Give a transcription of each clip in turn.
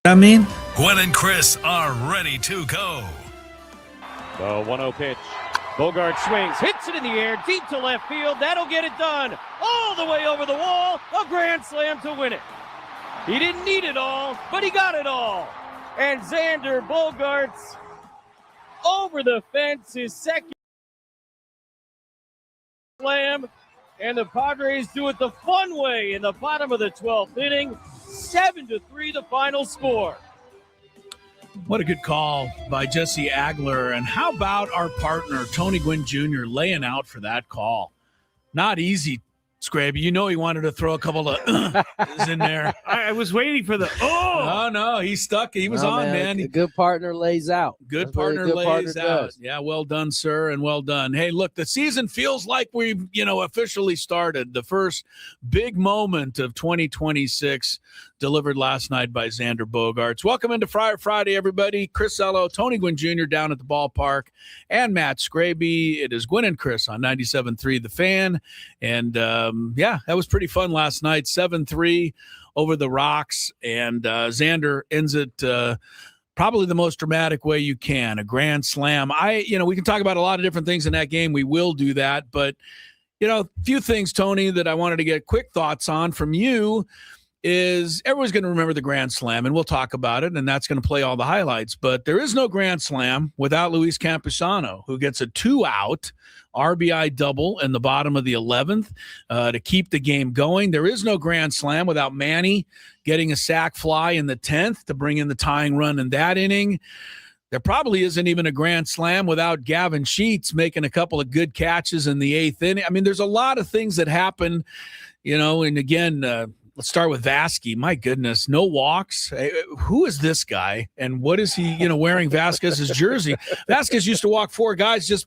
I mean, Gwynn and Chris are ready to go. The 1-0 pitch. Bogart swings, hits it in the air, deep to left field. That'll get it done. All the way over the wall. A grand slam to win it. He didn't need it all, but he got it all. And Xander Bogaerts over the fence, his second slam. And the Padres do it the fun way in the bottom of the 12th inning. 7-3 the final score. what a good call by Jesse Agler. And how about our partner, Tony Gwynn Jr., laying out for that call? Not easy, Scraby. You know he wanted to throw a couple of in there. I was waiting for the Oh, no, he stuck. He was on, man. A good partner lays out. Good partner lays out. Yeah, well done, sir, and well done. Hey, look, the season feels like we've, officially started. The first big moment of 2026 delivered last night by Xander Bogaerts. Welcome into Friar Friday, everybody. Chris Ello, Tony Gwynn Jr. down at the ballpark, and Matt Scraby. It is Gwynn and Chris on 97.3 The Fan. And, that was pretty fun last night. 7-3 over the Rocks, and Xander ends it probably the most dramatic way you can, a grand slam. We can talk about a lot of different things in that game. We will do that, but a few things, Tony, that I wanted to get quick thoughts on from you is everyone's going to remember the grand slam, and we'll talk about it, and that's going to play all the highlights. But there is no grand slam without Luis Campusano, who gets a 2-out RBI double in the bottom of the 11th to keep the game going. There is no grand slam without Manny getting a sac fly in the 10th to bring in the tying run in that inning. There probably isn't even a grand slam without Gavin Sheets making a couple of good catches in the 8th inning. I mean, there's a lot of things that happen, and again, let's start with Vasquez. My goodness, no walks. Hey, who is this guy? And what is he, wearing Vasquez's jersey? Vasquez used to walk 4 guys just,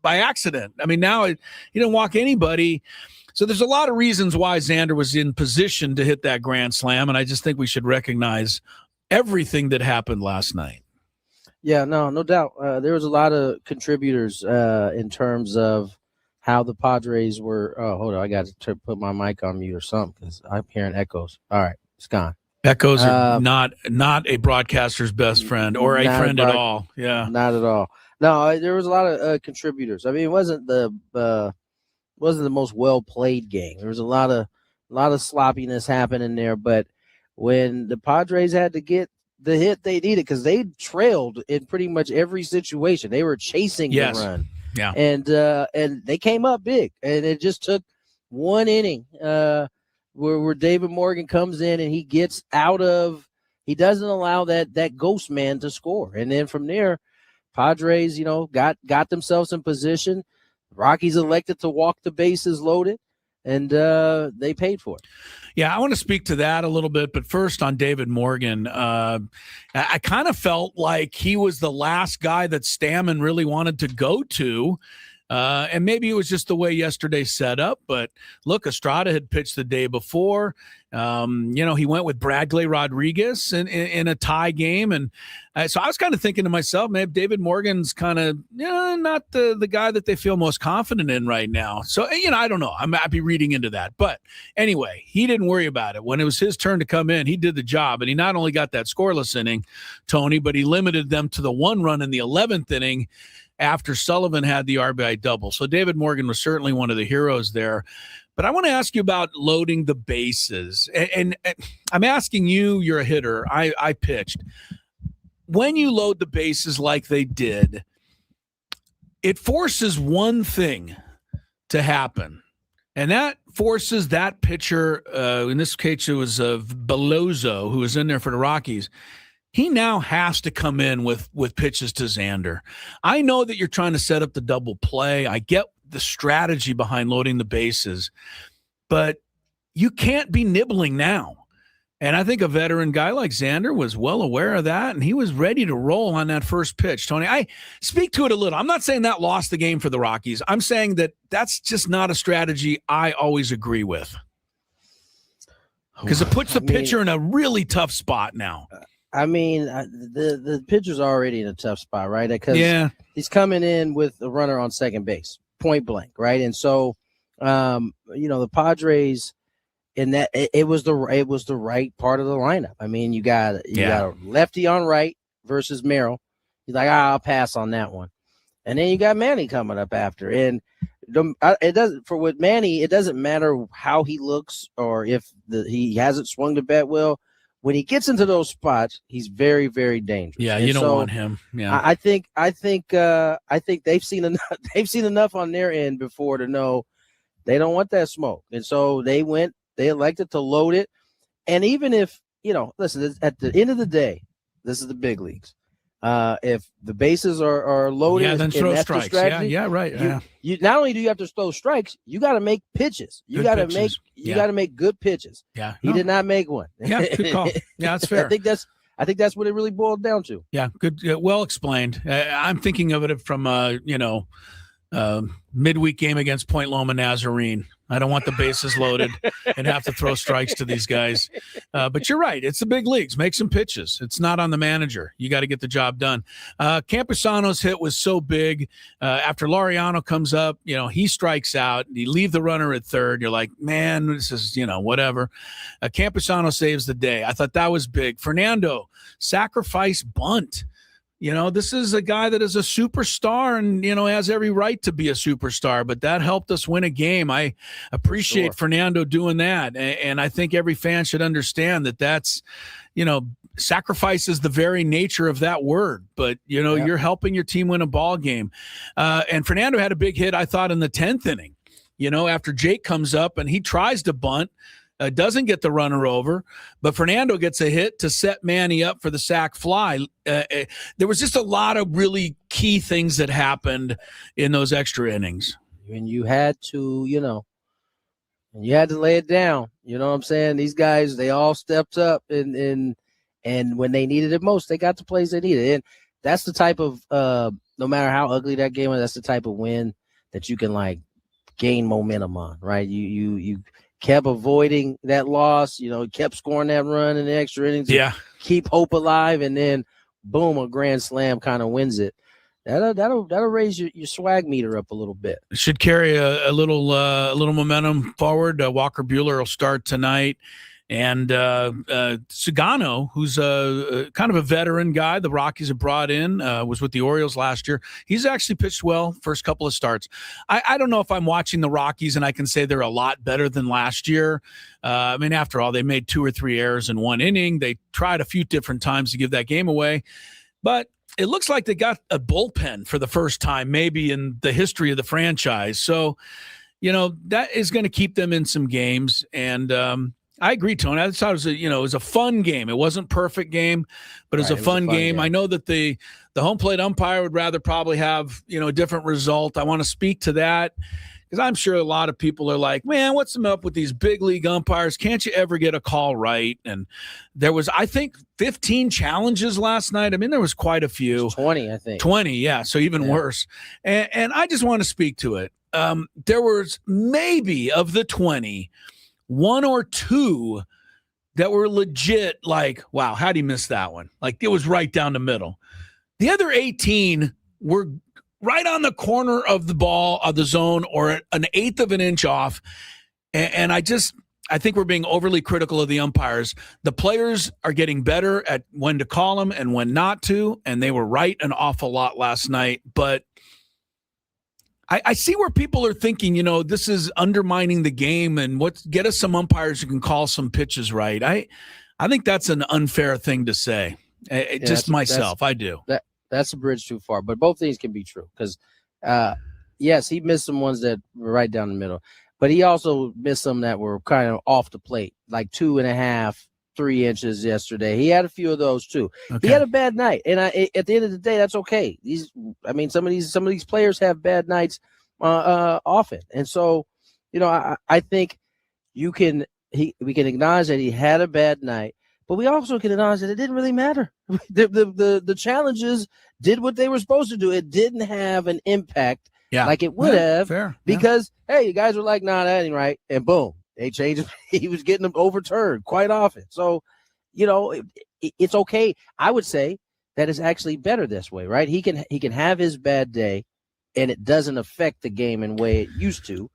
by accident. I mean, now he didn't walk anybody. So there's a lot of reasons why Xander was in position to hit that grand slam. And I just think we should recognize everything that happened last night. Yeah, no doubt. There was a lot of contributors in terms of how the Padres were. Oh, hold on. I got to put my mic on mute or something because I'm hearing echoes. All right. It's gone. Echoes are not a broadcaster's best friend or a friend at all. Yeah. Not at all. No, there was a lot of contributors. I mean, it wasn't the most well played game. There was a lot of sloppiness happening there. But when the Padres had to get the hit they needed, because they trailed in pretty much every situation, they were chasing the run. Yeah, and they came up big, and it just took one inning where David Morgan comes in and he gets he doesn't allow that ghost man to score, and then from there. Padres, got themselves in position. Rockies elected to walk the bases loaded, and they paid for it. Yeah, I want to speak to that a little bit, but first on David Morgan, I kind of felt like he was the last guy that Stamon really wanted to go to. And maybe it was just the way yesterday set up, but look, Estrada had pitched the day before. He went with Bradley Rodriguez in a tie game. And so I was kind of thinking to myself, maybe David Morgan's kind of not the guy that they feel most confident in right now. So, I don't know. I might be reading into that. But anyway, he didn't worry about it. When it was his turn to come in, he did the job. And he not only got that scoreless inning, Tony, but he limited them to the 1 run in the 11th inning after Sullivan had the RBI double. So David Morgan was certainly one of the heroes there. But I want to ask you about loading the bases. And I'm asking you, you're a hitter. I pitched. When you load the bases like they did, it forces one thing to happen. And that forces that pitcher, in this case it was Belozo, who was in there for the Rockies. He now has to come in with pitches to Xander. I know that you're trying to set up the double play. I get the strategy behind loading the bases, but you can't be nibbling now. And I think a veteran guy like Xander was well aware of that, and he was ready to roll on that first pitch. Tony, I speak to it a little. I'm not saying that lost the game for the Rockies. I'm saying that that's just not a strategy I always agree with, because it puts the pitcher in a really tough spot now. I mean, the pitcher's already in a tough spot, right? Because he's coming in with a runner on second base, point blank, right? And so, the Padres, and that it was the right part of the lineup. I mean, you got a lefty on right versus Merrill. He's like, I'll pass on that one. And then you got Manny coming up after. And it doesn't, for with Manny, it doesn't matter how he looks or if he hasn't swung the bat well. When he gets into those spots, he's very, very dangerous. Yeah, you don't want him. Yeah, I think they've seen enough. They've seen enough on their end before to know they don't want that smoke, and so they elected to load it. And even if listen, at the end of the day, this is the big leagues. If the bases are loaded, then throw strikes. Yeah, right. You not only do you have to throw strikes, you got to make pitches. You got to make good pitches. Yeah, he did not make one. Yeah, good call. Yeah, that's fair. I think that's what it really boiled down to. Yeah, good. Well explained. I'm thinking of it from midweek game against Point Loma Nazarene. I don't want the bases loaded and have to throw strikes to these guys. But you're right. It's the big leagues. Make some pitches. It's not on the manager. You got to get the job done. Campusano's hit was so big. After Laureano comes up, he strikes out. You leave the runner at third. You're like, man, this is, whatever. Campusano saves the day. I thought that was big. Fernando, sacrifice bunt. This is a guy that is a superstar and, has every right to be a superstar, but that helped us win a game. I appreciate Fernando doing that. And I think every fan should understand that that's, sacrifice is the very nature of that word, but you're helping your team win a ball game. And Fernando had a big hit, I thought, in the 10th inning, after Jake comes up and he tries to bunt. Doesn't get the runner over, but Fernando gets a hit to set Manny up for the sac fly. There was just a lot of really key things that happened in those extra innings. And you had to, lay it down. You know what I'm saying? These guys, they all stepped up and when they needed it most, they got the plays they needed. And that's the type of, no matter how ugly that game was, that's the type of win that you can gain momentum on, right? You kept avoiding that loss, kept scoring that run in the extra innings. Yeah. Keep hope alive, and then boom, a grand slam kind of wins it. That'll raise your swag meter up a little bit. It should carry a little momentum forward. Walker Buehler will start tonight. And Sugano, who's kind of a veteran guy the Rockies have brought in, was with the Orioles last year. He's actually pitched well first couple of starts. I don't know if I'm watching the Rockies and I can say they're a lot better than last year. After all, they made 2 or 3 errors in one inning. They tried a few different times to give that game away. But it looks like they got a bullpen for the first time maybe in the history of the franchise. So, that is going to keep them in some games. And I agree, Tony. I thought it was a fun game. It wasn't a perfect game, but it was a fun game. I know that the home plate umpire would rather probably have, a different result. I want to speak to that because I'm sure a lot of people are like, man, what's up with these big league umpires? Can't you ever get a call right? And there was, I think, 15 challenges last night. There was quite a few. 20, I think. 20, yeah. So even worse. And I just want to speak to it. There was maybe of the 20, 1 or 2 that were legit wow, how'd he miss that one? It was right down the middle. The other 18 were right on the corner of the ball of the zone or an eighth of an inch off. And I think we're being overly critical of the umpires. The players are getting better at when to call them and when not to, and they were right an awful lot last night. But I see where people are thinking, this is undermining the game and get us some umpires who can call some pitches right. I think that's an unfair thing to say. I do. That's a bridge too far, but both things can be true because, yes, he missed some ones that were right down the middle, but he also missed some that were kind of off the plate, 2.5, 3 inches yesterday. He had a few of those too. Okay. He had a bad night, and at the end of the day, that's okay. Some of these players have bad nights often, and so I think we can acknowledge that he had a bad night, but we also can acknowledge that it didn't really matter. The challenges did what they were supposed to do. It didn't have an impact like it would have because hey, you guys were like, nah, that ain't right, and boom. They changed. He was getting them overturned quite often. So, it's okay. I would say that it's actually better this way, right? He can have his bad day, and it doesn't affect the game in the way it used to.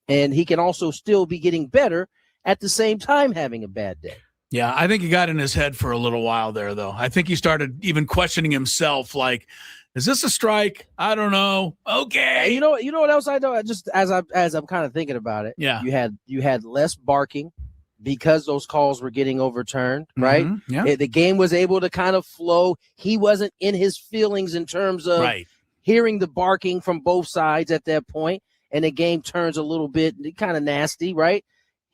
And he can also still be getting better at the same time having a bad day. Yeah, I think he got in his head for a little while there, though. I think he started even questioning himself, like, is this a strike? I don't know. Okay. You know what else I know? Just as I'm kind of thinking about it. Yeah. You had less barking because those calls were getting overturned, right? Mm-hmm. Yeah. The game was able to kind of flow. He wasn't in his feelings in terms of hearing the barking from both sides at that point, and the game turns a little bit kind of nasty, right?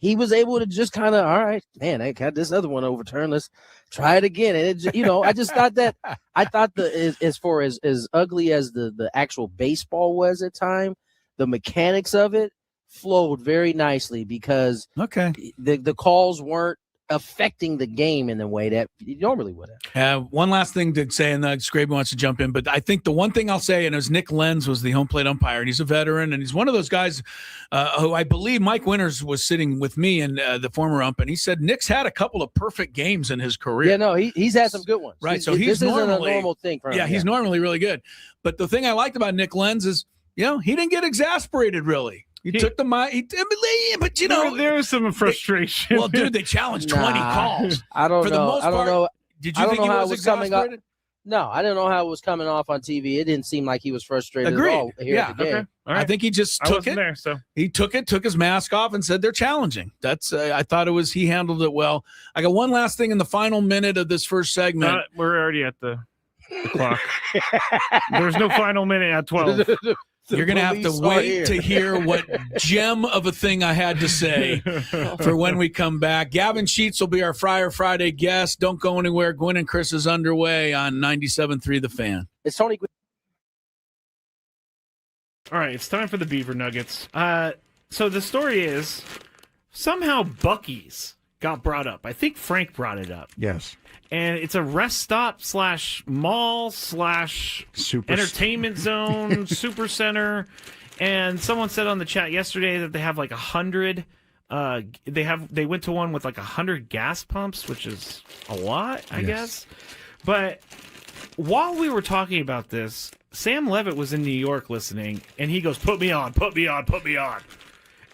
He was able to just kind of, all right, man, I got this other one overturned. Let's try it again. And I just thought as far as ugly as the actual baseball was at time, the mechanics of it flowed very nicely because the calls weren't affecting the game in the way that you normally would have. One last thing to say, and Scraby wants to jump in, but I think the one thing I'll say, and as Nick Lenz was the home plate umpire, and he's a veteran, and he's one of those guys who I believe Mike Winters was sitting with me and the former ump, and he said Nick's had a couple of perfect games in his career. Yeah, no, he's had some good ones. Right, this isn't a normal thing for him. Yeah, he's normally really good. But the thing I liked about Nick Lenz is, he didn't get exasperated really. He took the mic, but there was some frustration. Well, dude, they challenged 20 calls. I don't know. Did you think he was exasperated? No, I didn't know how it was coming off on TV. It didn't seem like he was frustrated at all here at the game. Okay. All right. I think he just took it. There, so. He took his mask off and said they're challenging. That's I thought he handled it well. I got one last thing in the final minute of this first segment. We're already at the clock. There's no final minute at 12. You're going to have to wait to hear what gem of a thing I had to say for when we come back. Gavin Sheets will be our Friar Friday guest. Don't go anywhere. Gwynn and Chris is underway on 97.3 The Fan. It's Tony Gwynn. All right, it's time for the Beaver Nuggets. So the story is somehow Buc-ee's got brought up. I think Frank brought it up. Yes. And it's a rest stop / mall / entertainment zone, super center. And someone said on the chat yesterday that they have like 100. They went to one with like 100 gas pumps, which is a lot, I guess. But while we were talking about this, Sam Levitt was in New York listening, and he goes, "Put me on, put me on, put me on."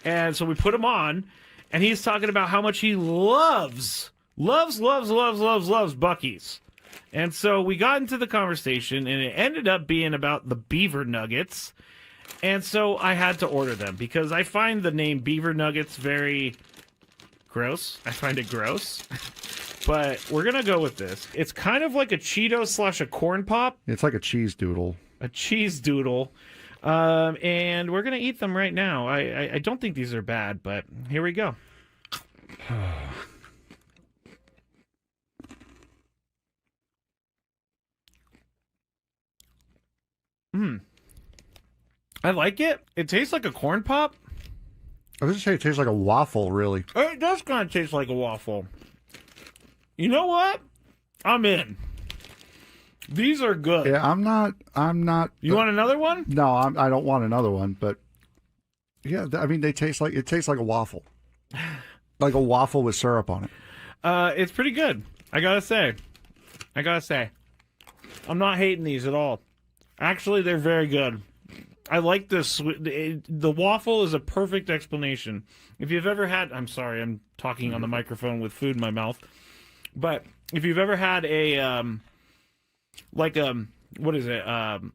And so we put him on, and he's talking about how much he loves Buc-ee's. And so we got into the conversation, and it ended up being about the Beaver Nuggets. And so I had to order them because I find the name Beaver Nuggets very gross. I find it gross. But we're going to go with this. It's kind of like a Cheeto / a corn pop. It's like a cheese doodle. A cheese doodle. And we're going to eat them right now. I don't think these are bad, but here we go. I like it. It tastes like a corn pop. I was just saying it tastes like a waffle, really. It does kind of taste like a waffle. You know what? I'm in. These are good. Yeah, I'm not. You want another one? No, I don't want another one. But yeah, I mean, it tastes like a waffle, like a waffle with syrup on it. It's pretty good. I gotta say, I'm not hating these at all. Actually, they're very good. I like this. The waffle is a perfect explanation. If you've ever had, I'm sorry, I'm talking on the microphone with food in my mouth. But if you've ever had a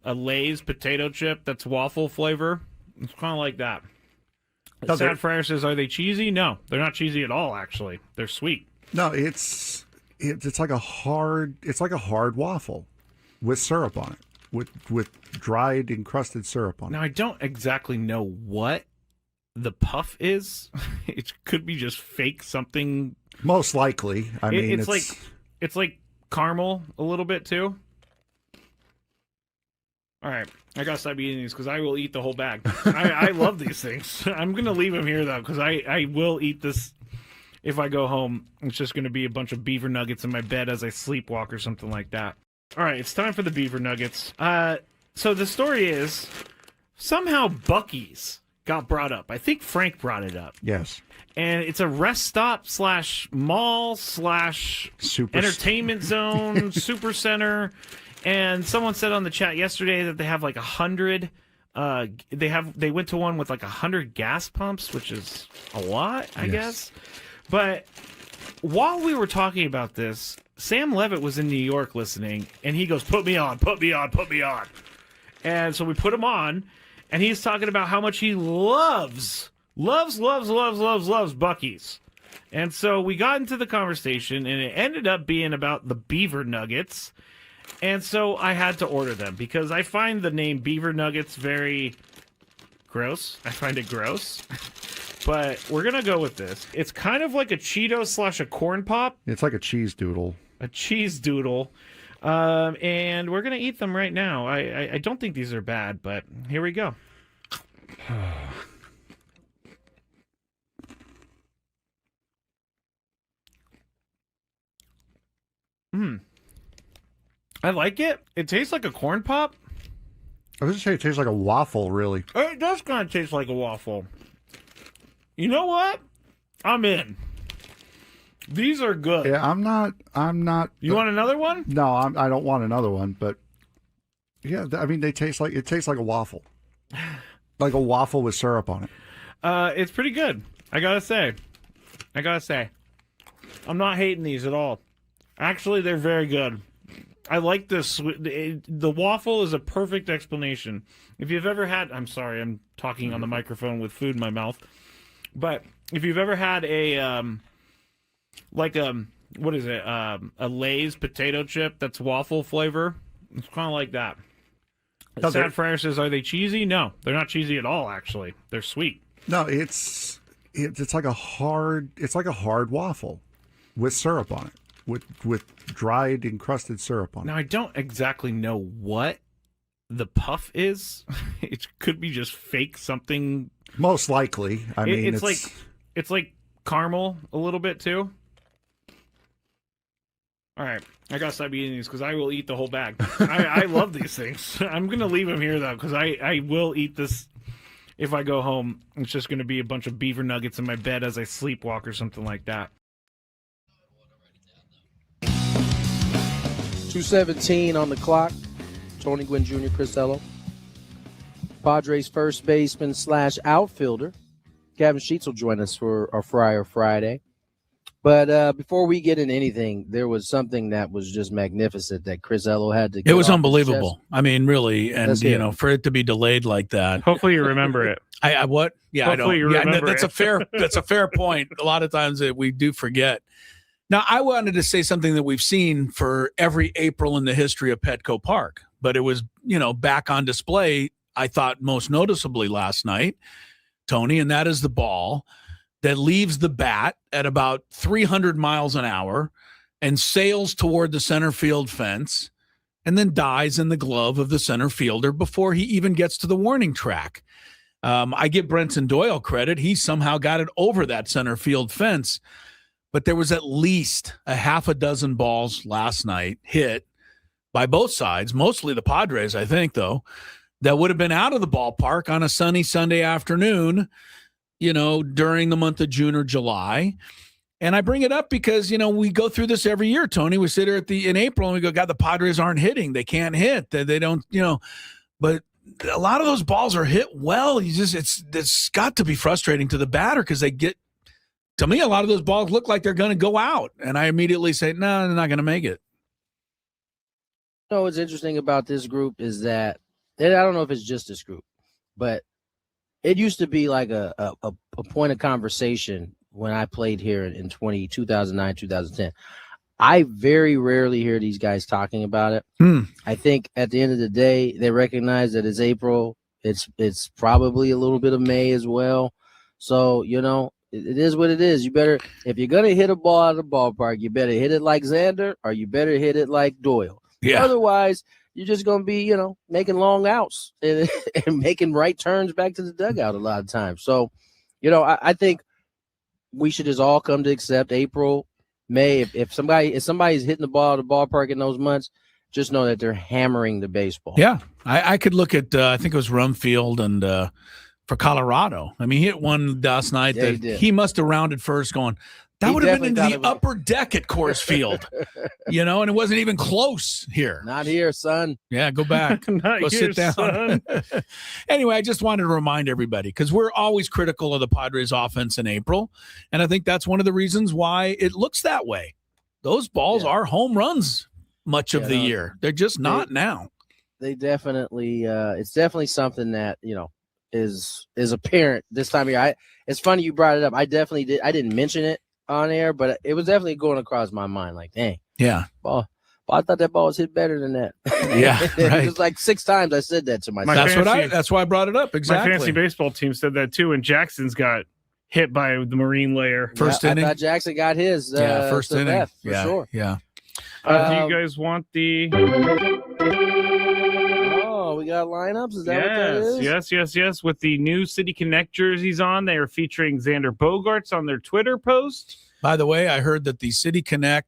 Lay's potato chip that's waffle flavor, it's kind of like that. Sad Friar says, are they cheesy? No, they're not cheesy at all. Actually, they're sweet. No, it's like a hard waffle with syrup on it. With dried encrusted syrup on it. Now, I don't exactly know what the puff is. It could be just fake something. Most likely. I mean, it's like caramel a little bit too. All right, I gotta stop eating these because I will eat the whole bag. I love these things. I'm gonna leave them here though because I will eat this if I go home. It's just gonna be a bunch of Beaver Nuggets in my bed as I sleepwalk or something like that. All right, it's time for the Beaver Nuggets. So the story is somehow Buc-ee's got brought up. I think Frank brought it up. Yes. And it's a rest stop / mall / entertainment zone, super center. And someone said on the chat yesterday that they have like 100. They went to one with like 100 gas pumps, which is a lot, I guess. But while we were talking about this, Sam Levitt was in New York listening, and he goes, put me on. And so we put him on, and he's talking about how much he loves Buc-ee's. And so we got into the conversation, and it ended up being about the Beaver Nuggets. And so I had to order them because I find the name Beaver Nuggets very gross. I find it gross. But we're going to go with this. It's kind of like a Cheeto / a corn pop. It's like a cheese doodle. A cheese doodle. And we're going to eat them right now. I don't think these are bad, but here we go. I like it. It tastes like a corn pop. I was going to say it tastes like a waffle, really. It does kind of taste like a waffle. You know what? I'm in. These are good. Yeah, I'm not. You want another one? No, I don't want another one. But yeah, I mean, it tastes like a waffle, like a waffle with syrup on it. It's pretty good. I gotta say, I'm not hating these at all. Actually, they're very good. I like this. The waffle is a perfect explanation. If you've ever had, I'm sorry, I'm talking on the microphone with food in my mouth. But if you've ever had a what is it? A Lay's potato chip that's waffle flavor. It's kind of like that. Sad Friar says, "Are they cheesy?" No, they're not cheesy at all. Actually, they're sweet. No, it's like a hard waffle with syrup on it, with dried encrusted syrup on it. Now I don't exactly know what the puff is. It could be just fake something. Most likely. I mean, it's like caramel a little bit too. All right, I gotta stop eating these because I will eat the whole bag. I love these things. I'm gonna leave them here though because I will eat this if I go home. It's just gonna be a bunch of Beaver Nuggets in my bed as I sleepwalk or something like that. 2:17 on the clock. Tony Gwynn Jr., Chris Ello. Padres first baseman / outfielder Gavin Sheets will join us for our Friar Friday. But before we get into anything, there was something that was just magnificent that Chris Ello had to get. It was unbelievable. I mean, really, and for it to be delayed like that. Hopefully you remember it. I what? Yeah, Hopefully I don't. You remember that's it. That's a fair point. A lot of times that we do forget. Now, I wanted to say something that we've seen for every April in the history of Petco Park, but it was, back on display, I thought most noticeably last night, Tony, and that is the ball that leaves the bat at about 300 miles an hour and sails toward the center field fence and then dies in the glove of the center fielder before he even gets to the warning track. I give Brenton Doyle credit. He somehow got it over that center field fence. But there was at least a half a dozen balls last night hit by both sides, mostly the Padres, I think, though, that would have been out of the ballpark on a sunny Sunday afternoon, during the month of June or July. And I bring it up because, we go through this every year, Tony. We sit here in April and we go, God, the Padres aren't hitting. They can't hit. They don't, but a lot of those balls are hit well. It's got to be frustrating to the batter because to me, a lot of those balls look like they're going to go out. And I immediately say, no, they're not going to make it. What's interesting about this group is that, and I don't know if it's just this group, but it used to be like a point of conversation when I played here in 2009, 2010. I very rarely hear these guys talking about it. I think at the end of the day, they recognize that it's April. It's probably a little bit of May as well. So, it is what it is. You better, if you're going to hit a ball out of the ballpark, you better hit it like Xander or you better hit it like Doyle. Yeah. Otherwise, you're just going to be, making long outs and making right turns back to the dugout a lot of times. So, I think we should just all come to accept April, May. If somebody's hitting the ball out of the ballpark in those months, just know that they're hammering the baseball. Yeah. I could look at, I think it was Rumfield and for Colorado. I mean, he hit one last night that he must have rounded first going, That He would have been in definitely the thought upper deck at Coors Field, and it wasn't even close here. Not here, son. Yeah, go back. Not Go here, sit down. son. Anyway, I just wanted to remind everybody because we're always critical of the Padres offense in April. And I think that's one of the reasons why it looks that way. Those balls are home runs much of the year. They're just not now. They definitely it's definitely something that, is apparent this time of year. It's funny you brought it up. I didn't mention it on air, but it was definitely going across my mind like, dang. Yeah. Ball. I thought that ball was hit better than that. Yeah, right. It was like 6 times I said that to myself. That's why I brought it up. Exactly. My fantasy baseball team said that too, and Jackson's got hit by the marine layer. First inning. I thought Jackson got his. First inning. Left, for sure. Yeah. Do you guys want the? Oh, we got lineups. Is that what that is? Yes. With the new City Connect jerseys on, they are featuring Xander Bogaerts on their Twitter post. By the way, I heard that the City Connect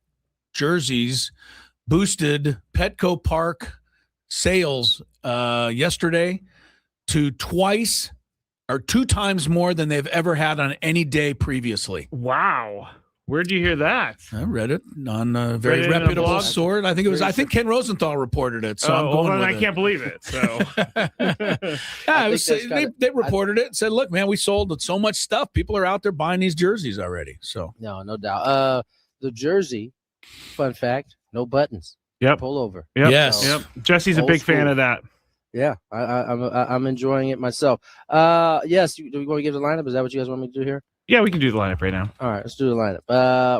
jerseys boosted Petco Park sales yesterday to 2 times more than they've ever had on any day previously. Wow. Where'd you hear that? I read it on a very reputable source. I think Ken Rosenthal reported it. So I'm going with I can't believe it. So they reported it and said, look, man, we sold so much stuff. People are out there buying these jerseys already. So no doubt. The jersey, fun fact, no buttons. Yep. Pull over. Yep. Yes. Yep. Jesse's a big fan of that. Yeah, I'm enjoying it myself. Yes, do we want to give the lineup? Is that what you guys want me to do here? Yeah, we can do the lineup right now. All right, let's do the lineup.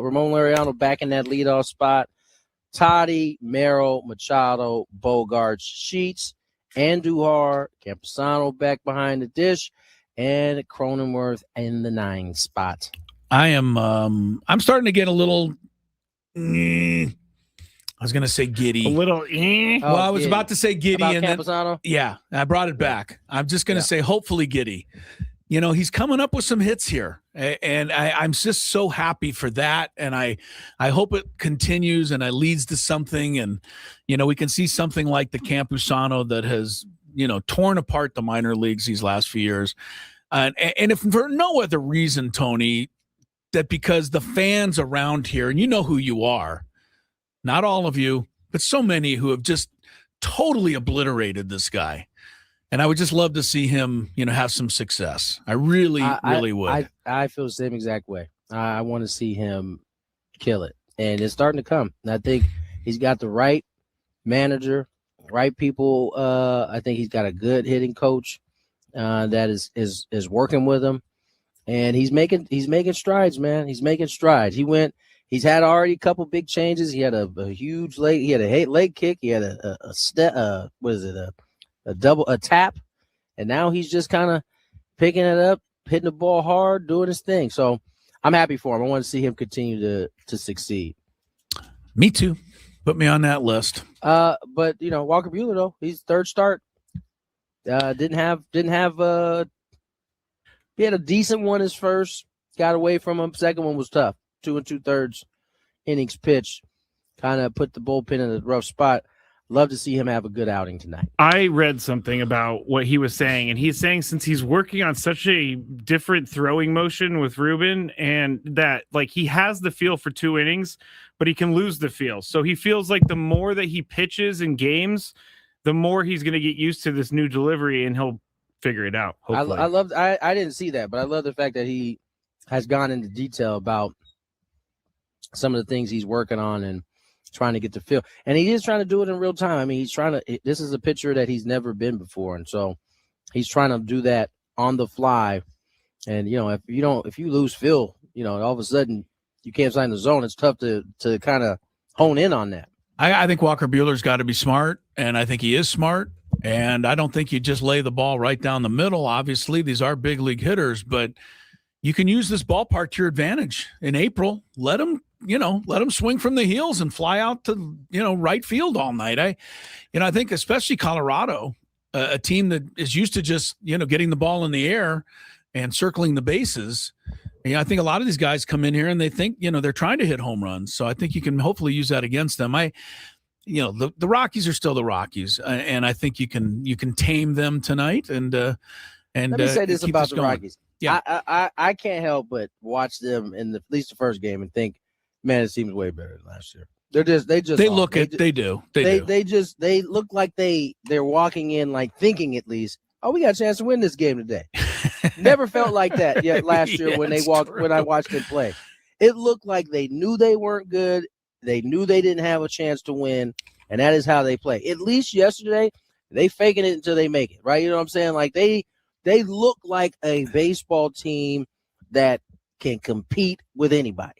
Ramon Laureano back in that leadoff spot. Toddy, Merrill, Machado, Bogaerts, Sheets, Andujar, Campusano back behind the dish, and Cronenworth in the 9 spot. I am. I'm starting to get a little. I was going to say giddy. A little. Well, I was about to say giddy, about and Campusano? then I brought it back. I'm just going to say hopefully giddy. He's coming up with some hits here, and I'm just so happy for that. And I hope it continues and it leads to something. And, we can see something like the Campusano that has, torn apart the minor leagues these last few years. And if for no other reason, Tony, that because the fans around here, and you know who you are, not all of you, but so many who have just totally obliterated this guy. And I would just love to see him, have some success. I really would. I feel the same exact way. I want to see him kill it. And it's starting to come. And I think he's got the right manager, right people. I think he's got a good hitting coach that is working with him. And he's making strides, man. He's making strides. He's had already a couple big changes. He had a huge leg. He had a leg kick. He had a step. A tap, and now he's just kind of picking it up, hitting the ball hard, doing his thing. So I'm happy for him. I want to see him continue to succeed. Me too. Put me on that list. But Walker Buehler though, he's third start. Didn't have. He had a decent one his first. Got away from him. Second one was tough. 2 2/3 innings pitched. Kind of put the bullpen in a rough spot. Love to see him have a good outing tonight. I read something about what he was saying, and he's saying since he's working on such a different throwing motion with Ruben, and that he has the feel for 2 innings, but he can lose the feel. So he feels like the more that he pitches in games, the more he's going to get used to this new delivery, and he'll figure it out. Hopefully. I didn't see that, but I love the fact that he has gone into detail about some of the things he's working on and trying to get the feel, and he is trying to do it in real time. I mean, this is a pitcher that he's never been before, and so he's trying to do that on the fly. And if you lose feel, all of a sudden you can't sign the zone. It's tough to kind of hone in on that. I think Walker Buehler's got to be smart, and I think he is smart. And I don't think you just lay the ball right down the middle. Obviously, these are big league hitters, but you can use this ballpark to your advantage in April. Let them swing from the heels and fly out to, right field all night. I think especially Colorado, a team that is used to just, getting the ball in the air and circling the bases. I think a lot of these guys come in here and they think, they're trying to hit home runs. So I think you can hopefully use that against them. The Rockies are still the Rockies, and I think you can tame them tonight. And And Let me say this keep about the going. Rockies. Yeah. I can't help but watch them in at least the first game and think, man, it seems way better than last year. They look like they're walking in like thinking at least, oh, we got a chance to win this game today. Never felt like that yet last year when I watched them play. It looked like they knew they weren't good. They knew they didn't have a chance to win, and that is how they play. At least yesterday, they faking it until they make it, right? You know what I'm saying? Like they look like a baseball team that can compete with anybody.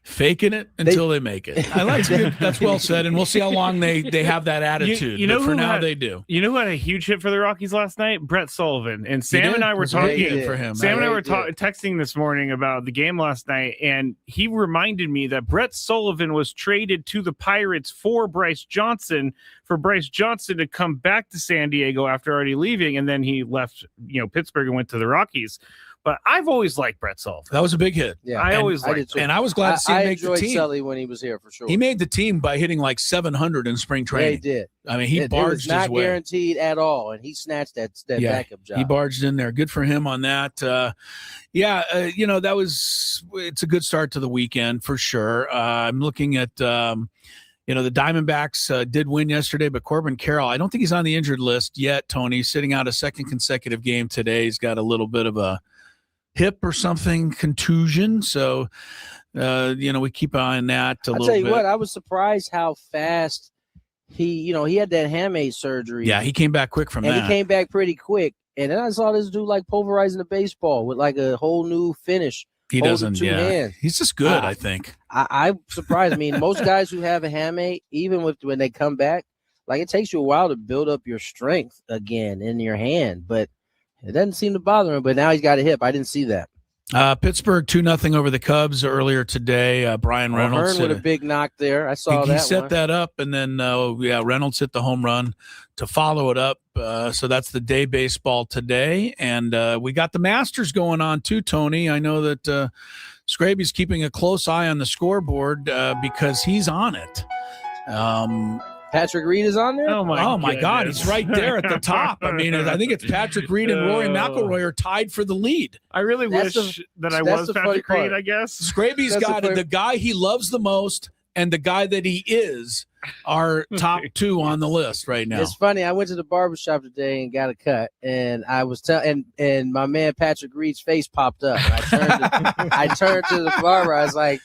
Faking it until they make it. I like it. That's well said, and we'll see how long they have that attitude. You know, but for now they do. You know who had a huge hit for the Rockies last night? Brett Sullivan. And Sam and I were talking for him. Sam and I were texting this morning about the game last night, and he reminded me that Brett Sullivan was traded to the Pirates for Bryce Johnson to come back to San Diego after already leaving, and then he left, Pittsburgh and went to the Rockies. But I've always liked Brett Sullivan. That was a big hit. Yeah, I always liked him. And I was glad to see him make the team. I enjoyed Sully when he was here for sure. He made the team by hitting like 700 in spring training. Yeah, he did. I mean, he barged his way. Not guaranteed at all, and he snatched that backup job. He barged in there. Good for him on that. It's a good start to the weekend for sure. I'm looking at, the Diamondbacks did win yesterday, but Corbin Carroll, I don't think he's on the injured list yet, Tony. He's sitting out a second consecutive game today. He's got a little bit of a hip or something, contusion. So, we keep an eye on that a little bit. I'll tell you what, I was surprised how fast he had that hamate surgery. Yeah, he came back quick from that. And he came back pretty quick. And then I saw this dude like pulverizing the baseball with like a whole new finish. He doesn't, two hands. He's just good, I think. I'm surprised. I mean, most guys who have a hamate, even when they come back, like it takes you a while to build up your strength again in your hand. But it doesn't seem to bother him, but now he's got a hip. I didn't see that. Pittsburgh 2-0 over the Cubs earlier today. Brian Reynolds Hearn with a big knock there. I saw that. He set that up, and then Reynolds hit the home run to follow it up. So that's the day baseball today, and we got the Masters going on too, Tony. I know that Scraby's keeping a close eye on the scoreboard because he's on it. Patrick Reed is on there? Oh, my God. He's right there at the top. I mean, I think it's Patrick Reed and Rory McIlroy are tied for the lead. I really wish that I was Patrick Reed, I guess. Scraby's got the guy he loves the most and the guy that he is are top two on the list right now. It's funny. I went to the barbershop today and got a cut, and I was and my man Patrick Reed's face popped up. And I turned to the barber. I was like,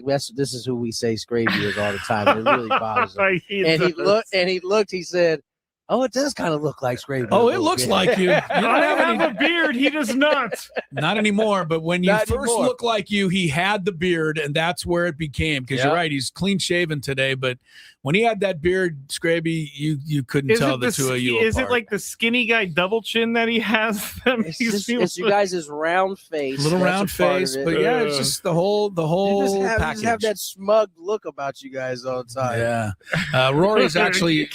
this is who we say Scraby is all the time. It really bothers him. He looked, he said, oh, it does kind of look like Scraby. Oh, it looks like you. You don't have a beard. He does not. Not anymore. But when you first looked like you, he had the beard, and that's where it became. Because you're right, he's clean shaven today. But when he had that beard, Scraby, you couldn't tell the two of you apart. Is it like the skinny guy double chin that he has? It's you guys' round face. Little round face. But yeah, it's just the whole package. You just have that smug look about you guys all the time. Yeah. Rory's actually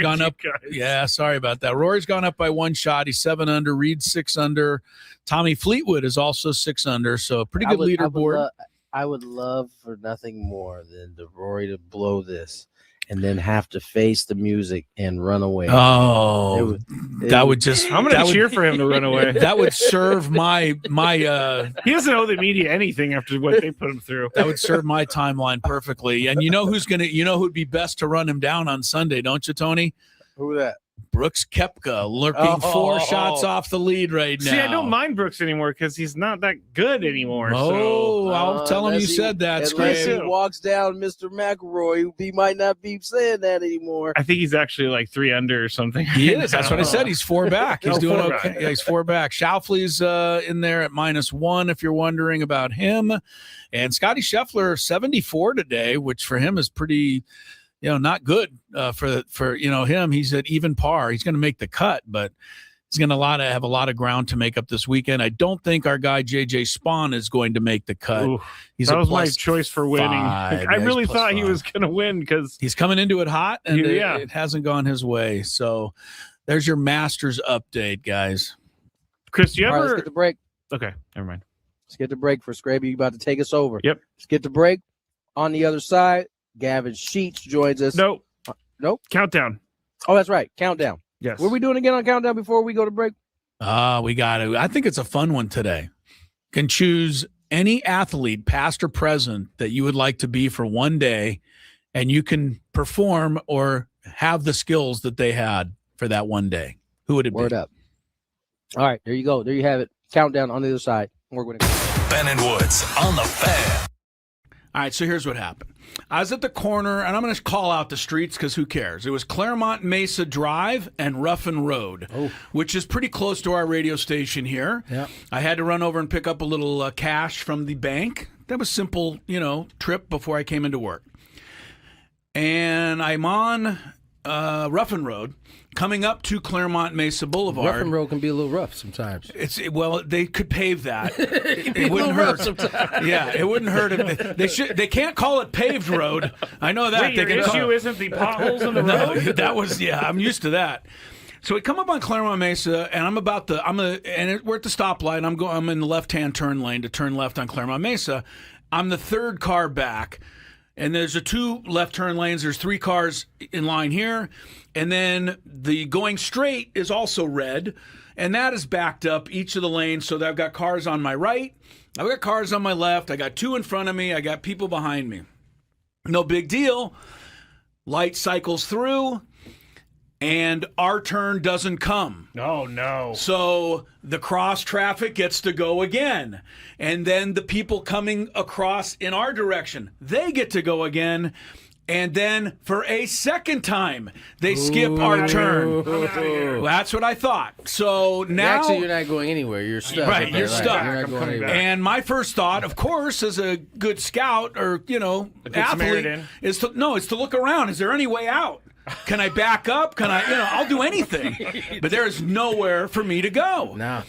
gone up. Yeah, sorry about that. Rory's gone up by one shot. He's 7 under. Reed's 6 under. Tommy Fleetwood is also 6 under. So pretty good leaderboard. I would love for nothing more than Rory to blow this and then have to face the music and run away. Oh, that would just. I'm going to cheer for him to run away. That would serve my. He doesn't owe the media anything after what they put him through. That would serve my timeline perfectly. And who'd be best to run him down on Sunday, don't you, Tony? Who that? Brooks Koepka lurking 4 shots off the lead right now. See, I don't mind Brooks anymore because he's not that good anymore. I'll tell him you said that. Unless he walks down Mr. McElroy, he might not be saying that anymore. I think he's actually like 3 under or something. He is. That's what I said. He's 4 back. He's doing okay. Yeah, he's 4 back. Schauffele's in there at -1 if you're wondering about him. And Scotty Scheffler, 74 today, which for him is pretty – not good for him. He's at even par. He's going to make the cut, but he's going to have a lot of ground to make up this weekend. I don't think our guy JJ Spawn is going to make the cut. Ooh, that was my choice for winning. I really thought he was going to win because he's coming into it hot, and it hasn't gone his way. So there's your Masters update, guys. Chris, do you ever? All right, let's get the break. Okay, never mind. Let's get the break for Scraby. You about to take us over? Yep. Let's get the break. On the other side, Gavin Sheets joins us. Nope. Nope. Countdown. Oh, that's right. Countdown. Yes. What are we doing again on Countdown before we go to break? We got to. I think it's a fun one today. Can choose any athlete, past or present, that you would like to be for one day, and you can perform or have the skills that they had for that one day. Who would it be? Word up. All right, there you go. There you have it. Countdown on the other side. We're going to Ben and Woods on the Fan. All right, so here's what happened. I was at the corner, and I'm going to call out the streets because who cares? It was Claremont Mesa Drive and Ruffin Road, which is pretty close to our radio station here. Yeah. I had to run over and pick up a little cash from the bank. That was simple, trip before I came into work. And I'm on Ruffin Road, coming up to Claremont Mesa Boulevard. Ruffin Road can be a little rough sometimes. Well, they could pave that. It wouldn't hurt. Yeah, it wouldn't hurt. They can't call it paved road. I know that. Wait, your issue isn't the potholes in the road? I'm used to that. So we come up on Claremont Mesa, and we're at the stoplight. I'm in the left-hand turn lane to turn left on Claremont Mesa. I'm the third car back. And there's two left turn lanes. There's 3 cars in line here. And then the going straight is also red. And that is backed up each of the lanes. So that I've got cars on my right. I've got cars on my left. I got 2 in front of me. I got people behind me. No big deal. Light cycles through. And our turn doesn't come. Oh, no. So the cross traffic gets to go again. And then the people coming across in our direction, they get to go again. And then for a second time, they skip our turn. Well, that's what I thought. So now... Actually, you're not going anywhere. You're stuck. Right, you're stuck. You're not going anywhere. And my first thought, of course, as a good scout or, athlete, is to look around. Is there any way out? Can I back up? Can I, I'll do anything. But there is nowhere for me to go. No.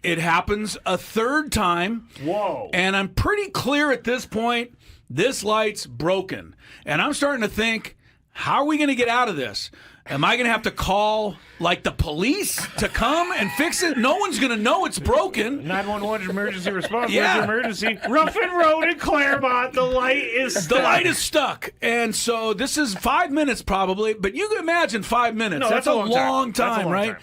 It happens a third time. Whoa. And I'm pretty clear at this point, this light's broken. And I'm starting to think, how are we going to get out of this? Am I going to have to call, the police to come and fix it? No one's going to know it's broken. 911 emergency response. Yeah. Emergency. Ruffin Road in Claremont. The light is stuck. The light is stuck. And so this is 5 minutes probably, but you can imagine 5 minutes. No, that's a long time, right? Time.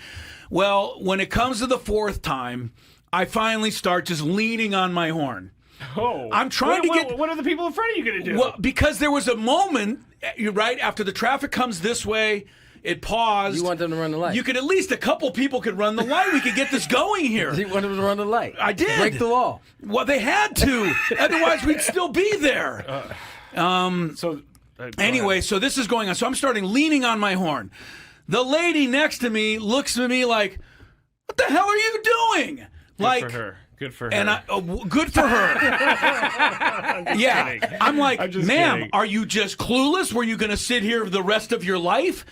Well, when it comes to the fourth time, I finally start just leaning on my horn. Oh. I'm trying to get... What are the people in front of you going to do? Well, because there was a moment, you're right, after the traffic comes this way, it paused. You want them to run the light. You could at least, a couple people could run the light. We could get this going here. You want them to run the light. I did. Break the law. Well, they had to. Otherwise, we'd still be there. Anyway, so this is going on. So I'm starting leaning on my horn. The lady next to me looks at me like, what the hell are you doing? Good for her. Good for her. And good for her. Yeah. Kidding. I'm like, ma'am, kidding. are you just clueless? Were you going to sit here the rest of your life?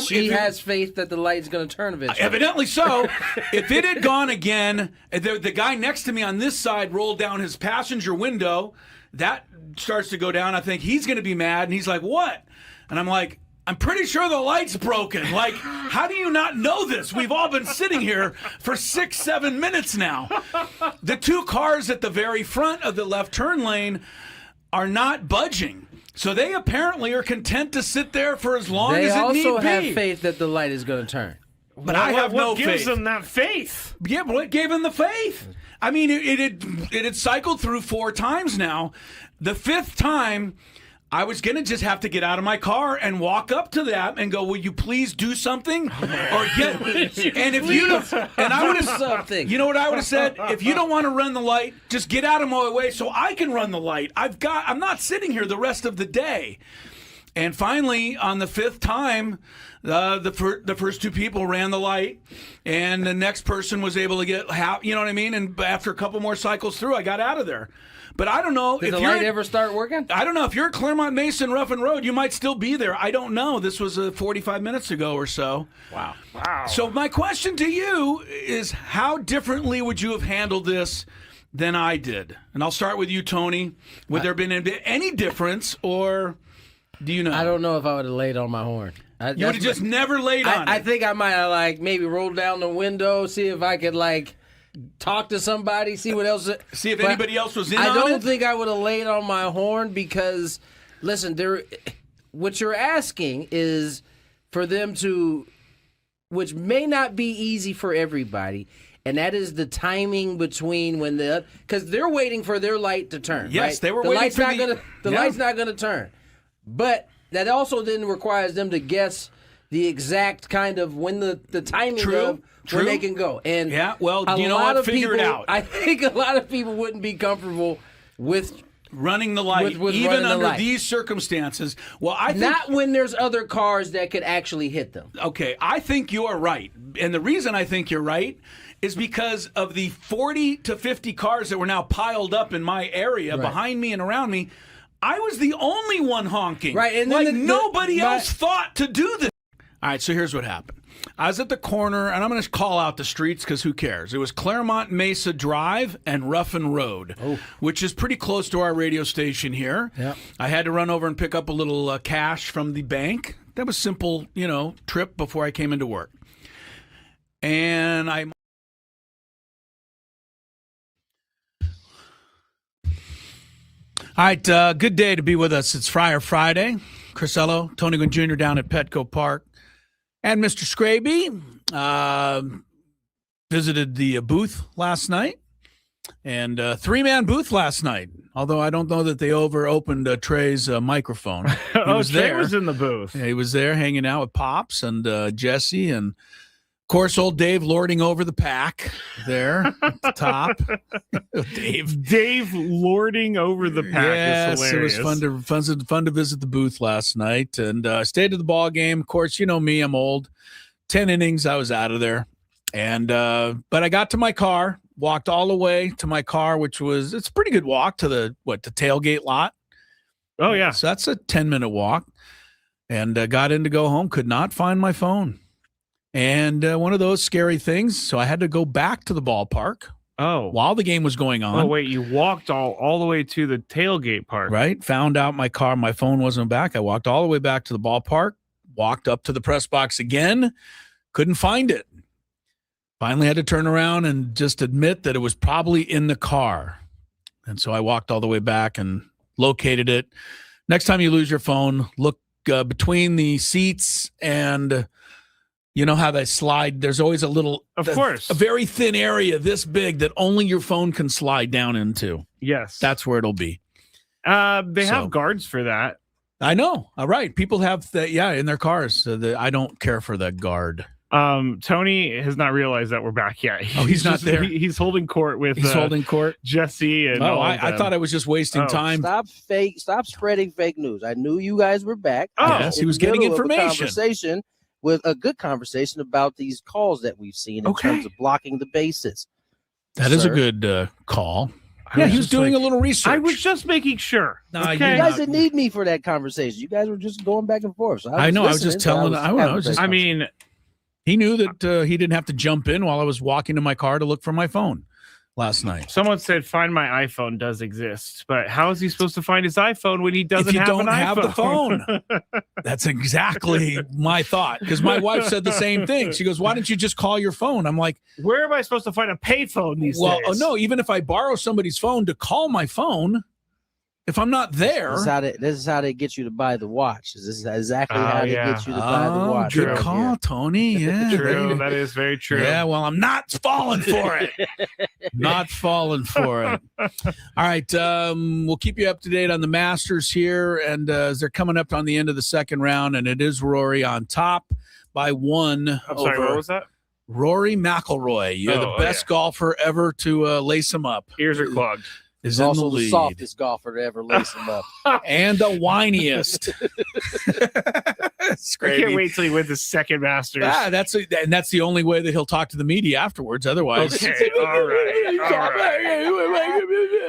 She has faith that the light's going to turn eventually. Evidently so. If it had gone again, the guy next to me on this side rolled down his passenger window. That starts to go down. I think he's going to be mad. And he's like, what? And I'm like, I'm pretty sure the light's broken. Like, how do you not know this? We've all been sitting here for 6-7 minutes now. The 2 cars at the very front of the left turn lane are not budging. So they apparently are content to sit there for as long as it need be. They also have faith that the light is going to turn. But I have no faith. What gives them that faith? Yeah, but what gave them the faith? I mean, it had cycled through 4 times now. The 5th time, I was going to just have to get out of my car and walk up to that and go, will you please do something? Or get, and if you don't, and I would have, something. You know what I would have said? If you don't want to run the light, just get out of my way so I can run the light. I'm not sitting here the rest of the day. And finally, on the 5th time, the first 2 people ran the light, and the next person was able to get, you know what I mean? And after a couple more cycles through, I got out of there. But I don't know. Did the light ever start working? I don't know. If you're at Claremont Mesa and Ruffin Road, you might still be there. I don't know. This was 45 minutes ago or so. Wow. So my question to you is, how differently would you have handled this than I did? And I'll start with you, Tony. Would there have been any difference, or do you know? I don't know if I would have laid on my horn. You would have just never laid on it. I think I might have maybe rolled down the window, see if I could talk to somebody, see what else. See if anybody else was in on it? I don't think I would have laid on my horn because, listen, what you're asking is for them to which may not be easy for everybody, and that is the timing between when because they're waiting for their light to turn. Yes, right? they were waiting for the light's not gonna turn, but that also then requires them to guess the exact kind of when the timing of when they can go. And you know what? Figure it out. I think a lot of people wouldn't be comfortable with running the light, with even running the under light. these circumstances. Well, I think, not when there's other cars that could actually hit them. Okay, I think you are right, and the reason I think you're right is because of the 40 to 50 cars that were now piled up in my area behind me and around me. I was the only one honking. Right, and like then nobody else thought to do this. All right, so here's what happened. I was at the corner, and I'm going to call out the streets because who cares? It was Claremont Mesa Drive and Ruffin Road, which is pretty close to our radio station here. Yep. I had to run over and pick up a little cash from the bank. That was simple, trip before I came into work. And I... All right, good day to be with us. It's Friar Friday. Crisello, Tony Gwynn Jr. down at Petco Park. And Mr. Scraby visited the booth last night. And three-man booth last night. Although I don't know that they opened Trey's microphone. He was Trey there. was in the booth. Yeah, he was there hanging out with Pops and Jesse and, of course, old Dave lording over the pack there at the top. Dave lording over the pack. Yes, is it was hilarious. fun to visit the booth last night and stayed at the ball game. Of course, you know me, I'm old. 10 innings, I was out of there. And but I got to my car, walked all the way to my car, it's a pretty good walk to the tailgate lot. Oh, yeah. So that's a 10-minute walk. And got in to go home, could not find my phone. And one of those scary things, so I had to go back to the ballpark while the game was going on. Oh, wait, you walked all the way to the tailgate part. Right, found out my phone wasn't back. I walked all the way back to the ballpark, walked up to the press box again, couldn't find it. Finally had to turn around and just admit that it was probably in the car. And so I walked all the way back and located it. Next time you lose your phone, look between the seats and... You know how they slide? There's always a very thin area this big that only your phone can slide down into. Yes. That's where it'll be. They have guards for that. I know. All right. People have that, in their cars. So I don't care for that guard. Tony has not realized that we're back yet. He's not there. He's holding court with Jesse and I thought I was just wasting time. Stop spreading fake news. I knew you guys were back. Yes, he was getting information. With a good conversation about these calls that we've seen in terms of blocking the bases. That is a good call. Yeah, he was doing a little research. I was just making sure. No, okay. You guys didn't need me for that conversation. You guys were just going back and forth. So I know. I was just telling. He knew that he didn't have to jump in while I was walking to my car to look for my phone last night. Someone said, "Find My iPhone" does exist, but how is he supposed to find his iPhone when he doesn't have an iPhone? Have the phone? That's exactly my thought. Because my wife said the same thing. She goes, "Why don't you just call your phone?" I'm like, "Where am I supposed to find a payphone these days?" Well, no. Even if I borrow somebody's phone to call my phone, if I'm not there, this is how they get you to buy the watch. This is exactly how they get you to buy the watch. Good call, Tony. Yeah, true. That is very true. Yeah, well, I'm not falling for it. Not falling for it. All right, we'll keep you up to date on the Masters here, and as they're coming up on the end of the second round, and it is Rory on top by one. I'm sorry, what was that? Rory McIlroy. You're the best golfer ever to lace him up. Ears are clogged. Is also the softest golfer to ever lace him up. And the whiniest. I can't wait till he wins the second Masters. Yeah, that's the only way that he'll talk to the media afterwards. Otherwise, okay, all right.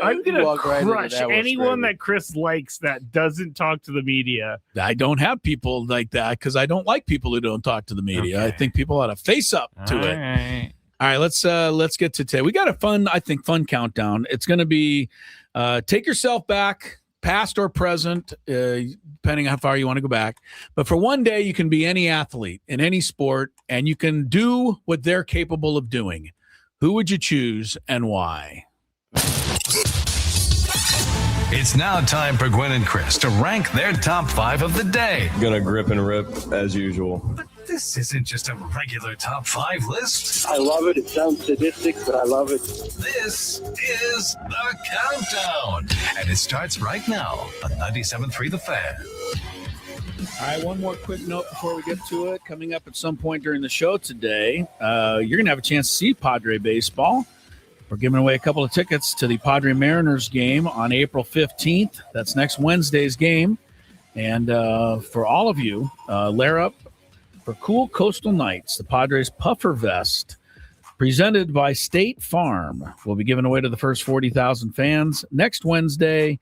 I'm gonna crush anyone that Chris likes that doesn't talk to the media. I don't have people like that because I don't like people who don't talk to the media. Okay. I think people ought to face up to it. Right. All right, let's get to today. We got a fun countdown. It's going to be take yourself back, past or present, depending on how far you want to go back. But for one day, you can be any athlete in any sport, and you can do what they're capable of doing. Who would you choose and why? It's now time for Gwynn and Chris to rank their top 5 of the day. Gonna grip and rip as usual. This isn't just a regular top 5 list. I love it. It sounds sadistic, but I love it. This is The Countdown. And it starts right now on 97.3 The Fan. All right, one more quick note before we get to it. Coming up at some point during the show today, you're going to have a chance to see Padre baseball. We're giving away a couple of tickets to the Padre Mariners game on April 15th. That's next Wednesday's game. And for all of you, layer up for cool coastal nights, the Padres puffer vest presented by State Farm will be given away to the first 40,000 fans next Wednesday.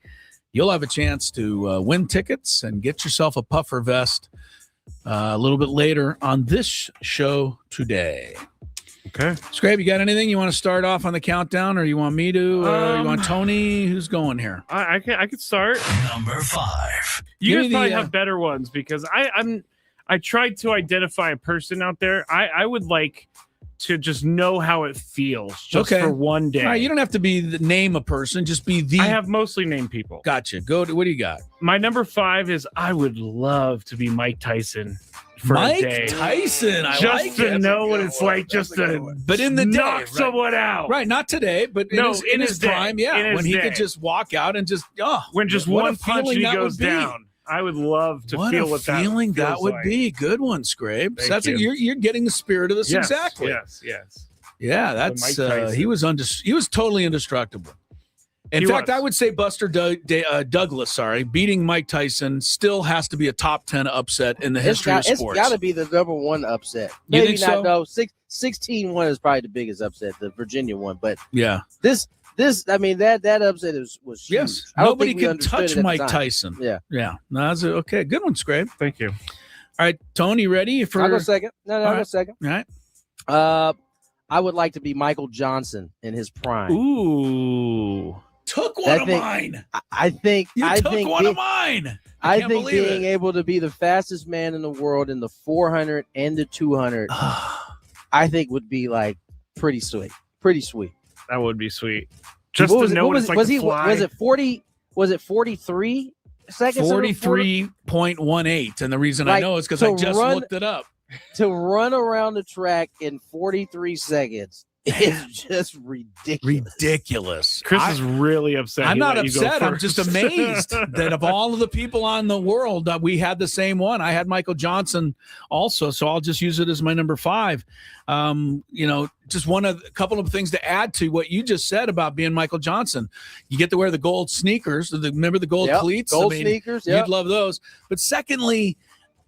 You'll have a chance to win tickets and get yourself a puffer vest a little bit later on this show today. Okay. Scrape, you got anything you want to start off on the countdown, or you want me to? You want Tony? Who's going here? I could start. Number 5. You guys probably have better ones because I tried to identify a person out there. I would like to just know how it feels just for one day. All right, you don't have to name a person, just be the. I have mostly named people. Gotcha. What do you got? My number 5 is I would love to be Mike Tyson for a day. Mike Tyson. I just like to it. know what it's like just to but in the knock day, someone out. Right, not today, but in his prime, when he could just walk out and just when just one punch and he goes down. I would love to feel what that feeling that would like. be. Good one, Scrape. So Thank you. you're getting the spirit of this exactly. Yes. Yeah, that's he was totally indestructible. In fact, I would say Buster Douglas, beating Mike Tyson still has to be a top 10 upset in the history of sports. It's got to be the number 1 upset. You Maybe think not. so? No, 16-1 is probably the biggest upset, the Virginia one. But yeah, this I mean that upset was huge. Yes. I don't Nobody think we can touch understood it at Mike the time. Tyson. Yeah. No, that's okay. Good one, Scrape. Thank you. All right, Tony, ready for? I'll go second. No, I'll right. go second. All right. I would like to be Michael Johnson in his prime. Ooh. Took one of mine. I think took one of mine. I think being able to be the fastest man in the world in the 400 and the 200, I think would be like pretty sweet. Pretty sweet. That would be sweet. Just to know what it's like to fly. Was it 40? Was it 43 seconds? 43.18. And the reason I know is because I just looked it up. To run around the track in 43 seconds is just ridiculous. Chris is really upset. I'm not upset. I'm just amazed that of all of the people on the world, we had the same one. I had Michael Johnson also, so I'll just use it as my number 5. Just a couple of things to add to what you just said about being Michael Johnson. You get to wear the gold sneakers. Remember the gold cleats? Gold sneakers. You'd love those. But secondly,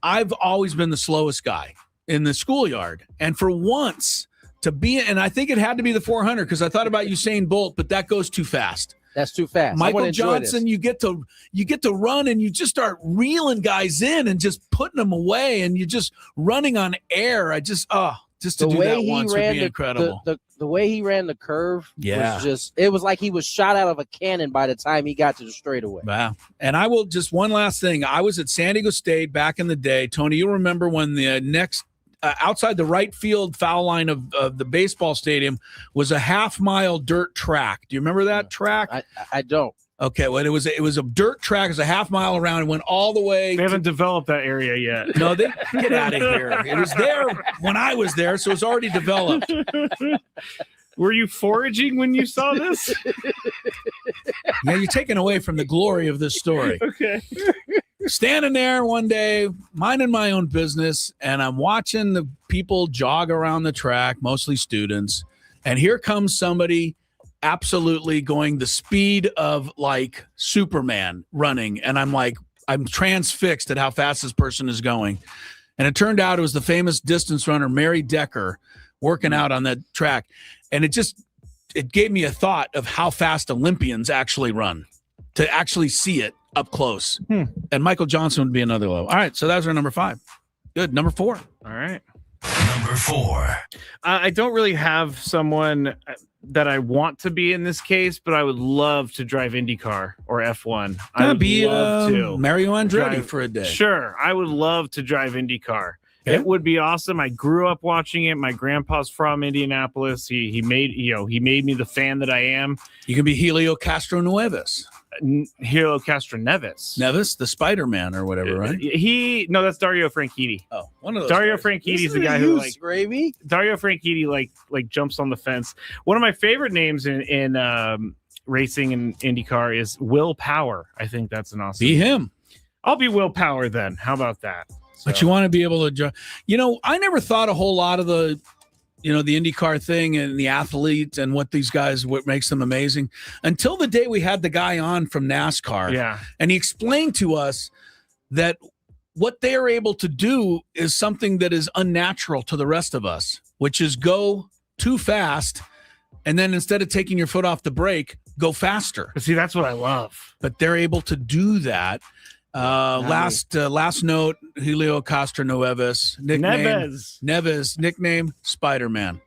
I've always been the slowest guy in the schoolyard. And for once to be, and I think it had to be the 400 because I thought about Usain Bolt, but that goes too fast. That's too fast. Michael Johnson, you get to run and you just start reeling guys in and just putting them away and you're just running on air. Just to do that once would be incredible. The way he ran the curve was it was like he was shot out of a cannon by the time he got to the straightaway. Wow. And I will just one last thing. I was at San Diego State back in the day. Tony, you remember when the next outside the right field foul line of the baseball stadium was a half-mile dirt track. Do you remember that track? I don't. Okay, well, it was a dirt track. It was a half mile around and went all the way. They haven't developed that area yet. No, they get out of here. It was there when I was there, so it's already developed. Were you foraging when you saw this? Yeah, you're taking away from the glory of this story. Okay. Standing there one day, minding my own business, and I'm watching the people jog around the track, mostly students, and here comes somebody absolutely going the speed of like Superman running. And I'm transfixed at how fast this person is going. And it turned out it was the famous distance runner, Mary Decker, working out on that track. And it gave me a thought of how fast Olympians actually run, to actually see it up close. And Michael Johnson would be another level. All right. So that's our number 5. Good. Number 4. All right. Number 4. I don't really have someone that I want to be in this case, but I would love to drive IndyCar or F1. I would be love to Mario Andretti for a day. Sure, I would love to drive IndyCar. It would be awesome. I grew up watching it. My grandpa's from Indianapolis. He made me the fan that I am. You can be Helio Castronueves. Helio Castroneves. Nevis, the Spider-Man or whatever, right? No, that's Dario Franchitti. Oh, one of those. Dario guys. Franchitti is the guy who like gravy. Dario Franchitti like jumps on the fence. One of my favorite names in racing and IndyCar is Will Power. I think that's an awesome. Be him. I'll be Will Power then. How about that? But you want to be able to, I never thought a whole lot of the IndyCar thing and the athletes and what these guys, what makes them amazing until the day we had the guy on from NASCAR. Yeah. And he explained to us that what they are able to do is something that is unnatural to the rest of us, which is go too fast. And then instead of taking your foot off the brake, go faster. But see, that's what I love. But they're able to do that. Last note, Helio Castronueves, Neves, nickname Spider-Man.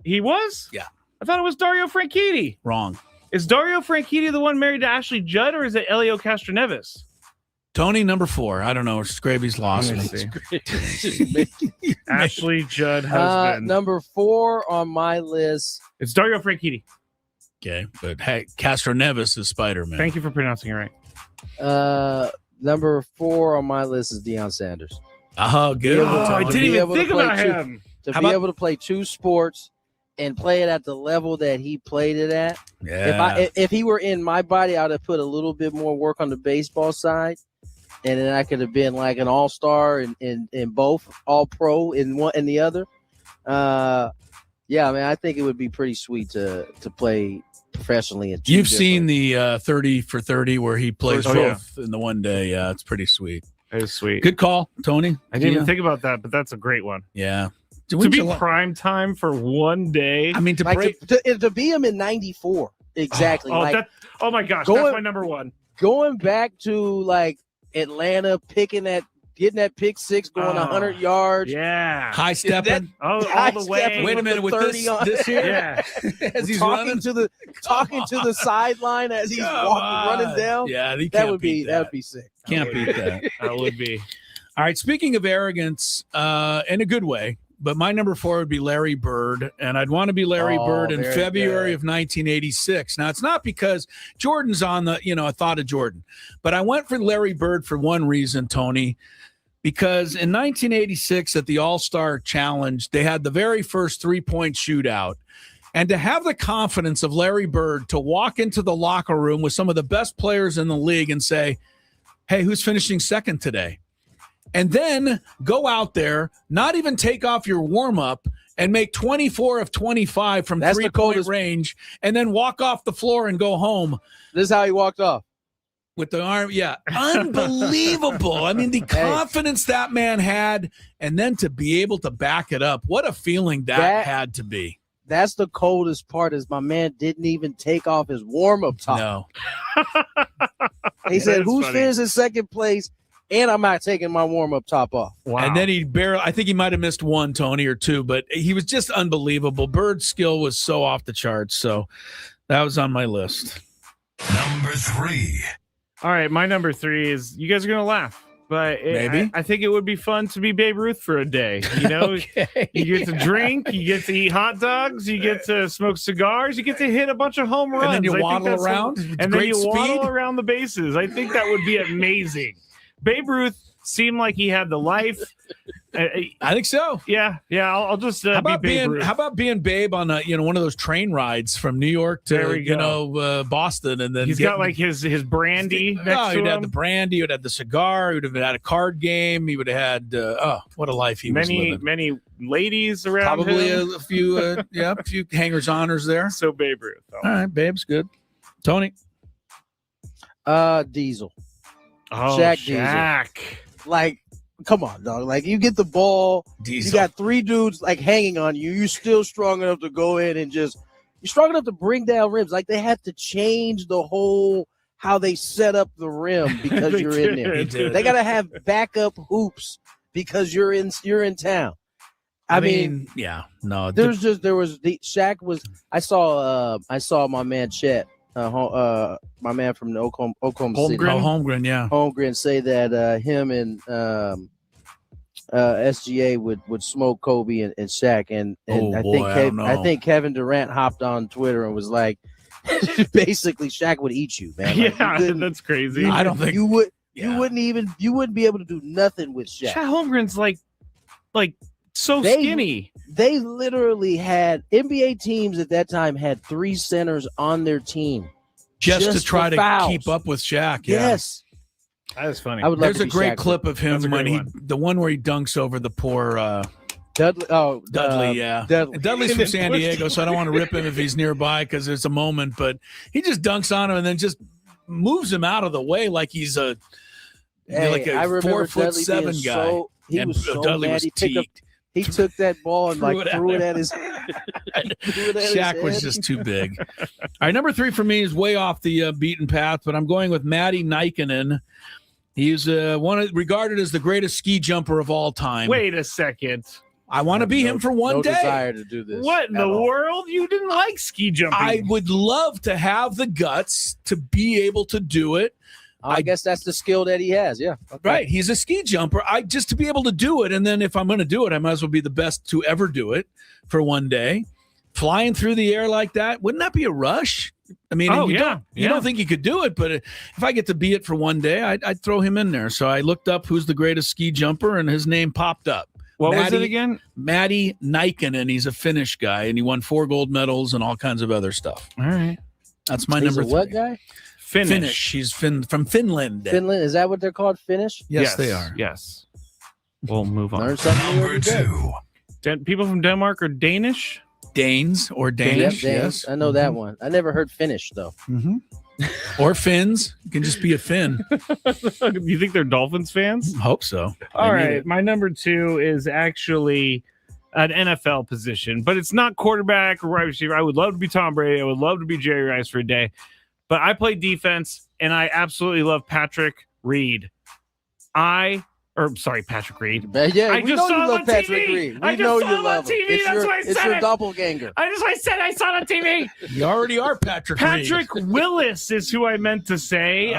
He was? Yeah. I thought it was Dario Franchitti. Wrong. Is Dario Franchitti the one married to Ashley Judd, or is it Helio Castroneves? Tony, number 4. I don't know. Gravy's lost me. Ashley Judd husband. Number 4 on my list. It's Dario Franchitti. Okay, but hey, Castroneves is Spider-Man. Thank you for pronouncing it right. Number 4 on my list is Deion Sanders. Oh, good. I didn't even think about him. To be able to play 2 sports and play it at the level that he played it at. Yeah. If he were in my body, I would have put a little bit more work on the baseball side, and then I could have been like an all-star in both, all-pro in one and the other. Yeah, I think it would be pretty sweet to play professionally. You've seen the 30 for 30 where he plays both in the one day. Yeah, it's pretty sweet. It is sweet. Good call, Tony. I didn't even think about that, but that's a great one. Yeah. To be prime time for one day. I mean, to be him in 94. Exactly. Oh my gosh. That's my number 1. Going back to like Atlanta, getting that pick 6, going 100 yards. Yeah. High stepping. All the way. Wait a minute with this here. Yeah. As he's talking to the sideline as he's running down. Yeah, that would be sick. Can't beat that. That would be. All right. Speaking of arrogance, in a good way, but my number 4 would be Larry Bird, and I'd want to be Larry Bird in February of 1986. Now, it's not because Jordan's on I thought of Jordan, but I went for Larry Bird for one reason, Tony, because in 1986 at the All-Star Challenge, they had the very first 3-point shootout. And to have the confidence of Larry Bird to walk into the locker room with some of the best players in the league and say, hey, who's finishing second today? And then go out there, not even take off your warm-up, and make 24 of 25 from 3-point range, and then walk off the floor and go home. This is how he walked off. With the arm, yeah. Unbelievable. I mean, the confidence that man had, and then to be able to back it up. What a feeling that had to be. That's the coldest part is my man didn't even take off his warm-up top. No. He said, who's finished in second place? And I'm not taking my warm-up top off. Wow. And then I think he might have missed 1, Tony, or 2, but he was just unbelievable. Bird's skill was so off the charts. So that was on my list. Number 3. All right, my number 3 is, you guys are going to laugh, but maybe I think it would be fun to be Babe Ruth for a day. Okay. You get to drink, you get to eat hot dogs, you get to smoke cigars, you get to hit a bunch of home runs. And then you waddle around. And then you waddle around the bases. I think that would be amazing. Babe Ruth seemed like he had the life. I think so. Yeah. I'll just how about be Babe Ruth. How about being Babe on one of those train rides from New York to Boston, and then he's got like his brandy. Next to he'd him. had the brandy, he would have the cigar, he would have had a card game, he would have had what a life he was living. Many ladies around. Probably him. a few a few hangers honors there. So Babe Ruth. All right, Babe's good. Tony. Diesel. Oh, Shaq. Like, come on, dog. Like, you get the ball. Diesel. You got 3 dudes, like, hanging on you. You're still strong enough to go in and you're strong enough to bring down rims. Like, they had to change the whole how they set up the rim because you're in there. They got to have backup hoops because you're in town. I mean, yeah. No. Shaq was – I saw my man Chet. My man from the Oklahoma City. Holmgren, yeah. Holmgren say that him and SGA would smoke Kobe and Shaq, and I think Kevin Durant hopped on Twitter and was like, basically Shaq would eat you, man. Like, yeah, that's crazy. I don't think you would. Yeah. You wouldn't be able to do nothing with Shaq. Chet Holmgren's like skinny. They literally had NBA teams at that time had 3 centers on their team just to try to fouls. keep up with Shaq. Yeah. Yes, that was funny. There's a great clip of him when the one where he dunks over the poor Dudley. Oh, Dudley. Yeah, Dudley's from San Diego, so I don't want to rip him if he's nearby because there's a moment. But he just dunks on him and then just moves him out of the way like he's a 4'7" guy. He was so mad. He took that ball and threw it at his head. Shaq was just too big. All right, number 3 for me is way off the beaten path, but I'm going with Matti Nikkanen. He's regarded as the greatest ski jumper of all time. Wait a second. I want to be him for one day. Desire to do this. What in the world? You didn't like ski jumping. I would love to have the guts to be able to do it. I guess that's the skill that he has. Yeah. Okay. Right. He's a ski jumper. Just to be able to do it. And then if I'm going to do it, I might as well be the best to ever do it for one day. Flying through the air like that. Wouldn't that be a rush? I mean, you don't think you could do it, but if I get to be it for one day, I'd throw him in there. So I looked up who's the greatest ski jumper and his name popped up. What was it again? Matti Nikkanen. He's a Finnish guy and he won 4 gold medals and all kinds of other stuff. All right. That's my number 3. What guy? Finnish. He's from Finland. Finland, is that what they're called? Finnish? Yes, they are. Yes. We'll move on. Number 2. People from Denmark are Danish? Danes or Danish. Yes. I know that one. I never heard Finnish though. Mm-hmm. Or Finns. You can just be a Finn. You think they're Dolphins fans? Hope so. All right. My number 2 is actually an NFL position, but it's not quarterback or wide receiver. I would love to be Tom Brady. I would love to be Jerry Rice for a day. But I play defense, and I absolutely love Patrick Reed. Patrick Reed. Yeah, I just saw him on Patrick TV. Reed. I just saw him on TV. That's why I said it's your doppelganger. I said I saw it on TV. You already are Patrick Reed. Patrick Willis is who I meant to say.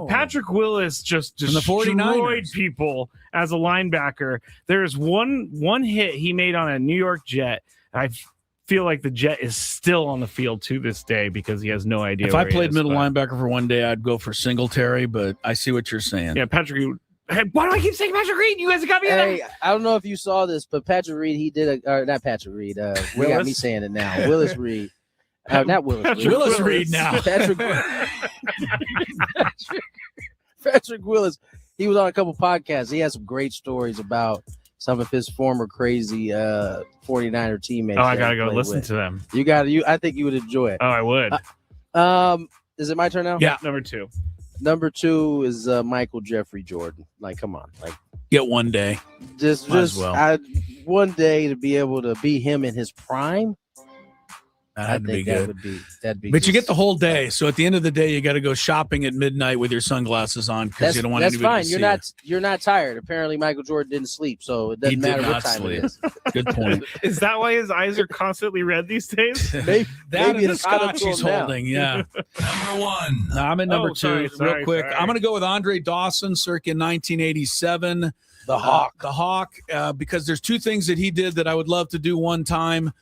Patrick Willis just destroyed people as a linebacker. There's one hit he made on a New York Jet. I feel like the Jet is still on the field to this day because he has no idea. If I played middle linebacker for one day, I'd go for Singletary, but I see what you're saying. Yeah, Patrick Reed. Hey, why do I keep saying Patrick Reed? You guys got me in there. I don't know if you saw this, but Patrick Reed, he did not Patrick Reed. You got me saying it now. Willis Reed. Not Willis Reed. Willis Reed now. Patrick Willis. He was on a couple podcasts. He has some great stories about some of his former crazy 49er teammates. Oh, I gotta go listen to them. I think you would enjoy it. Oh, I would. Is it my turn now? Yeah, number 2. Number 2 is Michael Jeffrey Jordan. Like, come on, like get one day. One day to be able to be him in his prime. That'd be good. That'd be. But you get the whole day, so at the end of the day, you got to go shopping at midnight with your sunglasses on because you don't want anybody to see. That's fine. You're not tired. Apparently, Michael Jordan didn't sleep, so it doesn't matter what time it is. Good point. Is that why his eyes are constantly red these days? Maybe the scotch he's holding. Yeah. Number 1. I'm at number 2. Real quick, I'm going to go with Andre Dawson, circa 1987. The Hawk, because there's 2 things that he did that I would love to do one time.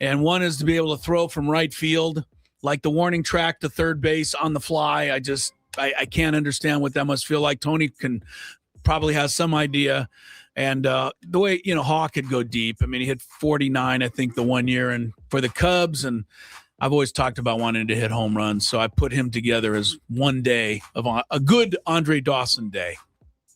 And one is to be able to throw from right field, like the warning track to third base on the fly. I can't understand what that must feel like. Tony probably has some idea. And the way, Hawk could go deep. I mean, he hit 49, I think, the one year and for the Cubs. And I've always talked about wanting to hit home runs. So I put him together as one day of a good Andre Dawson day.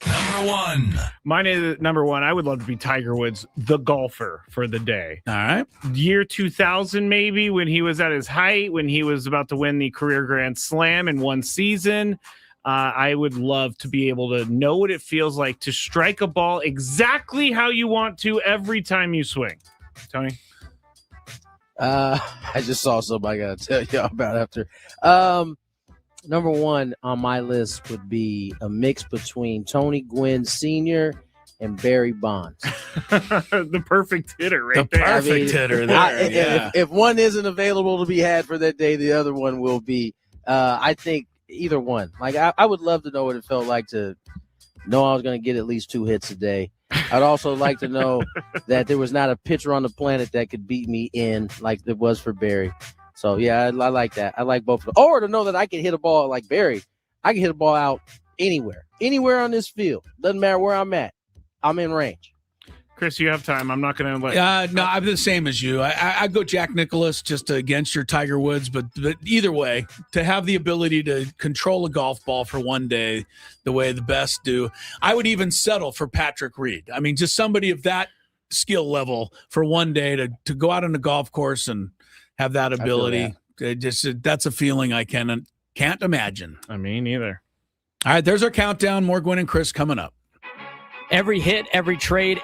Number 1. Mine is number 1. I would love to be Tiger Woods, the golfer, for the day. All right. Year 2000, maybe, when he was at his height, when he was about to win the career Grand Slam in one season. I would love to be able to know what it feels like to strike a ball exactly how you want to every time you swing. Tony? I just saw something I got to tell you about after. Number 1 on my list would be a mix between Tony Gwynn Sr. and Barry Bonds. The perfect hitter right there. Perfect hitter there. If one isn't available to be had for that day, the other one will be. I think either one. Like I would love to know what it felt like to know I was going to get at least 2 hits a day. I'd also like to know that there was not a pitcher on the planet that could beat me in like it was for Barry. So, yeah, I like that. I like both of them. Or to know that I can hit a ball like Barry. I can hit a ball out anywhere on this field. Doesn't matter where I'm at. I'm in range. Chris, you have time. I'm not going to no, I'm the same as you. I go Jack Nicklaus just against your Tiger Woods, but either way, to have the ability to control a golf ball for one day the way the best do, I would even settle for Patrick Reed. I mean, just somebody of that skill level for one day to go out on a golf course and have that ability. That's a feeling I can't imagine. I mean, neither. All right, there's our countdown. More Gwynn and Chris coming up. Every hit, every trade.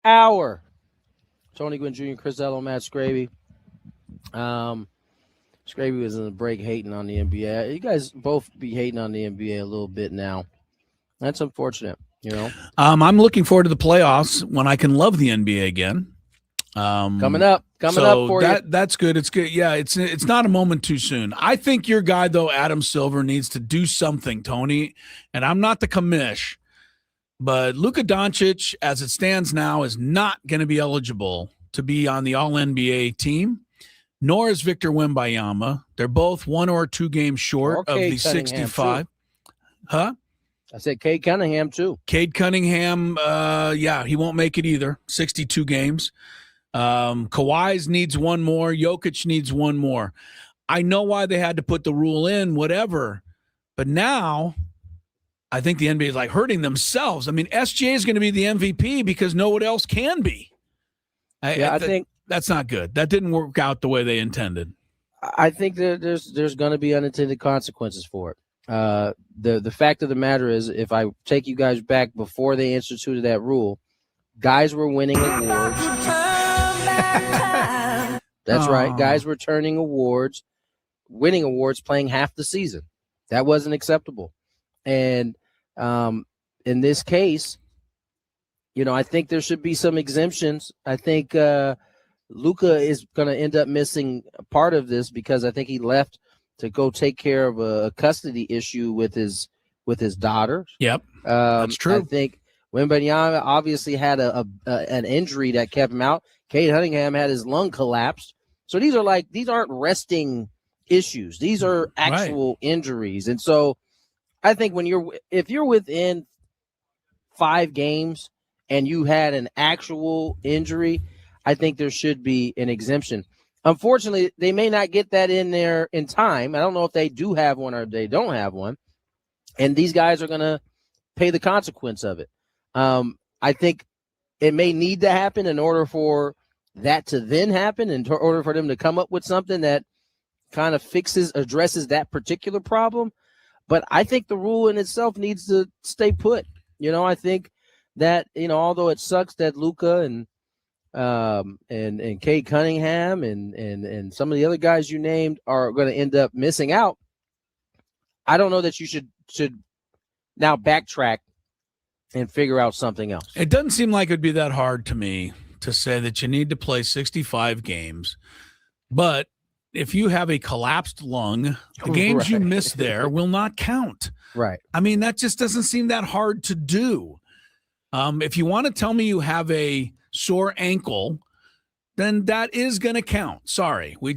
hour. Tony Gwynn Jr., Chris Ello, Matt Scraby. Scraby was in the break hating on the NBA. You guys both be hating on the NBA a little bit now. That's unfortunate, you know. I'm looking forward to the playoffs when I can love the NBA again. Coming up for you. That's good. It's good. Yeah, it's not a moment too soon. I think your guy though, Adam Silver, needs to do something, Tony. And I'm not the commish, but Luka Doncic, as it stands now, is not going to be eligible to be on the All NBA team. Nor is Victor Wembanyama. They're both 1 or 2 games short of the 65. Huh? I said Cade Cunningham too. Cade Cunningham, he won't make it either. 62 games. Kawhi's needs 1 more. Jokic needs 1 more. I know why they had to put the rule in, whatever. But now I think the NBA is like hurting themselves. I mean, SGA is going to be the MVP because no one else can be. I think that's not good. That didn't work out the way they intended. I think that there's going to be unintended consequences for it. The fact of the matter is, if I take you guys back before they instituted that rule, guys were winning awards. That's right. Guys were winning awards, playing half the season. That wasn't acceptable. And in this case, you know, I think there should be some exemptions. I think Luka is going to end up missing part of this because I think he left to go take care of a custody issue with his daughter. Yep, that's true. I think Wembanyama obviously had an injury that kept him out. Cade Cunningham had his lung collapsed. So these aren't resting issues. These are actual injuries. And so I think if you're within 5 games and you had an actual injury, I think there should be an exemption. Unfortunately, they may not get that in there in time. I don't know if they do have one or they don't have one. And these guys are going to pay the consequence of it. I think it may need to happen in order for that to then happen, in order for them to come up with something that kind of addresses that particular problem. But I think the rule in itself needs to stay put. You know, I think that, you know, although it sucks that Luka and Cade Cunningham and some of the other guys you named are going to end up missing out, I don't know that you should now backtrack and figure out something else. It doesn't seem like it'd be that hard to me to say that you need to play 65 games, but if you have a collapsed lung, the games you miss there will not count. Right. I mean, that just doesn't seem that hard to do. If you want to tell me you have a sore ankle, then that is going to count. Sorry. We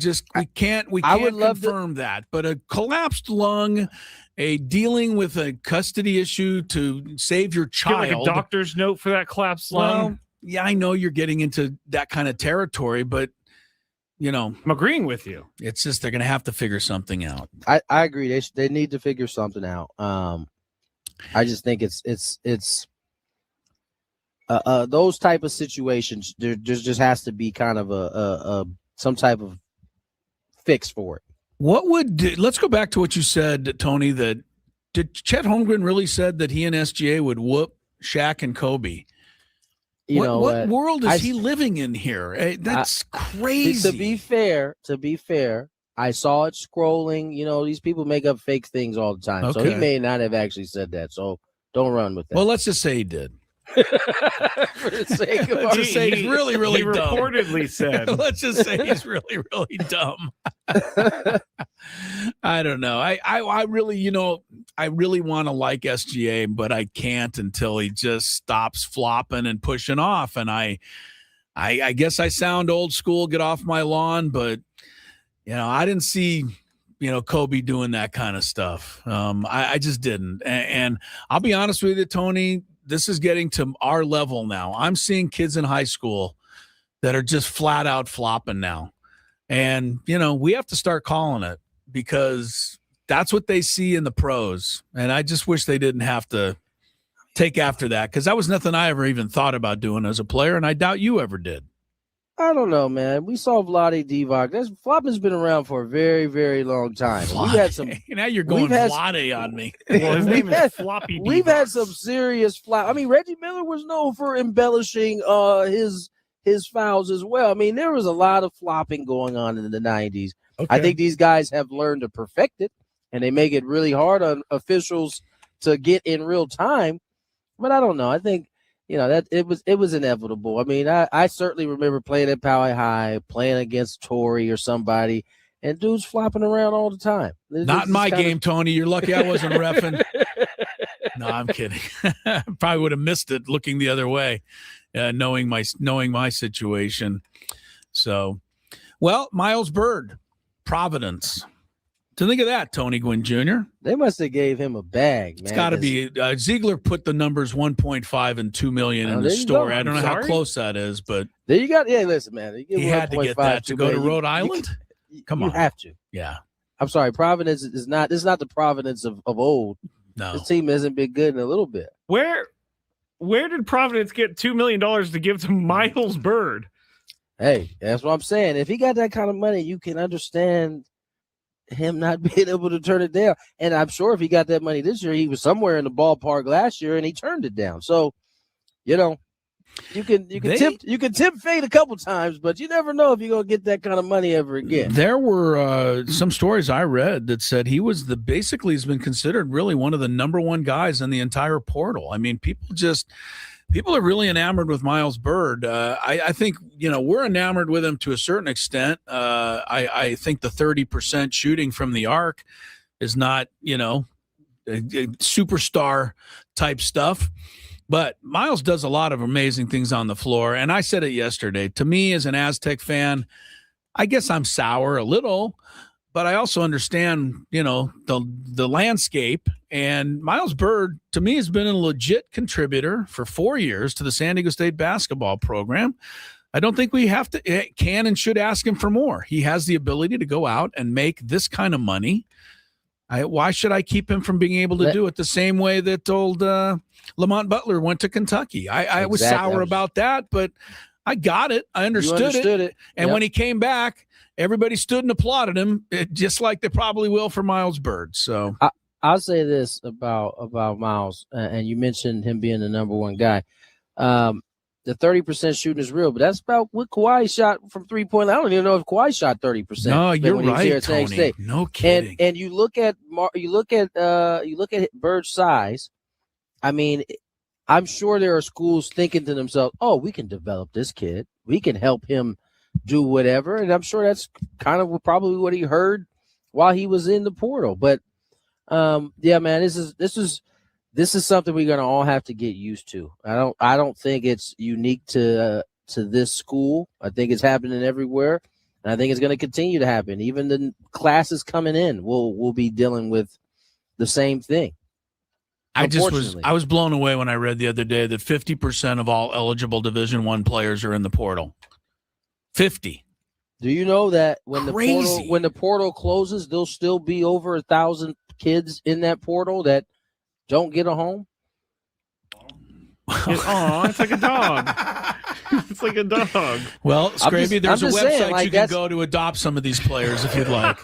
can't confirm that. But a collapsed lung, a dealing with a custody issue to save your child. Get like a doctor's note for that collapsed lung. Yeah, I know you're getting into that kind of territory, but you know, I'm agreeing with you. It's just they're going to have to figure something out. I agree. They need to figure something out. I just think it's those type of situations. There just has to be kind of some type of fix for it. Let's go back to what you said, Tony. Did Chet Holmgren really said that he and SGA would whoop Shaq and Kobe? What world is he living in here? That's crazy. To be fair, I saw it scrolling. You know, these people make up fake things all the time. Okay. So he may not have actually said that. So don't run with that. Well, let's just say he did. For the sake of let's just say he's really, really dumb. Reportedly said. Let's just say he's really, really dumb. I don't know. I really, you know, I really want to like SGA, but I can't until he just stops flopping and pushing off. And I guess I sound old school, get off my lawn, but you know, I didn't see, you know, Kobe doing that kind of stuff. I just didn't. And I'll be honest with you, Tony, this is getting to our level now. I'm seeing kids in high school that are just flat out flopping now. And, you know, we have to start calling it because that's what they see in the pros. And I just wish they didn't have to take after that because that was nothing I ever even thought about doing as a player, and I doubt you ever did. I don't know, man. We saw Vlade Divac. Flopping's been around for a very, very long time. We've had some. Now you're going Vlade on me. Well, his name is Floppy Divac. We've had some serious flop. I mean, Reggie Miller was known for embellishing his fouls as well. I mean, there was a lot of flopping going on in the 90s. Okay. I think these guys have learned to perfect it, and they make it really hard on officials to get in real time. But I don't know. I think, that it was inevitable. I mean, I certainly remember playing at Poway High, playing against Torrey or somebody, and dudes flopping around all the time. Not in my game, Tony. You're lucky I wasn't reffing. No, I'm kidding. Probably would have missed it looking the other way, knowing my situation. So, well, Miles Byrd, Providence. To think of that, Tony Gwynn Jr. They must have gave him a bag, man. It's got to be. Ziegler put the numbers 1.5 and 2 million in the story. I don't know how close that is, but there you go. Yeah, listen, man. He had to get that to go to Rhode Island. Come on, you have to. Yeah, I'm sorry. Providence is not. It's not the Providence of old. No, this team hasn't been good in a little bit. Where did Providence get $2 million to give to Miles Byrd? Hey, that's what I'm saying. If he got that kind of money, you can understand him not being able to turn it down. And I'm sure if he got that money this year, he was somewhere in the ballpark last year and he turned it down. So, you can tempt fate a couple times, but you never know if you're gonna get that kind of money ever again. There were some stories I read that said he was basically has been considered really one of the number one guys in the entire portal. I mean, people are really enamored with Miles Byrd. I think, we're enamored with him to a certain extent. I think the 30% shooting from the arc is not, superstar type stuff. But Miles does a lot of amazing things on the floor. And I said it yesterday. To me, as an Aztec fan, I guess I'm sour a little, but I also understand, the landscape. And Miles Byrd, to me, has been a legit contributor for 4 years to the San Diego State basketball program. I don't think we can and should ask him for more. He has the ability to go out and make this kind of money. Why should I keep him from being able to do it the same way that old Lamont Butler went to Kentucky? I was sour about that, but I got it. I understood it. And when he came back, everybody stood and applauded him, just like they probably will for Miles Byrd. So I'll say this about Miles, and you mentioned him being the number one guy. The 30% shooting is real, but that's about what Kawhi shot from 3-point. I don't even know if Kawhi shot 30%. No, you're right, Tony. No kidding. And you look at Bird's size. I mean, I'm sure there are schools thinking to themselves, "Oh, we can develop this kid. We can help him do whatever." And I'm sure that's kind of probably what he heard while he was in the portal. But yeah, man, this is something we're gonna all have to get used to. I don't think it's unique to this school. I think it's happening everywhere, and I think it's gonna continue to happen. Even the classes coming in will be dealing with the same thing. I was blown away when I read the other day that 50% of all eligible Division I players are in the portal. 50. Do you know that when the portal closes, there'll still be over 1,000 kids in that portal that don't get a home? Oh, it's like a dog. It's like a dog. Well, Scraby, there's a website you can go to adopt some of these players if you'd like.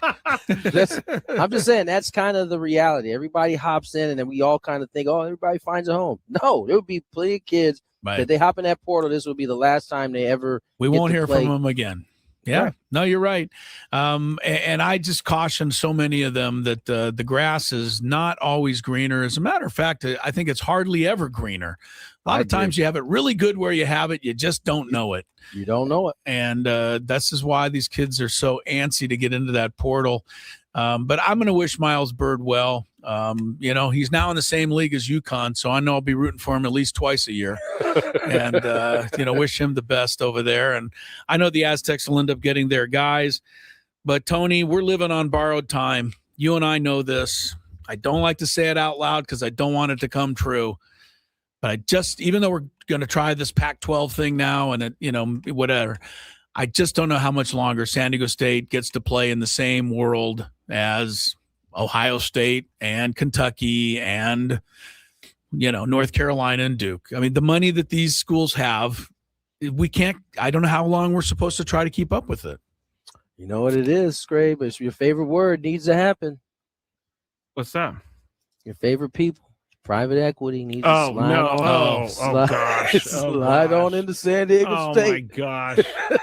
I'm just saying that's kind of the reality. Everybody hops in, and then we all kind of think, oh, everybody finds a home. No, there would be plenty of kids that they hop in that portal. This will be the last time they ever. We won't hear from them again. Yeah, right. No, you're right. And I just caution so many of them that the grass is not always greener. As a matter of fact, I think it's hardly ever greener. A lot of times you have it really good where you have it. You just don't know it. You don't know it. And this is why these kids are so antsy to get into that portal. But I'm going to wish Miles Byrd well. He's now in the same league as UConn, so I know I'll be rooting for him at least twice a year. And, wish him the best over there. And I know the Aztecs will end up getting their guys. But, Tony, we're living on borrowed time. You and I know this. I don't like to say it out loud because I don't want it to come true. But even though we're going to try this Pac-12 thing now and, whatever, I just don't know how much longer San Diego State gets to play in the same world as Ohio State and Kentucky and, North Carolina and Duke. I mean, the money that these schools have we can't. I don't know how long we're supposed to try to keep up with it. You know what it is, Scrape? It's your favorite word needs to happen. What's that? Your favorut people. Private equity needs to Oh, slide no. on. Oh, gosh. Slide on into San Diego State. Oh, my gosh.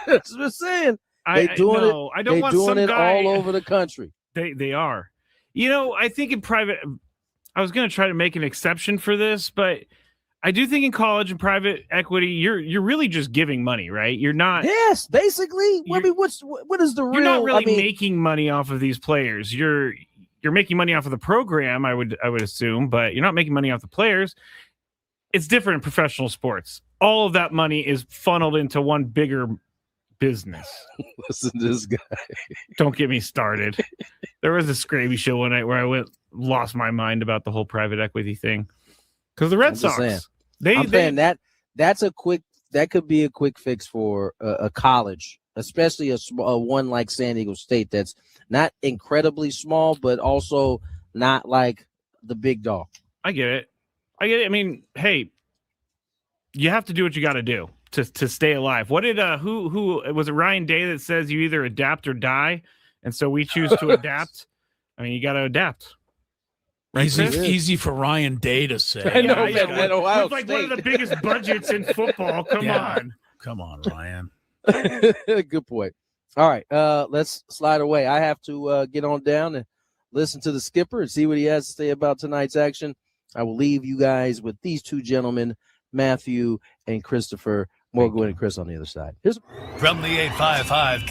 That's what I'm saying. They doing it. I don't they want doing some it guy. all over the country. They are. You know, I think in private, I was going to try to make an exception for this, but I do think in college and private equity, you're really just giving money, right? You're not. Yes, basically. I mean, what is the real? You're not really making money off of these players. You're making money off of the program, I would assume, but you're not making money off the players. It's different in professional sports. All of that money is funneled into one bigger business. Listen to this guy. Don't get me started. There was a Scraby show one night where I lost my mind about the whole private equity thing. Because the Red Sox, that could be a quick fix for a college, especially a one like San Diego State that's not incredibly small, but also not like the big dog. I get it. I mean, hey, you have to do what you got to do to stay alive. What did who was it? Ryan Day that says you either adapt or die, and so we choose to adapt. I mean, you got to adapt. Right, easy for Ryan Day to say. I know, yeah, Ohio with like State. one of the biggest budgets in football. Come on, Ryan. Good point. All right, let's slide away. I have to get on down and listen to the skipper and see what he has to say about tonight's action. I will leave you guys with these two gentlemen, Matthew and Christopher. More Gwynn and Chris on the other side. From the 855.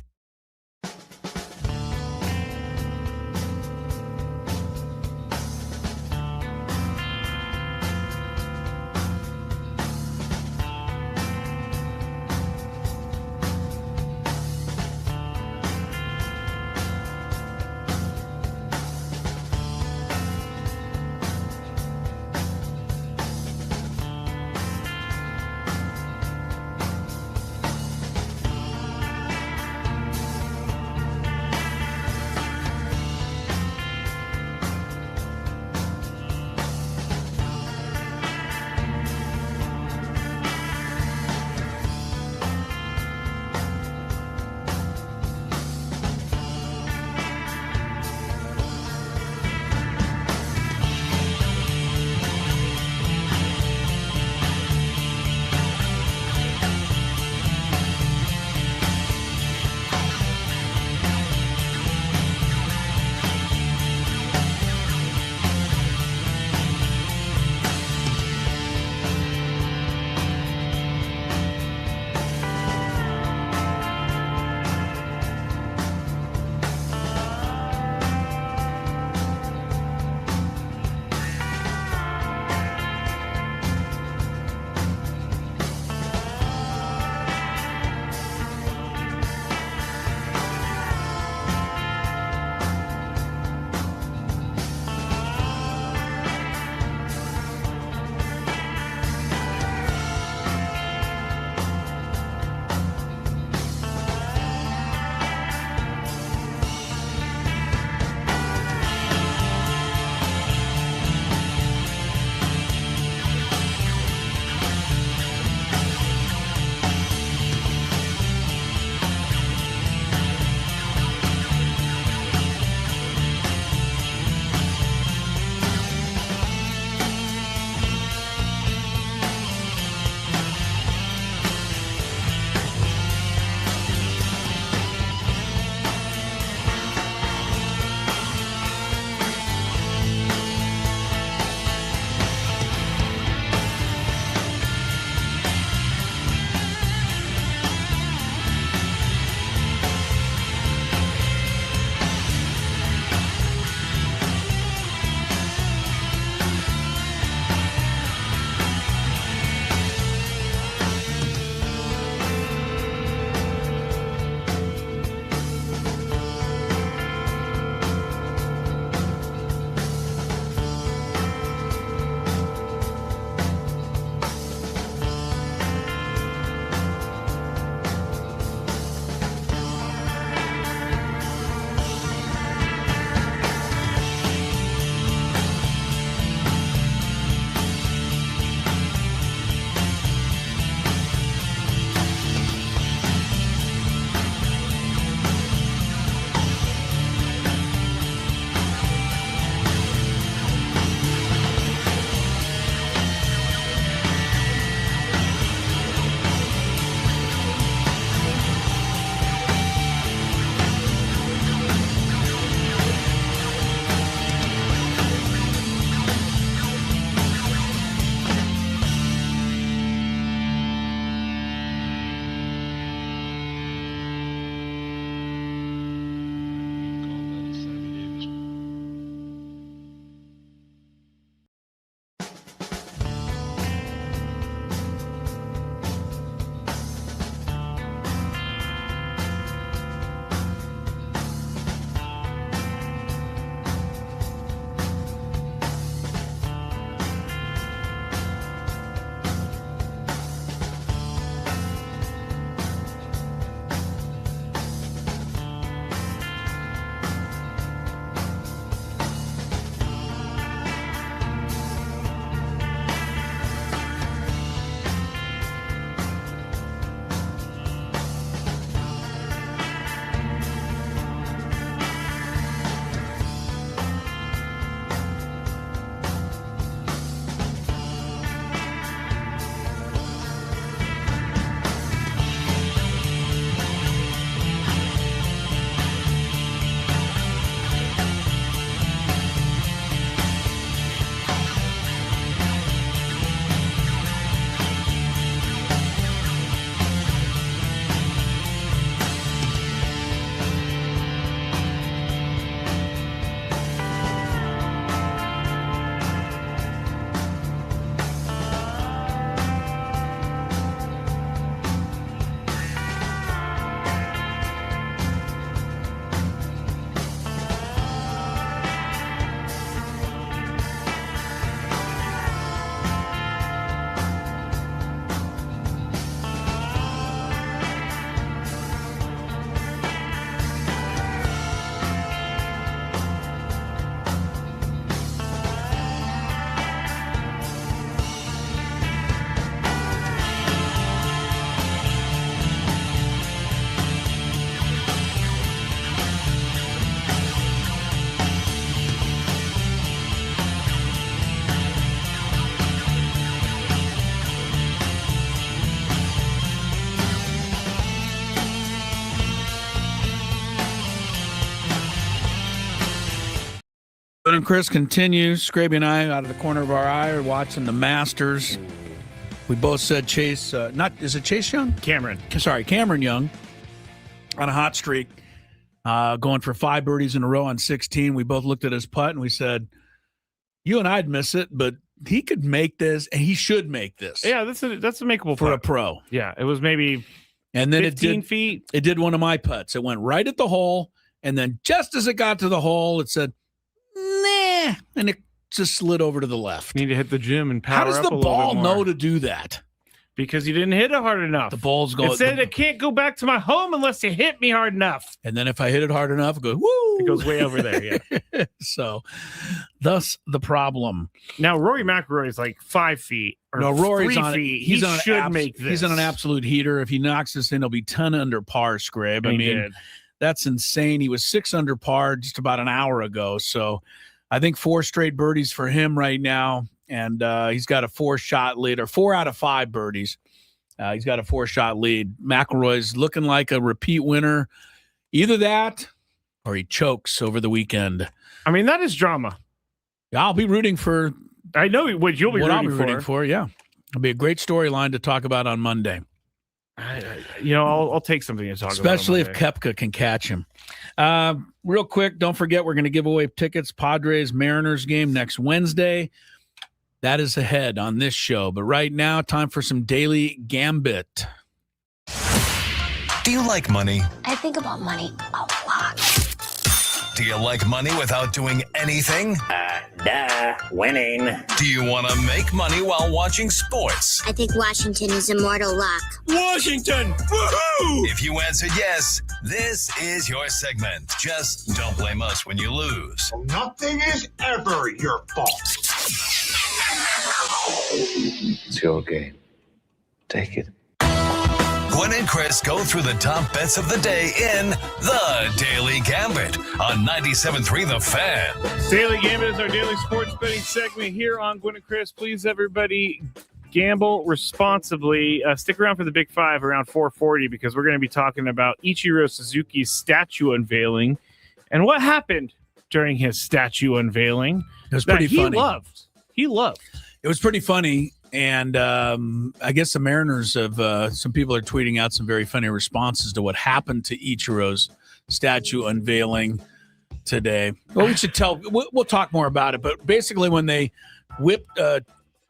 And Chris continues. Scraby and I, out of the corner of our eye, are watching the Masters. We both said Chase, is it Chase Young? Cameron Young on a hot streak, going for 5 birdies in a row on 16. We both looked at his putt and we said, you and I'd miss it, but he could make this, and he should make this. Yeah, that's a makeable for putt. a pro. Yeah, it was maybe and then 15 feet. It did one of my putts. It went right at the hole, and then just as it got to the hole, it said, nah, and it just slid over to the left. You need to hit the gym and power How does up the a little ball bit more. know to do that? Because you didn't hit it hard enough. The ball's going. It said it can't go back to my home unless you hit me hard enough. And then if I hit it hard enough, it goes, woo! It goes way over there, yeah. So, thus the problem. Now, Rory McIlroy is like 5 feet. Or No, Rory's 3 on. feet. He's he on should make this. He's on an absolute heater. If he knocks this in, he'll be 10 under par, Scrabe. I mean, that's insane. He was 6 under par just about an hour ago. So, I think 4 straight birdies for him right now, and he's got a 4-shot lead, or 4 out of 5 birdies. He's got a 4-shot lead. McIlroy's looking like a repeat winner. Either that or he chokes over the weekend. I mean, that is drama. I'll be rooting for. I know what you'll be rooting for. Yeah. It'll be a great storyline to talk about on Monday. I'll take something to talk about. Especially if Koepka can catch him. Real quick, don't forget we're going to give away tickets. Padres Mariners game next Wednesday. That is ahead on this show. But right now, time for some Daily Gambit. Do you like money? I think about money a lot. Do you like money without doing anything? Winning. Do you want to make money while watching sports? I think Washington is immortal luck. Washington! Woohoo! If you answered yes, this is your segment. Just don't blame us when you lose. Nothing is ever your fault. It's your game. Take it. Gwynn and Chris go through the top bets of the day in the Daily Gambit on 97.3 The Fan. Daily Gambit is our daily sports betting segment here on Gwynn and Chris. Please, everybody, gamble responsibly. Stick around for the Big Five around 4:40 because we're going to be talking about Ichiro Suzuki's statue unveiling and what happened during his statue unveiling. It was pretty funny. He loved. It was pretty funny. And I guess the Mariners have some people are tweeting out some very funny responses to what happened to Ichiro's statue unveiling today. Well, we should tell. We'll talk more about it. But basically, when they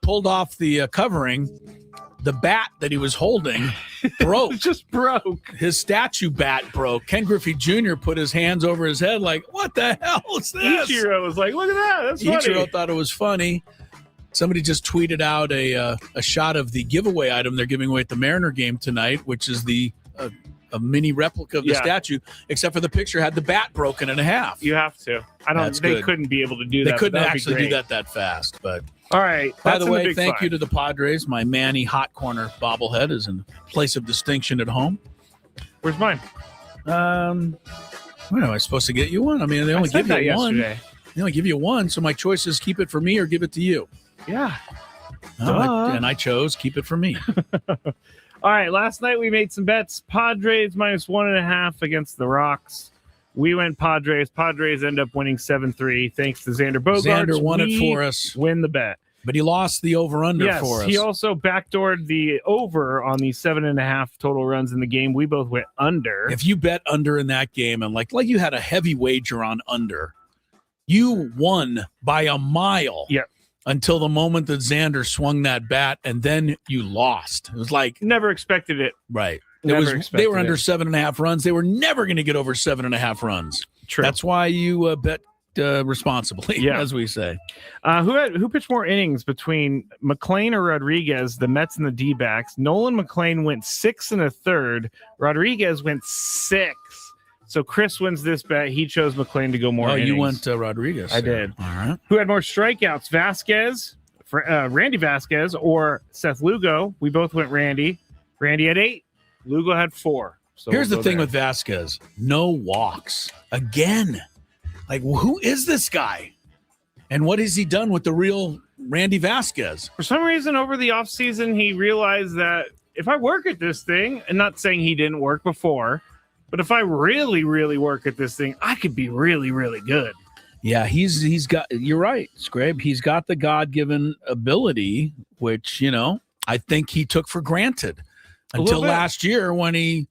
pulled off the covering, the bat that he was holding broke. Just broke. His statue bat broke. Ken Griffey Jr. put his hands over his head like, "What the hell is this?" Ichiro was like, "Look at that. That's funny." Ichiro thought it was funny. Somebody just tweeted out a shot of the giveaway item they're giving away at the Mariner game tonight, which is a mini replica of the statue, except for the picture had the bat broken in half. You have to. They couldn't be able to do that. They couldn't actually do that fast. But all right. By the way, thank you to the Padres. My Manny Hot Corner bobblehead is in place of distinction at home. Where's mine? When am I supposed to get you one? I mean, they only give you one. Yesterday. They only give you one, so my choice is keep it for me or give it to you. Yeah. And I chose keep it for me. All right. Last night we made some bets. Padres -1.5 against the Rocks. We went Padres. Padres end up winning 7-3 thanks to Xander Bogaerts. Xander won it for us. Win the bet. But he lost the over-under for us. He also backdoored the over on the 7.5 total runs in the game. We both went under. If you bet under in that game and like you had a heavy wager on under, you won by a mile. Yep. Until the moment that Xander swung that bat, and then you lost. It was like never expected it. Right. They were under 7.5 runs. They were never going to get over 7.5 runs. True. That's why you bet responsibly, as we say. Who pitched more innings between McClain or Rodriguez? The Mets and the D-backs. Nolan McClain went 6 1/3. Rodriguez went 6. So Chris wins this bet. He chose McClain to go more innings. You went Rodriguez. I did. All right. Who had more strikeouts, Randy Vasquez or Seth Lugo? We both went Randy. Randy had 8. Lugo had 4. So here's the thing with Vasquez. No walks. Again. Like, who is this guy? And what has he done with the real Randy Vasquez? For some reason, over the offseason, he realized that if I work at this thing, and not saying he didn't work before, but if I really, really work at this thing, I could be really, really good. Yeah, he's got. You're right, Scrabe. He's got the God-given ability, which I think he took for granted until last year when he,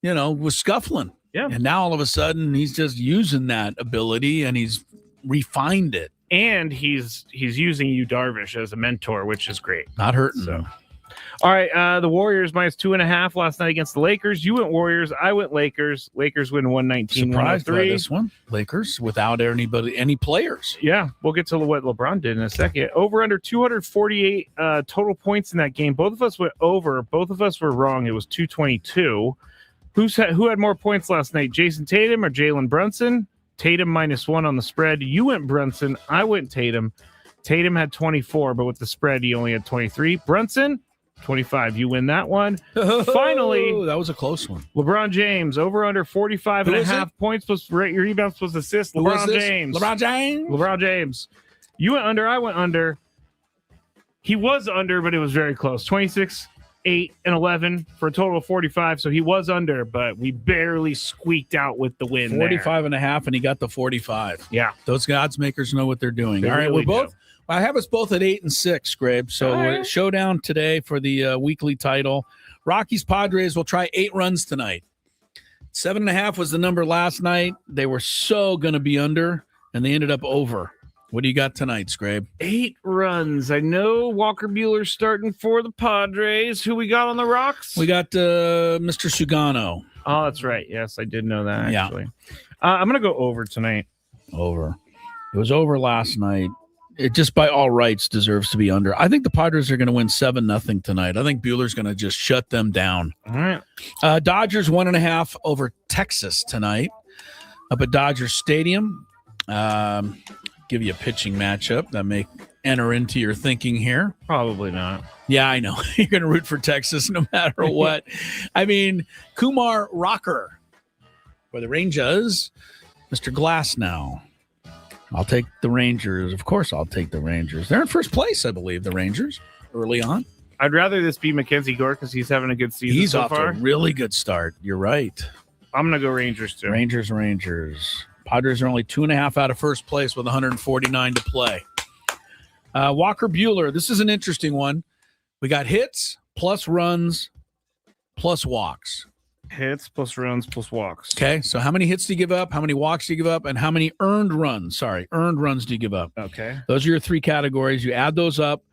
was scuffling. Yeah, and now all of a sudden he's just using that ability and he's refined it. And he's using Yu Darvish as a mentor, which is great. Not hurting. So. All right, the Warriors -2.5 last night against the Lakers. You went Warriors, I went Lakers. Lakers win 119. Surprised by this one. Lakers without any players. Yeah, we'll get to what LeBron did in a second. Over under 248 total points in that game. Both of us went over. Both of us were wrong. It was 222. Who had more points last night? Jason Tatum or Jalen Brunson? Tatum -1 on the spread. You went Brunson. I went Tatum. Tatum had 24, but with the spread, he only had 23. Brunson, 25. You win that one. Finally, that was a close one. LeBron James over under 45.5 points plus your rebounds plus assists. LeBron James. You went under. I went under. He was under, but it was very close. 26, 8, and 11 for a total of 45. So he was under, but we barely squeaked out with the win. 45.5, and he got the 45. Yeah, those odds makers know what they're doing. All right, we're both. I have us both at 8 and 6, Grabe. So showdown today for the weekly title. Rockies Padres will try 8 runs tonight. 7.5 was the number last night. They were so going to be under, and they ended up over. What do you got tonight, Scrabe? 8 runs. I know Walker Buehler's starting for the Padres. Who we got on the rocks? We got Mr. Sugano. Oh, that's right. Yes, I did know that, actually. Yeah. I'm going to go over tonight. Over. It was over last night. It just by all rights deserves to be under. I think the Padres are going to win 7-0 tonight. I think Buehler's going to just shut them down. All right. Dodgers 1.5 over Texas tonight up at Dodger Stadium. Give you a pitching matchup that may enter into your thinking here. Probably not. Yeah, I know. You're going to root for Texas no matter what. I mean, Kumar Rocker for the Rangers. Mr. Glasnow. I'll take the Rangers. Of course, I'll take the Rangers. They're in first place, I believe, the Rangers, early on. I'd rather this be Mackenzie Gore because he's having a good season He's so off far. to a really good start. You're right. I'm going to go Rangers, too. Rangers. Padres are only 2.5 out of first place with 149 to play. Walker Buehler, this is an interesting one. We got hits plus runs plus walks. Hits plus runs plus walks. Okay, so how many hits do you give up? How many walks do you give up? And how many earned runs do you give up? Okay. Those are your 3 categories. You add those up,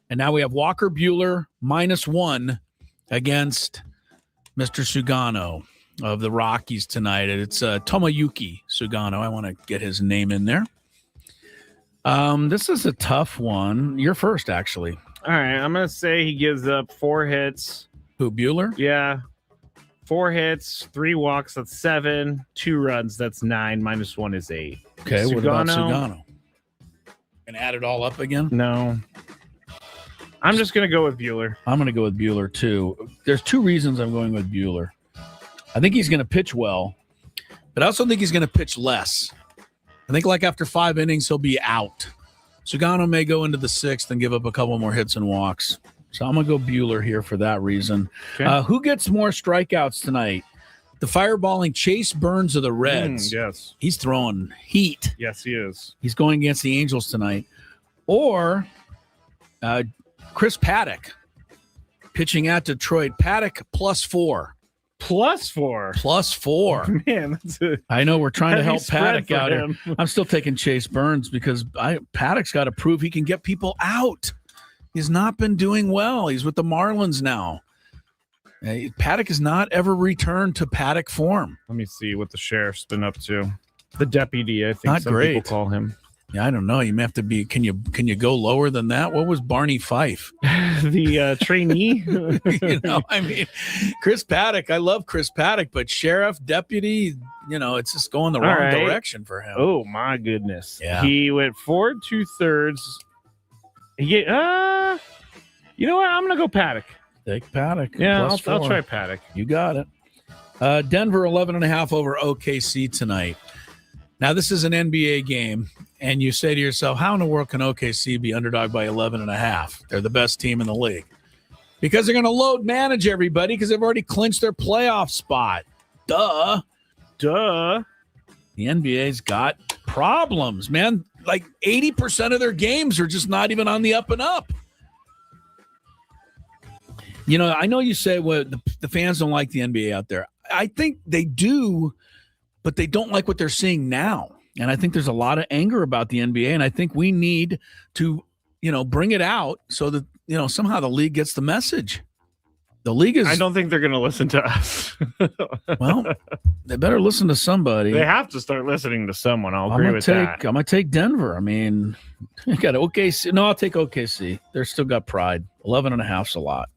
and now we have Walker Buehler -1 against Mr. Sugano of the Rockies tonight. It's Tomoyuki Sugano. I want to get his name in there. This is a tough one. You're first, actually. All right, I'm going to say he gives up 4 hits. Who, Buehler? Yeah. 4 hits, 3 walks, that's 7. 2 runs, that's 9. -1 is 8. Okay, what about Sugano? And add it all up again? No. I'm just going to go with Buehler. I'm going to go with Buehler, too. There's 2 reasons I'm going with Buehler. I think he's going to pitch well, but I also think he's going to pitch less. I think like after 5 innings, he'll be out. Sugano may go into the 6th and give up a couple more hits and walks. So I'm going to go Buehler here for that reason. Okay. Who gets more strikeouts tonight? The fireballing Chase Burns of the Reds. Yes. He's throwing heat. Yes, he is. He's going against the Angels tonight. Or Chris Paddock pitching at Detroit. Paddock +4. +4. Man, that's I know we're trying to help spread Paddock out here. I'm still taking Chase Burns because Paddock's got to prove he can get people out. He's not been doing well. He's with the Marlins now. Paddock has not ever returned to Paddock form. Let me see what the sheriff's been up to. The deputy, I think not some great. people call him. Yeah, I don't know. You may have to be. Can you go lower than that? What was Barney Fife? The trainee. I mean, Chris Paddock. I love Chris Paddock, but sheriff, deputy. It's just going the wrong direction for him. Oh my goodness. Yeah. He went 4 2/3. You know what? I'm gonna go Paddock. Take Paddock. Yeah, I'll try Paddock. You got it. Denver 11.5 over OKC tonight. Now this is an NBA game, and you say to yourself, "How in the world can OKC be underdog by 11.5? They're the best team in the league." Because they're going to load manage everybody because they've already clinched their playoff spot. Duh. The NBA's got problems, man. Like 80% of their games are just not even on the up and up. You know, I know you say the fans don't like the NBA out there. I think they do, but they don't like what they're seeing now. And I think there's a lot of anger about the NBA, and I think we need to, bring it out so that, somehow the league gets the message. The league is... I don't think they're going to listen to us. Well, they better listen to somebody. They have to start listening to someone. I'll agree with that. I'm going to take Denver. I mean, you got OKC. No, I'll take OKC. They're still got pride. 11.5's a lot.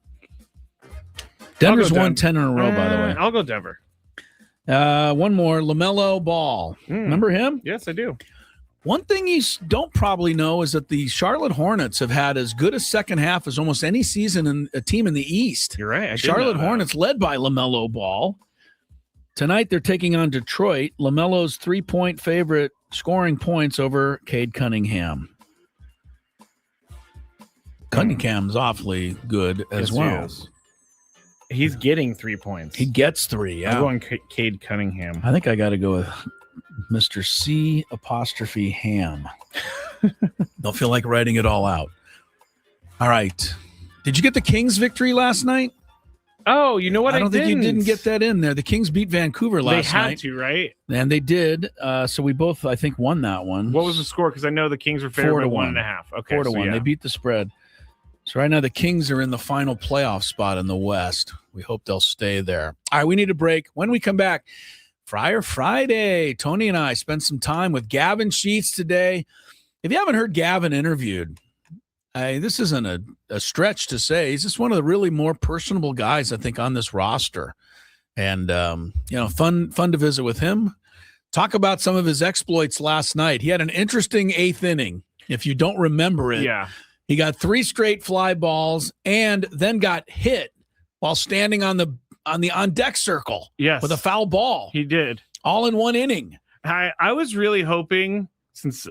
Denver's won 10 in a row, by the way. I'll go Denver. One more, LaMelo Ball. Remember him? Yes, I do. One thing you don't probably know is that the Charlotte Hornets have had as good a second half as almost any season in a team in the East. You're right. Charlotte Hornets led by LaMelo Ball. Tonight they're taking on Detroit. LaMelo's 3-point favorite scoring points over Cade Cunningham. Cunningham's awfully good as well. He's getting 3 points. He gets 3, yeah. I'm going Cade Cunningham. I think I got to go with Mr. C' Ham. Don't feel like writing it all out. All right. Did you get the Kings victory last night? Oh, you know what? I don't think you didn't get that in there. The Kings beat Vancouver last night. They had to, right? And they did. So we both, I think, won that one. What was the score? Because I know the Kings were favored by 1.5. Okay, 4-1. They beat the spread. So right now the Kings are in the final playoff spot in the West. We hope they'll stay there. All right, we need a break. When we come back, Friar Friday. Tony and I spent some time with Gavin Sheets today. If you haven't heard Gavin interviewed, this isn't a stretch to say. He's just one of the really more personable guys, I think, on this roster. And, fun to visit with him. Talk about some of his exploits last night. He had an interesting 8th inning, if you don't remember it. Yeah. He got 3 straight fly balls and then got hit while standing on the on-deck circle. Yes. With a foul ball. He did. All in one inning. I was really hoping, since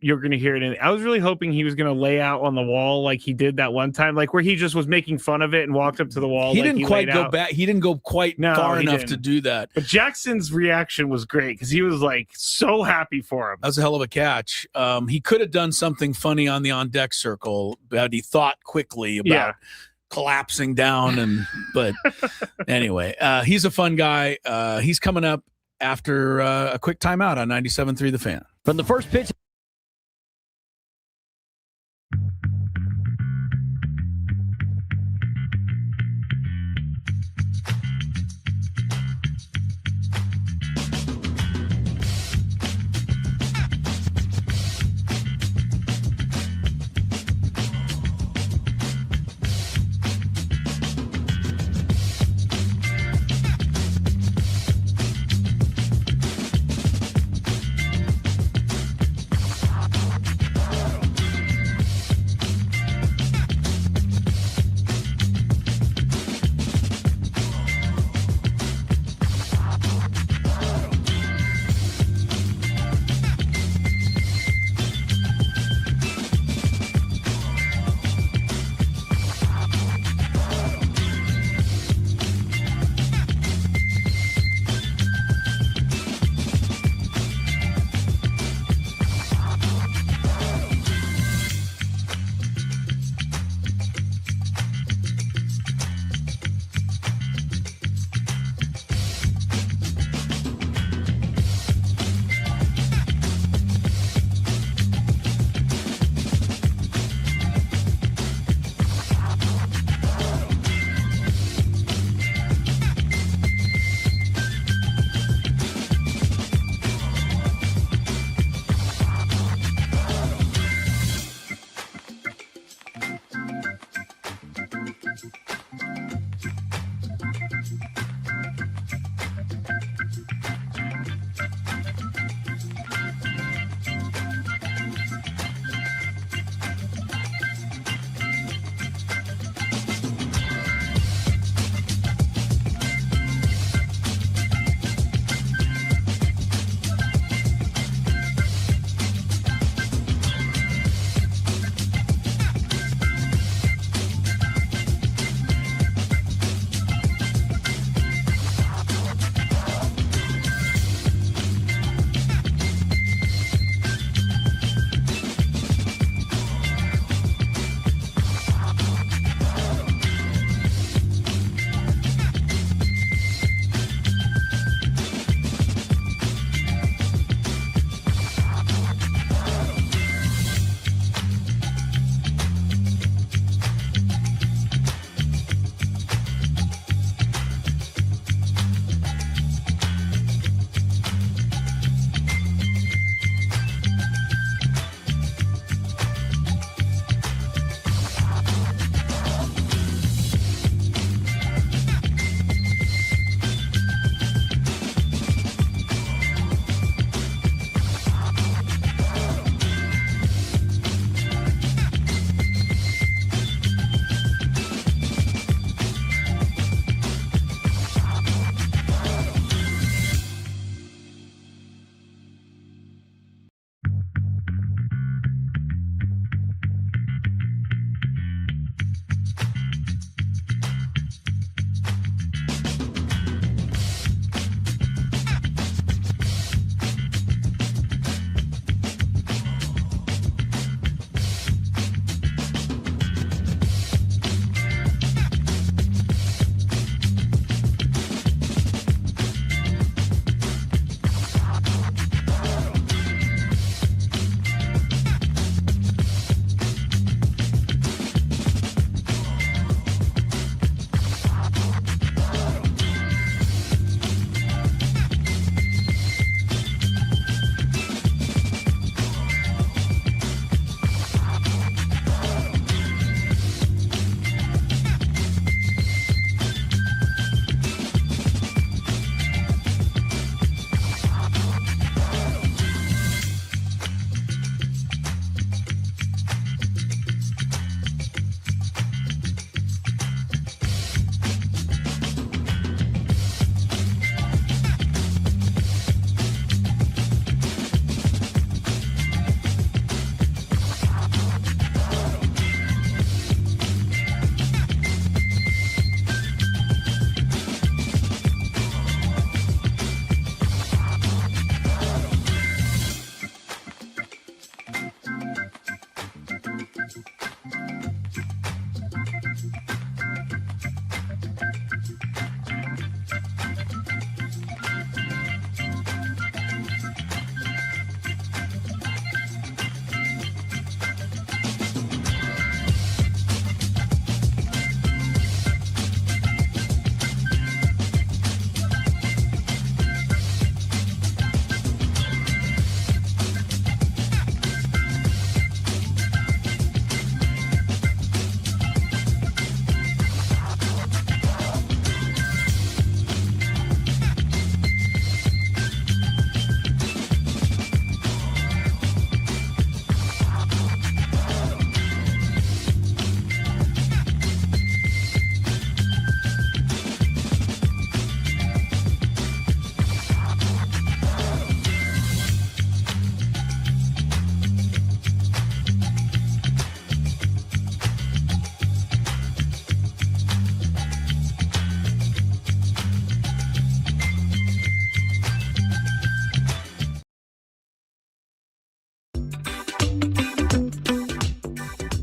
you're going to hear it, I was really hoping he was going to lay out on the wall like he did that one time, like where he just was making fun of it and walked up to the wall. He didn't quite go back. He didn't go quite far enough to do that. But Jackson's reaction was great because he was like so happy for him. That was a hell of a catch. He could have done something funny on the on-deck circle, but he thought quickly about collapsing down. But anyway, he's a fun guy. He's coming up after a quick timeout on 97.3 The Fan. From the first pitch.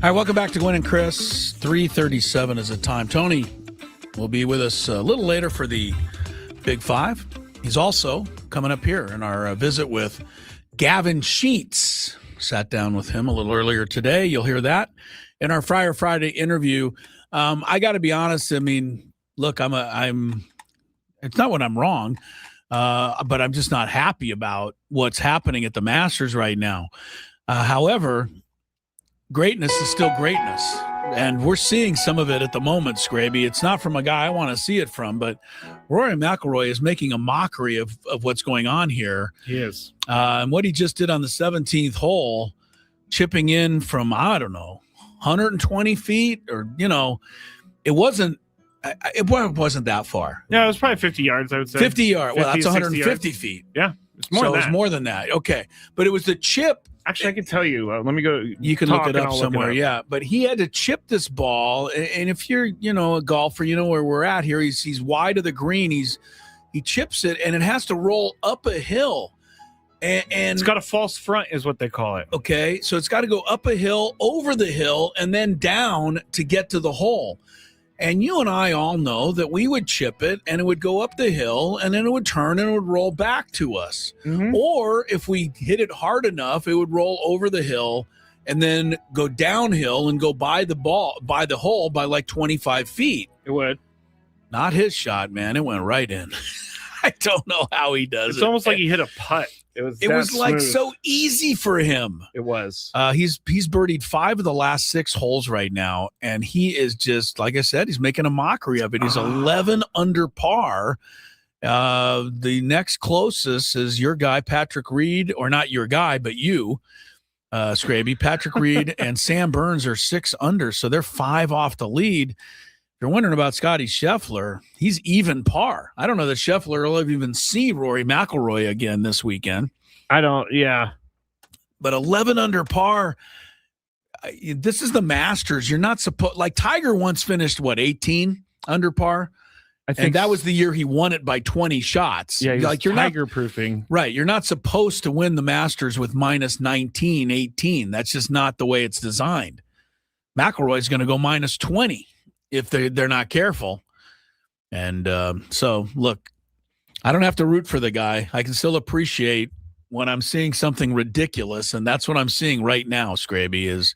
right, welcome back to Gwynn and Chris. 3:37 is the time. Tony will be with us a little later for the Big Five. He's also coming up here in our visit with Gavin Sheets. Sat down with him a little earlier today. You'll hear that in our Friar Friday interview. I got to be honest. I mean, look, it's not when I'm wrong, but I'm just not happy about what's happening at the Masters right now. However, greatness is still greatness, and we're seeing some of it at the moment, Scraby. It's not from a guy I want to see it from, but Rory McIlroy is making a mockery of what's going on here. He is. And what he just did on the 17th hole, chipping in from, I don't know, 120 feet, or, it wasn't that far. Yeah, it was probably 50 yards, I would say. 50 yards. Well, that's 150 feet. Yeah, it's more than that. It's more than that. Okay. But it was the chip. Actually, I can tell you. Let me go. You can look it up somewhere. Yeah. But he had to chip this ball. And if you're, a golfer, you know where we're at here. He's wide of the green. He chips it, and it has to roll up a hill. And it's got a false front is what they call it. Okay. So it's got to go up a hill, over the hill, and then down to get to the hole. And you and I all know that we would chip it, and it would go up the hill, and then it would turn and it would roll back to us. Mm-hmm. Or if we hit it hard enough, it would roll over the hill and then go downhill and go by the hole by like 25 feet. It would. Not his shot, man. It went right in. I don't know how he does it. It's almost like he hit a putt. It was like so easy for him. It was. He's birdied 5 of the last 6 holes right now, and he is just, like I said, he's making a mockery of it. He's 11 under par. The next closest is your guy, Patrick Reed, or not your guy, but you, Scraby. Patrick Reed and Sam Burns are 6 under, so they're 5 off the lead. If you're wondering about Scotty Scheffler, he's even par. I don't know that Scheffler will even see Rory McIlroy again this weekend. Yeah. But 11 under par, this is the Masters. You're not supposed, like Tiger once finished, 18 under par? I think that was the year he won it by 20 shots. Yeah, like you're Tiger-proofing. Right. You're not supposed to win the Masters with minus 19, 18. That's just not the way it's designed. McIlroy's going to go minus 20. If they're not careful. And so, look, I don't have to root for the guy. I can still appreciate when I'm seeing something ridiculous, and that's what I'm seeing right now, Scraby, is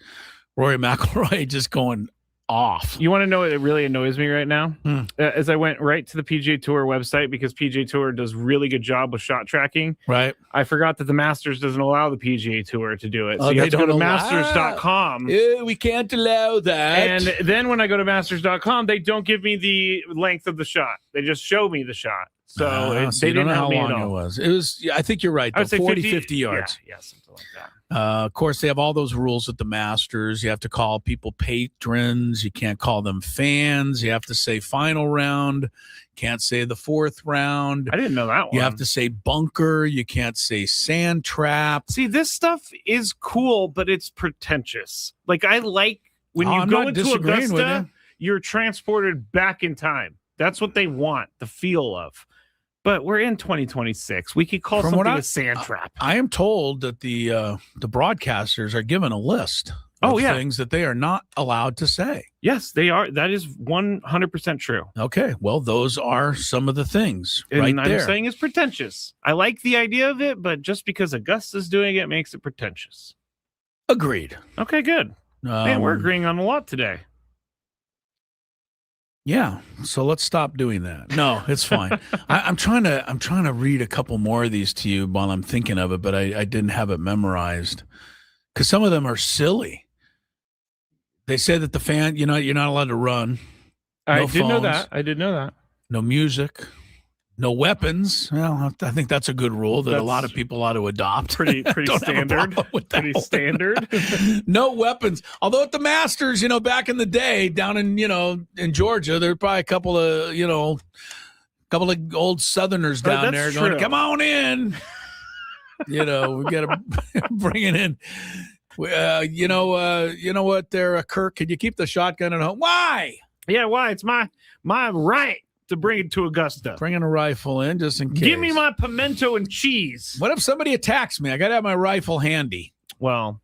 Rory McIlroy just going off. You want to know what really annoys me right now? As I went right to the PGA Tour website, because PGA Tour does really good job with shot tracking. Right. I forgot that the Masters doesn't allow the PGA Tour to do it. So you have to go to masters.com. We can't allow that. And then when I go to masters.com, they don't give me the length of the shot. They just show me the shot. So they didn't help me at all. It was, I think you're right, though, 50 yards. Yeah, something like that. Of course, they have all those rules at the Masters. You have to call people patrons. You can't call them fans. You have to say final round. Can't say the 4th round. I didn't know that one. You have to say bunker. You can't say sand trap. See, this stuff is cool, but it's pretentious. Like, I like when you go into Augusta, you're transported back in time. That's what they want, the feel of. But we're in 2026. We could call something a sand trap. I am told that the broadcasters are given a list of things that they are not allowed to say. Yes, they are. That is 100% true. Okay, well, those are some of the things and right there. I'm saying it's pretentious. I like the idea of it, but just because Augusta's doing it makes it pretentious. Agreed. Okay, good. Man, we're agreeing on a lot today. Yeah, so let's stop doing that. No, it's fine. I'm trying to read a couple more of these to you while I'm thinking of it, but I didn't have it memorized because some of them are silly. They say that the fan, you're not allowed to run. I did know that. No music. No weapons. Well, I think that's a good rule that a lot of people ought to adopt. Pretty standard. Pretty standard. No weapons. Although at the Masters, back in the day, down in in Georgia, there were probably a couple of old Southerners down there going, "Come on in." We got to bring it in. You know what? There, Kirk. Can you keep the shotgun at home? Why? Yeah, why? It's my right to bring it to Augusta. Bringing a rifle in just in case. Give me my pimento and cheese. What if somebody attacks me? I got to have my rifle handy. Well,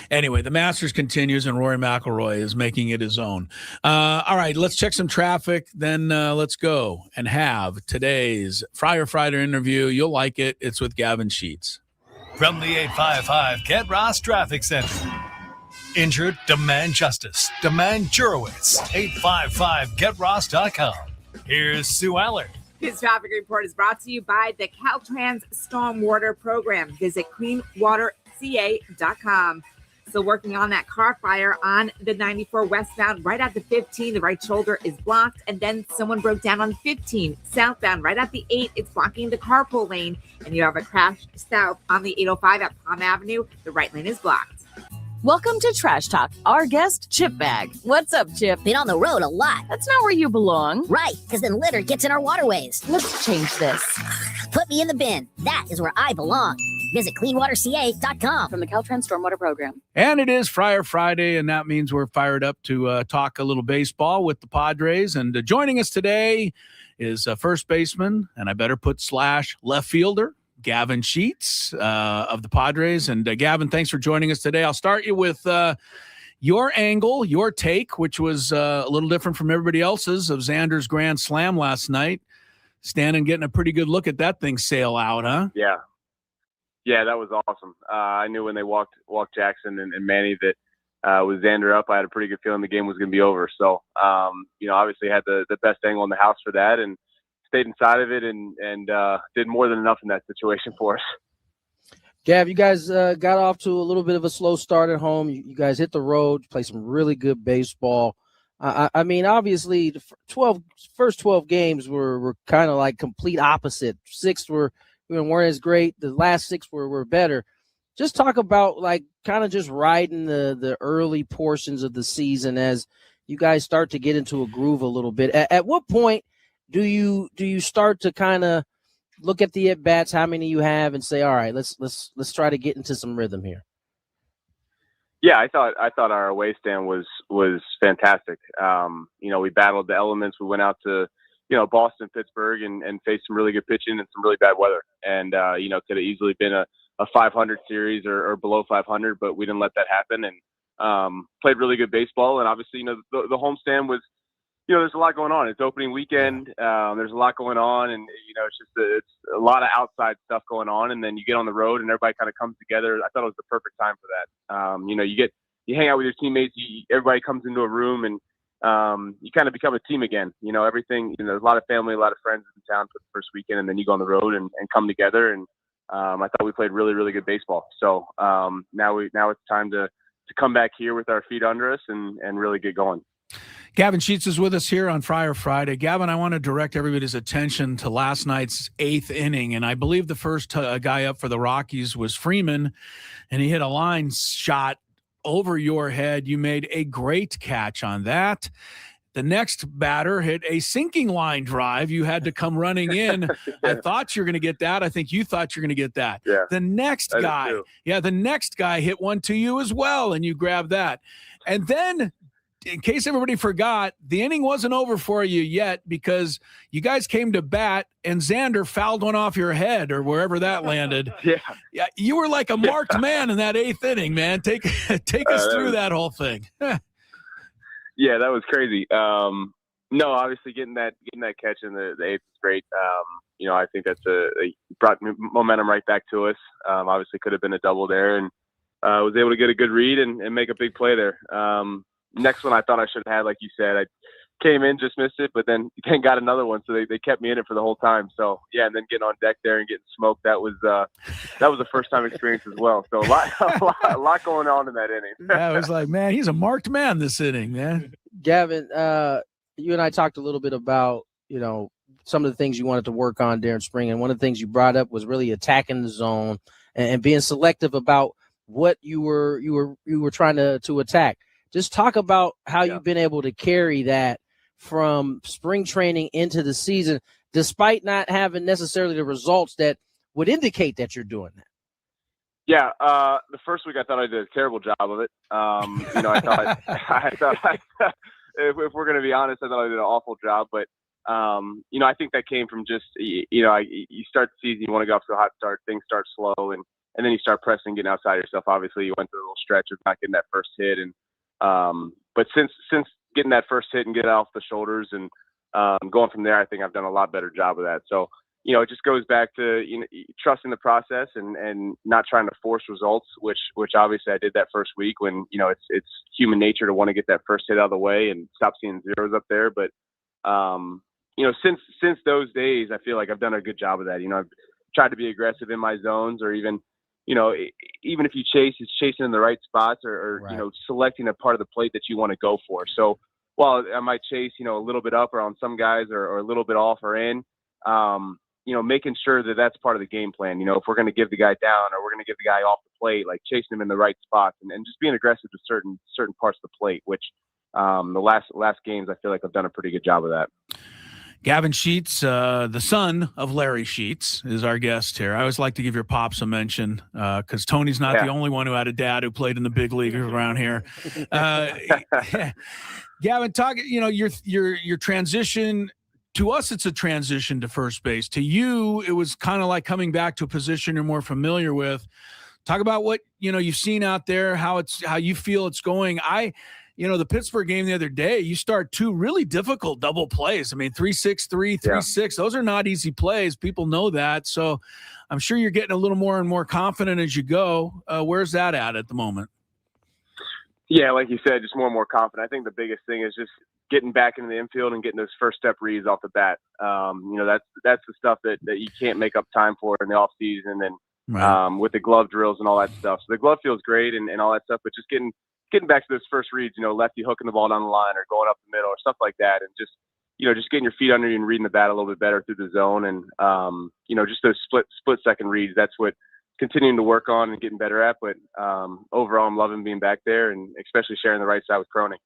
Anyway, the Masters continues, and Rory McIlroy is making it his own. All right, let's check some traffic. Then let's go and have today's Friar Friday interview. You'll like it. It's with Gavin Sheets. From the 855 Get Ross Traffic Center. Injured? Demand justice. Demand Jurowitz. 855GetRoss.com. Here's Sue Allard. This traffic report is brought to you by the Caltrans Stormwater Program. Visit cleanwaterca.com. Still working on that car fire on the 94 westbound right at the 15. The right shoulder is blocked. And then someone broke down on 15 southbound right at the 8. It's blocking the carpool lane. And you have a crash south on the 805 at Palm Avenue. The right lane is blocked. Welcome to Trash Talk. Our guest, Chip Bag. What's up, Chip? Been on the road a lot. That's not where you belong. Right, because then litter gets in our waterways. Let's change this. Put me in the bin. That is where I belong. Visit cleanwaterca.com. From the Caltrans Stormwater Program. And it is Friar Friday, and that means we're fired up to talk a little baseball with the Padres. And joining us today is first baseman, and I better put / left fielder, Gavin Sheets of the Padres. And Gavin, thanks for joining us today. I'll start you with your angle, your take, which was a little different from everybody else's, of Xander's grand slam last night. Standing getting a pretty good look at that thing sail out, huh? Yeah, that was awesome. I knew when they walked Jackson and Manny that with Xander up, I had a pretty good feeling the game was going to be over. So, obviously had the best angle in the house for that, and stayed inside of it and did more than enough in that situation for us. Gav, you guys got off to a little bit of a slow start at home. You guys hit the road, played some really good baseball. I mean, obviously, the first 12 games were kind of like complete opposite. 6 weren't as great. The last 6 were better. Just talk about like kind of just riding the early portions of the season as you guys start to get into a groove a little bit. At what point do you start to kind of look at the at bats, how many you have, and say, all right, let's try to get into some rhythm here? Yeah, I thought our away stand was fantastic. We battled the elements. We went out to Boston, Pittsburgh, and faced some really good pitching and some really bad weather. And could have easily been a 500 series or below 500, but we didn't let that happen and played really good baseball. And obviously, the homestand was, there's a lot going on. It's opening weekend. There's a lot going on, and it's a lot of outside stuff going on. And then you get on the road, and everybody kind of comes together. I thought it was the perfect time for that. You hang out with your teammates. Everybody comes into a room, and you kind of become a team again. Everything. There's a lot of family, a lot of friends in town for the first weekend, and then you go on the road and come together. And I thought we played really, really good baseball. So now it's time to come back here with our feet under us and really get going. Gavin Sheets is with us here on Friar Friday. Gavin, I want to direct everybody's attention to last night's 8th inning, and I believe the first guy up for the Rockies was Freeman, and he hit a line shot over your head. You made a great catch on that. The next batter hit a sinking line drive. You had to come running in. I thought you were going to get that. I think you thought you were going to get that. Yeah, the next guy hit one to you as well, and you grabbed that. And then, in case everybody forgot, the inning wasn't over for you yet because you guys came to bat and Xander fouled one off your head or wherever that landed. Yeah, you were like a marked man in that 8th inning, man. Take us through that whole thing. Yeah, that was crazy. No, obviously getting that catch in the 8th is great. I think that's brought momentum right back to us. Obviously could have been a double there, and was able to get a good read and make a big play there. Next one I thought I should have had, like you said. I came in, just missed it, but then got another one, so they kept me in it for the whole time. So yeah, and then getting on deck there and getting smoked, that was a first time experience as well. So a lot going on in that inning. Yeah, I was like, man, he's a marked man this inning, man. Gavin, you and I talked a little bit about some of the things you wanted to work on during spring, and one of the things you brought up was really attacking the zone and being selective about what you were trying to attack. Just talk about how you've been able to carry that from spring training into the season, despite not having necessarily the results that would indicate that you're doing that. Yeah, the first week I thought I did a terrible job of it. I thought if we're going to be honest, I thought I did an awful job. But I think that came from just, you start the season, you want to go off to a hot start, things start slow, and then you start pressing, getting outside yourself. Obviously, you went through a little stretch of not getting that first hit, and but since getting that first hit and getting it off the shoulders and going from there, I think I've done a lot better job of that. So, it just goes back to trusting the process and not trying to force results, which obviously I did that first week when it's human nature to want to get that first hit out of the way and stop seeing zeros up there. But since those days, I feel like I've done a good job of that. I've tried to be aggressive in my zones, or even even if you chase, it's chasing in the right spots, or Right. Selecting a part of the plate that you want to go for. So while I might chase a little bit up or on some guys, or a little bit off or in. Making sure that that's part of the game plan. If we're going to give the guy down, or we're going to give the guy off the plate, like chasing him in the right spots, and just being aggressive to certain parts of the plate, which the last games I feel like I've done a pretty good job of that. Gavin Sheets, the son of Larry Sheets, is our guest here. I always like to give your pops a mention because Tony's not the only one who had a dad who played in the big leagues around here. Gavin, talk. Your transition. To us, it's a transition to first base. To you, it was kind of like coming back to a position you're more familiar with. Talk about what you've seen out there, how you feel it's going. The Pittsburgh game the other day, you start two really difficult double plays. I mean, 3-6, 3-3-6. Those are not easy plays. People know that. So I'm sure you're getting a little more and more confident as you go. Where's that at the moment? Yeah, like you said, just more and more confident. I think the biggest thing is just getting back into the infield and getting those first step reads off the bat. That's the stuff that you can't make up time for in the off season, and with the glove drills and all that stuff. So the glove feels great and all that stuff, but just getting back to those first reads, lefty hooking the ball down the line or going up the middle or stuff like that, and just getting your feet under you and reading the bat a little bit better through the zone, and just those split second reads. That's what continuing to work on and getting better at. But overall, I'm loving being back there, and especially sharing the right side with Cronin.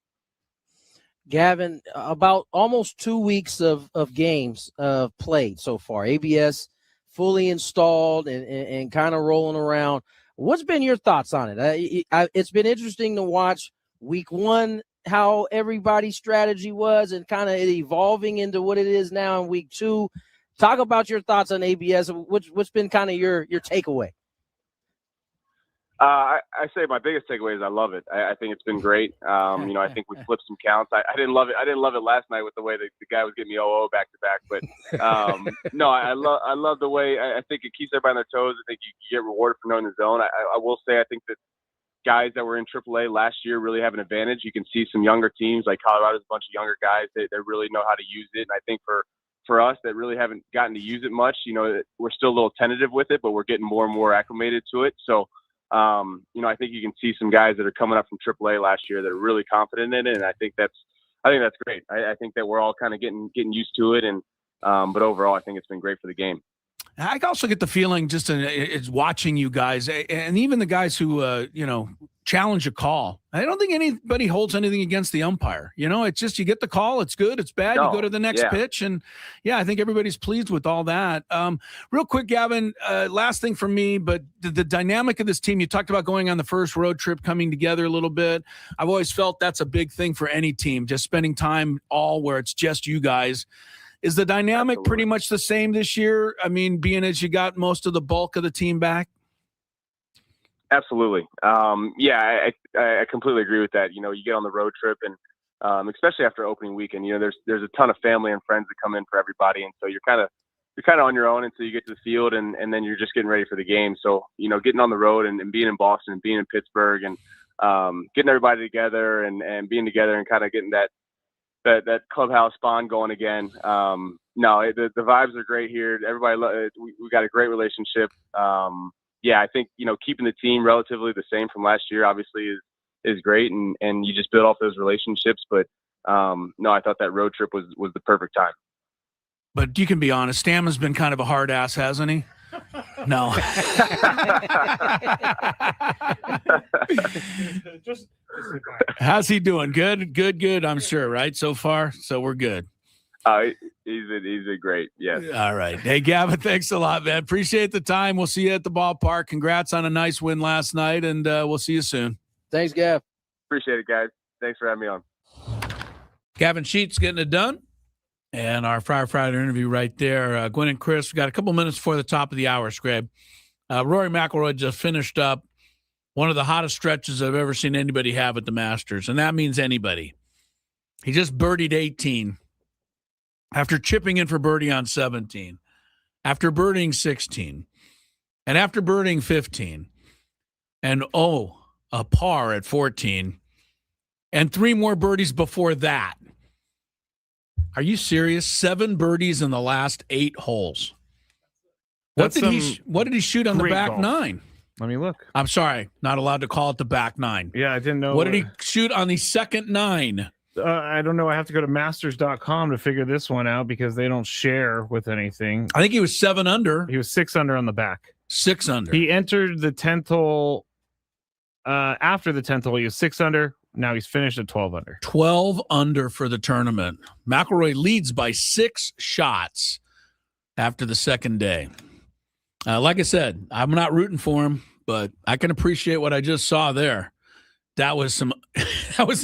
Gavin, about almost 2 weeks of games played so far. ABS fully installed and kind of rolling around. What's been your thoughts on it? It's been interesting to watch week one, how everybody's strategy was, and kind of it evolving into what it is now in week two. Talk about your thoughts on ABS. What's been kind of your takeaway? I say my biggest takeaway is I love it. I think it's been great. I think we flipped some counts. I didn't love it. I didn't love it last night with the way the guy was getting me 0-0 back to back. But no, I love the way. I think it keeps everybody on their toes. I think you get rewarded for knowing the zone. I will say I think that guys that were in AAA last year really have an advantage. You can see some younger teams like Colorado's a bunch of younger guys that really know how to use it. And I think for us that really haven't gotten to use it much, we're still a little tentative with it, but we're getting more and more acclimated to it. So. I think you can see some guys that are coming up from AAA last year that are really confident in it, and I think that's great. I think that we're all kind of getting used to it, and but overall, I think it's been great for the game. I also get the feeling just it's watching you guys, and even the guys who challenge a call. I don't think anybody holds anything against the umpire. It's just you get the call, it's good, it's bad, you go to the next pitch, and I think everybody's pleased with all that. Real quick, Gavin, last thing for me, but the dynamic of this team, you talked about going on the first road trip, coming together a little bit. I've always felt that's a big thing for any team, just spending time all where it's just you guys. Is the dynamic pretty much the same this year? I mean, being as you got most of the bulk of the team back? Absolutely. I completely agree with that. You get on the road trip, and especially after opening weekend, there's a ton of family and friends that come in for everybody, and so you're kind of on your own until you get to the field, and then you're just getting ready for the game. So getting on the road and being in Boston and being in Pittsburgh and getting everybody together and being together and kind of getting that clubhouse bond going again. The vibes are great here. Everybody, we got a great relationship. I think, keeping the team relatively the same from last year obviously is great, and you just build off those relationships. But I thought that road trip was the perfect time. But you can be honest, Stamon's been kind of a hard ass, hasn't he? No. How's he doing? Good. I'm sure, right? So far, so we're good. He's a great. Yes. All right. Hey, Gavin, thanks a lot, man. Appreciate the time. We'll see you at the ballpark. Congrats on a nice win last night, and we'll see you soon. Thanks, Gav. Appreciate it, guys. Thanks for having me on. Gavin Sheets getting it done. And our Friar Friday interview right there. Gwynn and Chris, we got a couple minutes before the top of the hour, Scrabe. Rory McIlroy just finished up one of the hottest stretches I've ever seen anybody have at the Masters, and that means anybody. He just birdied 18 after chipping in for birdie on 17, after birdieing 16, and after birdieing 15, and a par at 14, and 3 more birdies before that. Are you serious? 7 birdies in the last 8 holes. What did he shoot on the back 9? Let me look. I'm sorry, not allowed to call it the back 9. Yeah, I didn't know. What did he shoot on the second 9? I don't know. I have to go to masters.com to figure this one out because they don't share with anything. I think he was 7 under. He was 6 under on the back. 6 under. He entered the 10th hole. After the 10th hole, he was 6 under. Now he's finished at 12 under. 12 under for the tournament. McIlroy leads by 6 shots after the second day. Like I said, I'm not rooting for him, but I can appreciate what I just saw there. That was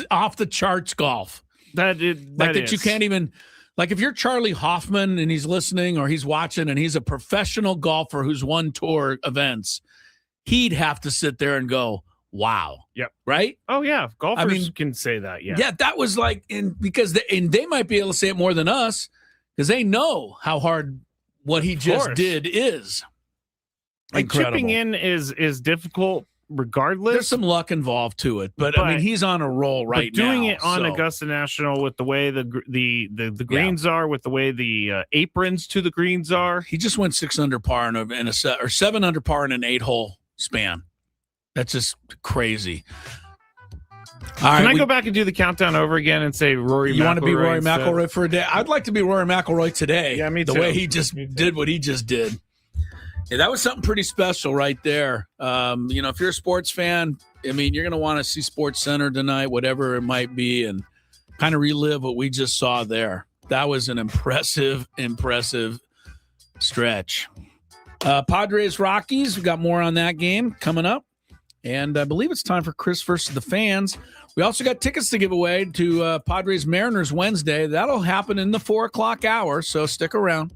off the charts golf. That you can't even, like, if you're Charlie Hoffman and he's listening or he's watching and he's a professional golfer who's won tour events, he'd have to sit there and go, wow. Yep. Right? Oh, yeah. Golfers can say that. Yeah. Yeah, that was like, because they might be able to say it more than us because they know how hard what he just did is. Like, chipping in is difficult regardless. There's some luck involved to it, but I mean, he's on a roll right now. Doing it on Augusta National with the way the greens are, with the way the aprons to the greens are. He just went 6 under par in a 7 under par in an 8-hole span. That's just crazy. Can I go back and do the countdown over again and say Rory McIlroy? You want to be Rory McIlroy for a day? I'd like to be Rory McIlroy today. Yeah, me too. The way he just did what he just did. Yeah, that was something pretty special right there. If you're a sports fan, I mean, you're going to want to see Sports Center tonight, whatever it might be, and kind of relive what we just saw there. That was an impressive stretch. Padres Rockies, we've got more on that game coming up. And I believe it's time for Chris versus the fans. We also got tickets to give away to Padres Mariners Wednesday. That'll happen in the 4 o'clock hour, so stick around.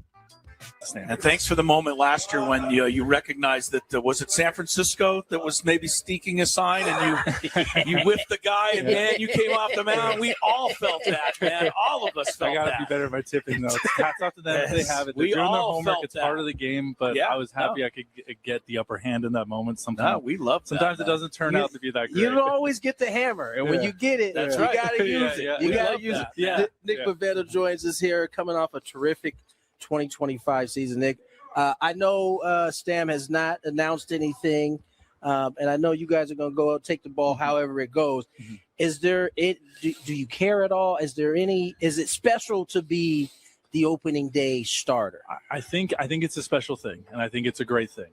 And thanks for the moment last year when you recognized that, was it San Francisco that was maybe sneaking a sign and you whipped the guy and, man, you came off the mound. We all felt that, man. All of us felt that. I got to be better at my tipping, though. Hats off to them if they have it. They're doing their homework. It's part of the game, but I was happy I could get the upper hand in that moment. Sometimes we love that. Sometimes it doesn't turn out to be that great. You don't always get the hammer, and when you get it, you got to use it. You got to use it. Yeah. Nick Pavetta joins us here, coming off a terrific 2025 season. Nick, I know Stam has not announced anything, and I know you guys are going to go take the ball however it goes. Mm-hmm. Is there do you care at all? Is it special to be the opening day starter? I think it's a special thing, and I think it's a great thing.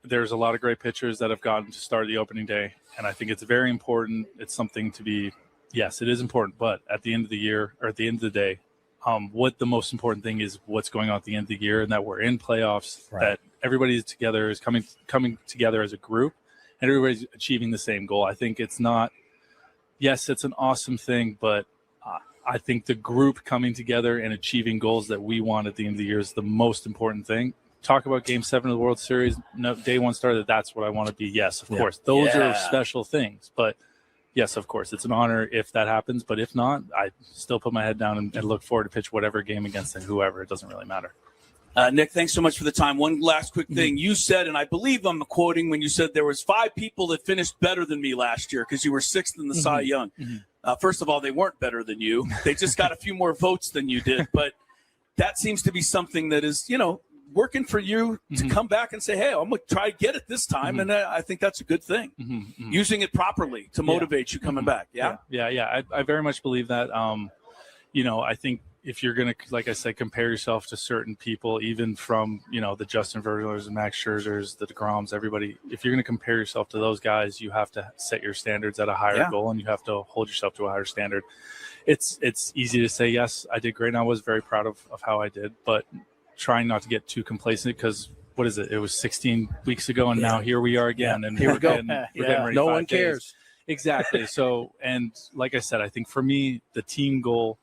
There's a lot of great pitchers that have gotten to start the opening day, and I think it's very important. It's something to be, yes, it is important, but at the end of the year or at the end of the day, what the most important thing is what's going on at the end of the year, and that we're in playoffs, that everybody's together is coming together as a group, and everybody's achieving the same goal. I think it's not, yes, it's an awesome thing, but I think the group coming together and achieving goals that we want at the end of the year is the most important thing. Talk about Game 7 of the World Series, no, day one starter, that's what I want to be. Yes, of course. Those are special things, but yes, of course, it's an honor if that happens, but if not, I still put my head down and look forward to pitch whatever game against whoever. It doesn't really matter. Nick, thanks so much for the time. One last quick thing. You said, and I believe I'm quoting when you said there was 5 people that finished better than me last year because you were 6th in the Cy Young. First of all, they weren't better than you. They just got a few more votes than you did. But that seems to be something that is, working for you to come back and say, hey, I'm going to try to get it this time. And I think that's a good thing. Using it properly to motivate you coming back. Yeah. I very much believe that. I think if you're going to, like I said, compare yourself to certain people, even from, the Justin Verlanders and Max Scherzers, the DeGroms, everybody, if you're going to compare yourself to those guys, you have to set your standards at a higher goal, and you have to hold yourself to a higher standard. It's easy to say, yes, I did great. And I was very proud of how I did, but trying not to get too complacent because what is it? It was 16 weeks ago, and now here we are again. And here we go. No one cares. Exactly. So, and like I said, I think for me, the team goal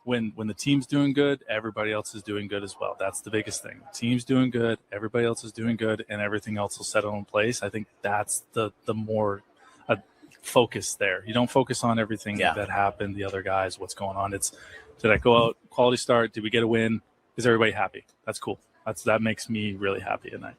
when the team's doing good, everybody else is doing good as well. That's the biggest thing. Team's doing good, everybody else is doing good, and everything else will settle in place. I think that's the more focus there. You don't focus on everything that happened, the other guys, what's going on. It's, did I go out, quality start? Did we get a win? Is everybody happy? That's cool. That makes me really happy at night.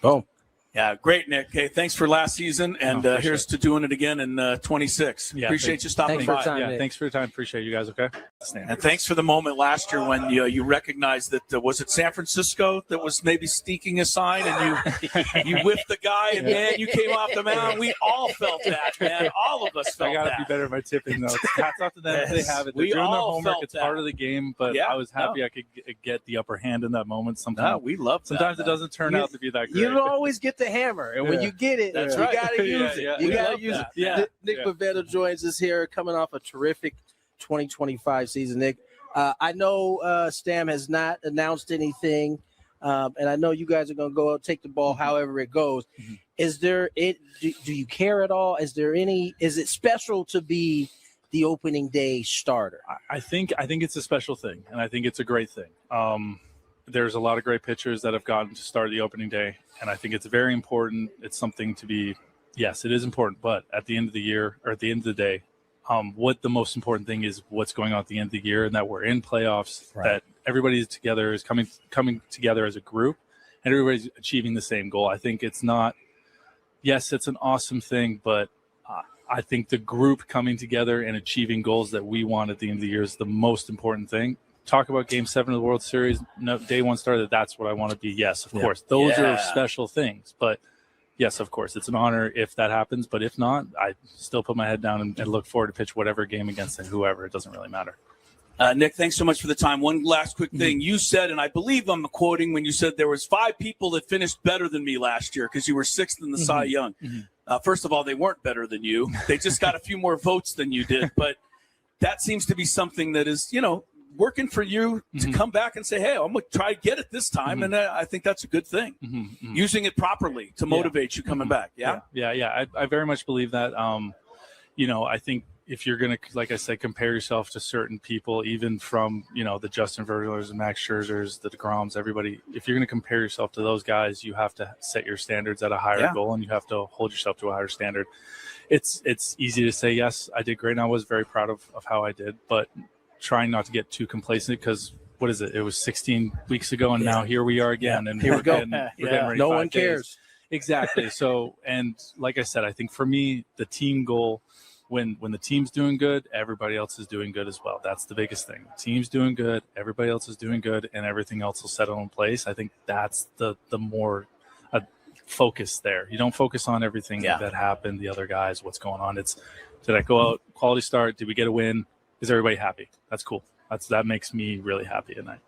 Oh, yeah, great, Nick. Hey, thanks for last season, and here's to doing it again in 26. Yeah, appreciate you stopping by. Thanks for your time. Appreciate you guys. Okay. And thanks for the moment last year when you recognized that was it San Francisco that was maybe sneaking a sign, and you whiffed the guy, and man, you came off the mound. We all felt that, man. All of us felt that. I got to be better at my tipping, though. Hats off to them if they have it. They're doing their homework. It's part of the game, but I was happy I could get the upper hand in that moment. Sometimes we love that. Sometimes it doesn't turn out to be that great. You don't always get the hammer, and when you get it, you got to use it. You got to use it. Yeah. Nick Pavetta joins us here, coming off a terrific 2025 season. Nick, I know Stam has not announced anything, and I know you guys are going to go out, take the ball however it goes. Mm-hmm. Is there it? Do you care at all? Is it special to be the opening day starter? I think it's a special thing, and I think it's a great thing. There's a lot of great pitchers that have gotten to start the opening day, and I think it's very important. It's something to be, yes, it is important, but at the end of the year or at the end of the day, what the most important thing is what's going on at the end of the year, and that we're in playoffs, that everybody together is coming together as a group, and everybody's achieving the same goal. I think it's not, yes, it's an awesome thing, but I think the group coming together and achieving goals that we want at the end of the year is the most important thing. Talk about Game 7 of the World Series, no, day one starter, that's what I want to be. Yes, of course. Those are special things. But, yes, of course, it's an honor if that happens. But if not, I still put my head down and look forward to pitch whatever game against whoever. It doesn't really matter. Nick, thanks so much for the time. One last quick thing. You said, and I believe I'm quoting when you said there was 5 people that finished better than me last year because you were 6th in the Cy Young. First of all, they weren't better than you. They just got a few more votes than you did. But that seems to be something that is, working for you to come back and say, hey, I'm going to try to get it this time. And I think that's a good thing. Using it properly to motivate you coming back. Yeah. I very much believe that. I think if you're going to, like I said, compare yourself to certain people, even from, the Justin Verlanders and Max Scherzers, the DeGroms, everybody, if you're going to compare yourself to those guys, you have to set your standards at a higher goal, and you have to hold yourself to a higher standard. It's easy to say, yes, I did great, and I was very proud of how I did, but trying not to get too complacent, because what is it? It was 16 weeks ago, and now here we are again. And here we go. We're getting ready no one cares. Exactly. So, and like I said, I think for me, the team goal, when the team's doing good, everybody else is doing good as well. That's the biggest thing. Team's doing good, everybody else is doing good, and everything else will settle in place. I think that's the more focus there. You don't focus on everything that happened, the other guys, what's going on. It's, did I go out, quality start? Did we get a win? Is everybody happy? That's cool. That makes me really happy at night.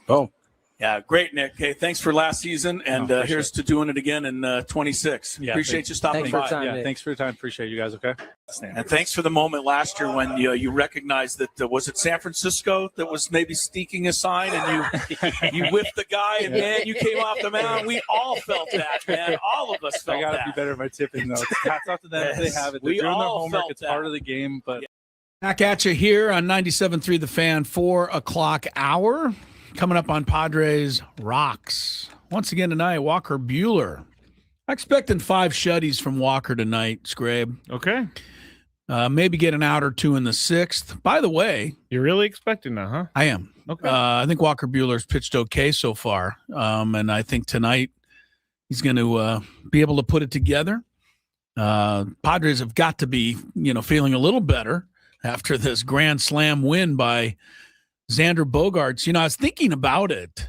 Oh, yeah, great, Nick. Hey, thanks for last season, and here's to doing it again in 26. Appreciate you stopping by. Thanks for your time. Appreciate you guys. Okay. And thanks for the moment last year when you recognized that was it San Francisco that was maybe sneaking a sign, and you whiffed the guy, and man, you came off the mound. We all felt that, man. All of us felt that. I got to be better at my tipping, though. Hats off to them if they have it. They're doing their homework. It's part of the game, but. Back at you here on 97.3 The Fan, 4 o'clock hour. Coming up on Padres Rocks. Once again tonight, Walker Buehler. Expecting 5 shutties from Walker tonight, Scrabe. Okay. Maybe get an out or 2 in the 6th. By the way. You're really expecting that, huh? I am. Okay. I think Walker Buehler's pitched okay so far. And I think tonight he's going to be able to put it together. Padres have got to be, feeling a little better after this grand slam win by Xander Bogaerts. I was thinking about it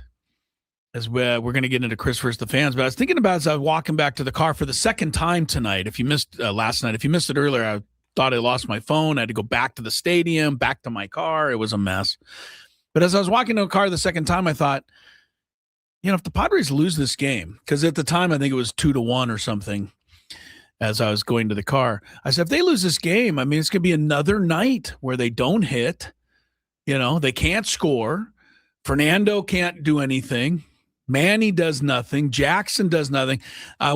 as we're going to get into Chris versus the fans, but I was thinking about it as I was walking back to the car for the second time tonight. If you missed last night, if you missed it earlier, I thought I lost my phone. I had to go back to the stadium, back to my car. It was a mess. But as I was walking to the car the second time, I thought, if the Padres lose this game, because at the time I think it was 2-1 or something, as I was going to the car, I said, if they lose this game, it's going to be another night where they don't hit. They can't score. Fernando can't do anything. Manny does nothing. Jackson does nothing.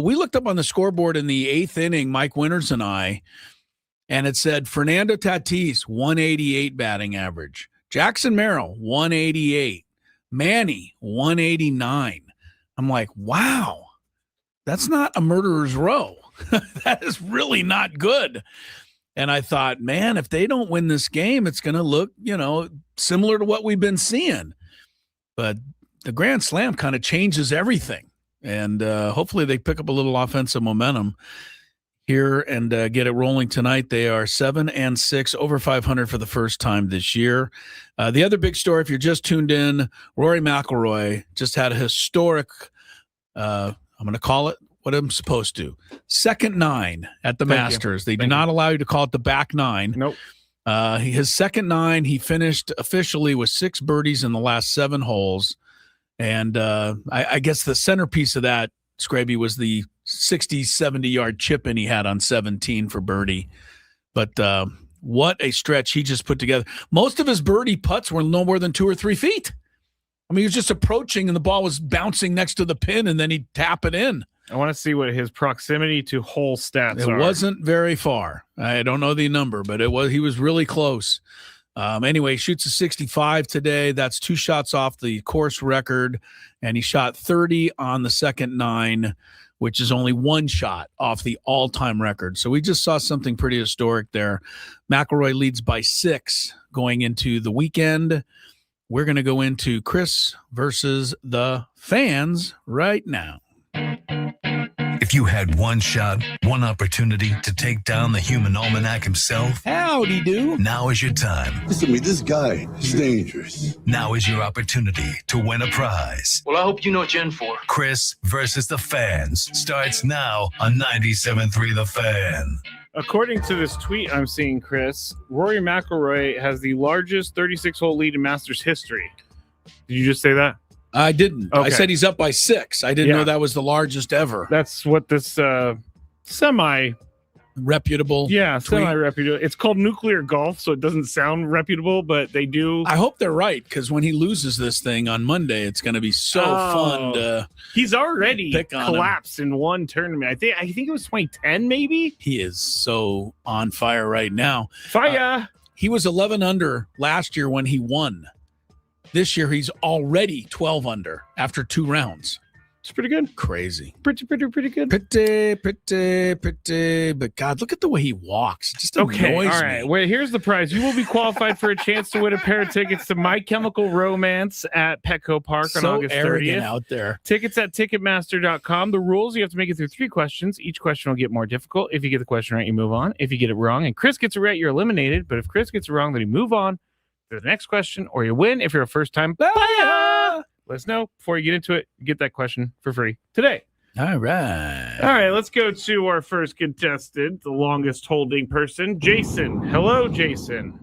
We looked up on the scoreboard in the 8th inning, Mike Winters and I, and it said Fernando Tatis, 188 batting average. Jackson Merrill, 188. Manny, 189. I'm like, wow, that's not a murderer's row. That is really not good. And I thought, man, if they don't win this game, it's going to look, similar to what we've been seeing. But the Grand Slam kind of changes everything. And hopefully they pick up a little offensive momentum here and get it rolling tonight. They are 7-6, over 500 for the first time this year. The other big story, if you're just tuned in, Rory McIlroy just had a historic, I'm going to call it what I'm supposed to, second 9 at the Masters. They do not allow you to call it the back 9. Nope. His second 9, he finished officially with 6 birdies in the last 7 holes. And I guess the centerpiece of that, Scraby, was the 60, 70-yard chip in he had on 17 for birdie. But what a stretch he just put together. Most of his birdie putts were no more than 2 or 3 feet. I mean, he was just approaching, and the ball was bouncing next to the pin, and then he'd tap it in. I want to see what his proximity to hole stats are. It wasn't very far. I don't know the number, but he was really close. Anyway, he shoots a 65 today. That's 2 shots off the course record, and he shot 30 on the second 9, which is only 1 shot off the all-time record. So we just saw something pretty historic there. McIlroy leads by 6 going into the weekend. We're going to go into Chris versus the fans right now. If you had one shot, one opportunity to take down the human almanac himself, howdy do. Now is your time. Listen to me, this guy is dangerous. Now is your opportunity to win a prize. Well, I hope you know what you're in for. Chris versus the fans starts now on 97.3 The Fan. According to this tweet I'm seeing, Chris, Rory McIlroy has the largest 36-hole lead in Masters history. Did you just say that? I didn't. Okay. I said he's up by 6. I didn't know that was the largest ever. That's what this semi-reputable. Yeah, semi-reputable. It's called nuclear golf, so it doesn't sound reputable, but they do. I hope they're right, because when he loses this thing on Monday, it's going to be so fun to. He's already pick on collapsed in one tournament. I think it was 2010, maybe. He is so on fire right now. Fire. He was 11 under last year when he won. This year, he's already 12 under after 2 rounds. It's pretty good. Crazy. Pretty good. Pretty. But, God, look at the way he walks. It just annoys me. All right. Well, here's the prize. You will be qualified for a chance to win a pair of tickets to My Chemical Romance at Petco Park on August 30th. Arrogant out there. Tickets at Ticketmaster.com. The rules, you have to make it through 3 questions. Each question will get more difficult. If you get the question right, you move on. If you get it wrong and Chris gets it right, you're eliminated. But if Chris gets it wrong, then you move on to the next question, or you win if you're a first-time player. Let us know before you get into it. Get that question for free today. All right. All right, let's go to our first contestant, the longest holding person, Jason. Hello, Jason.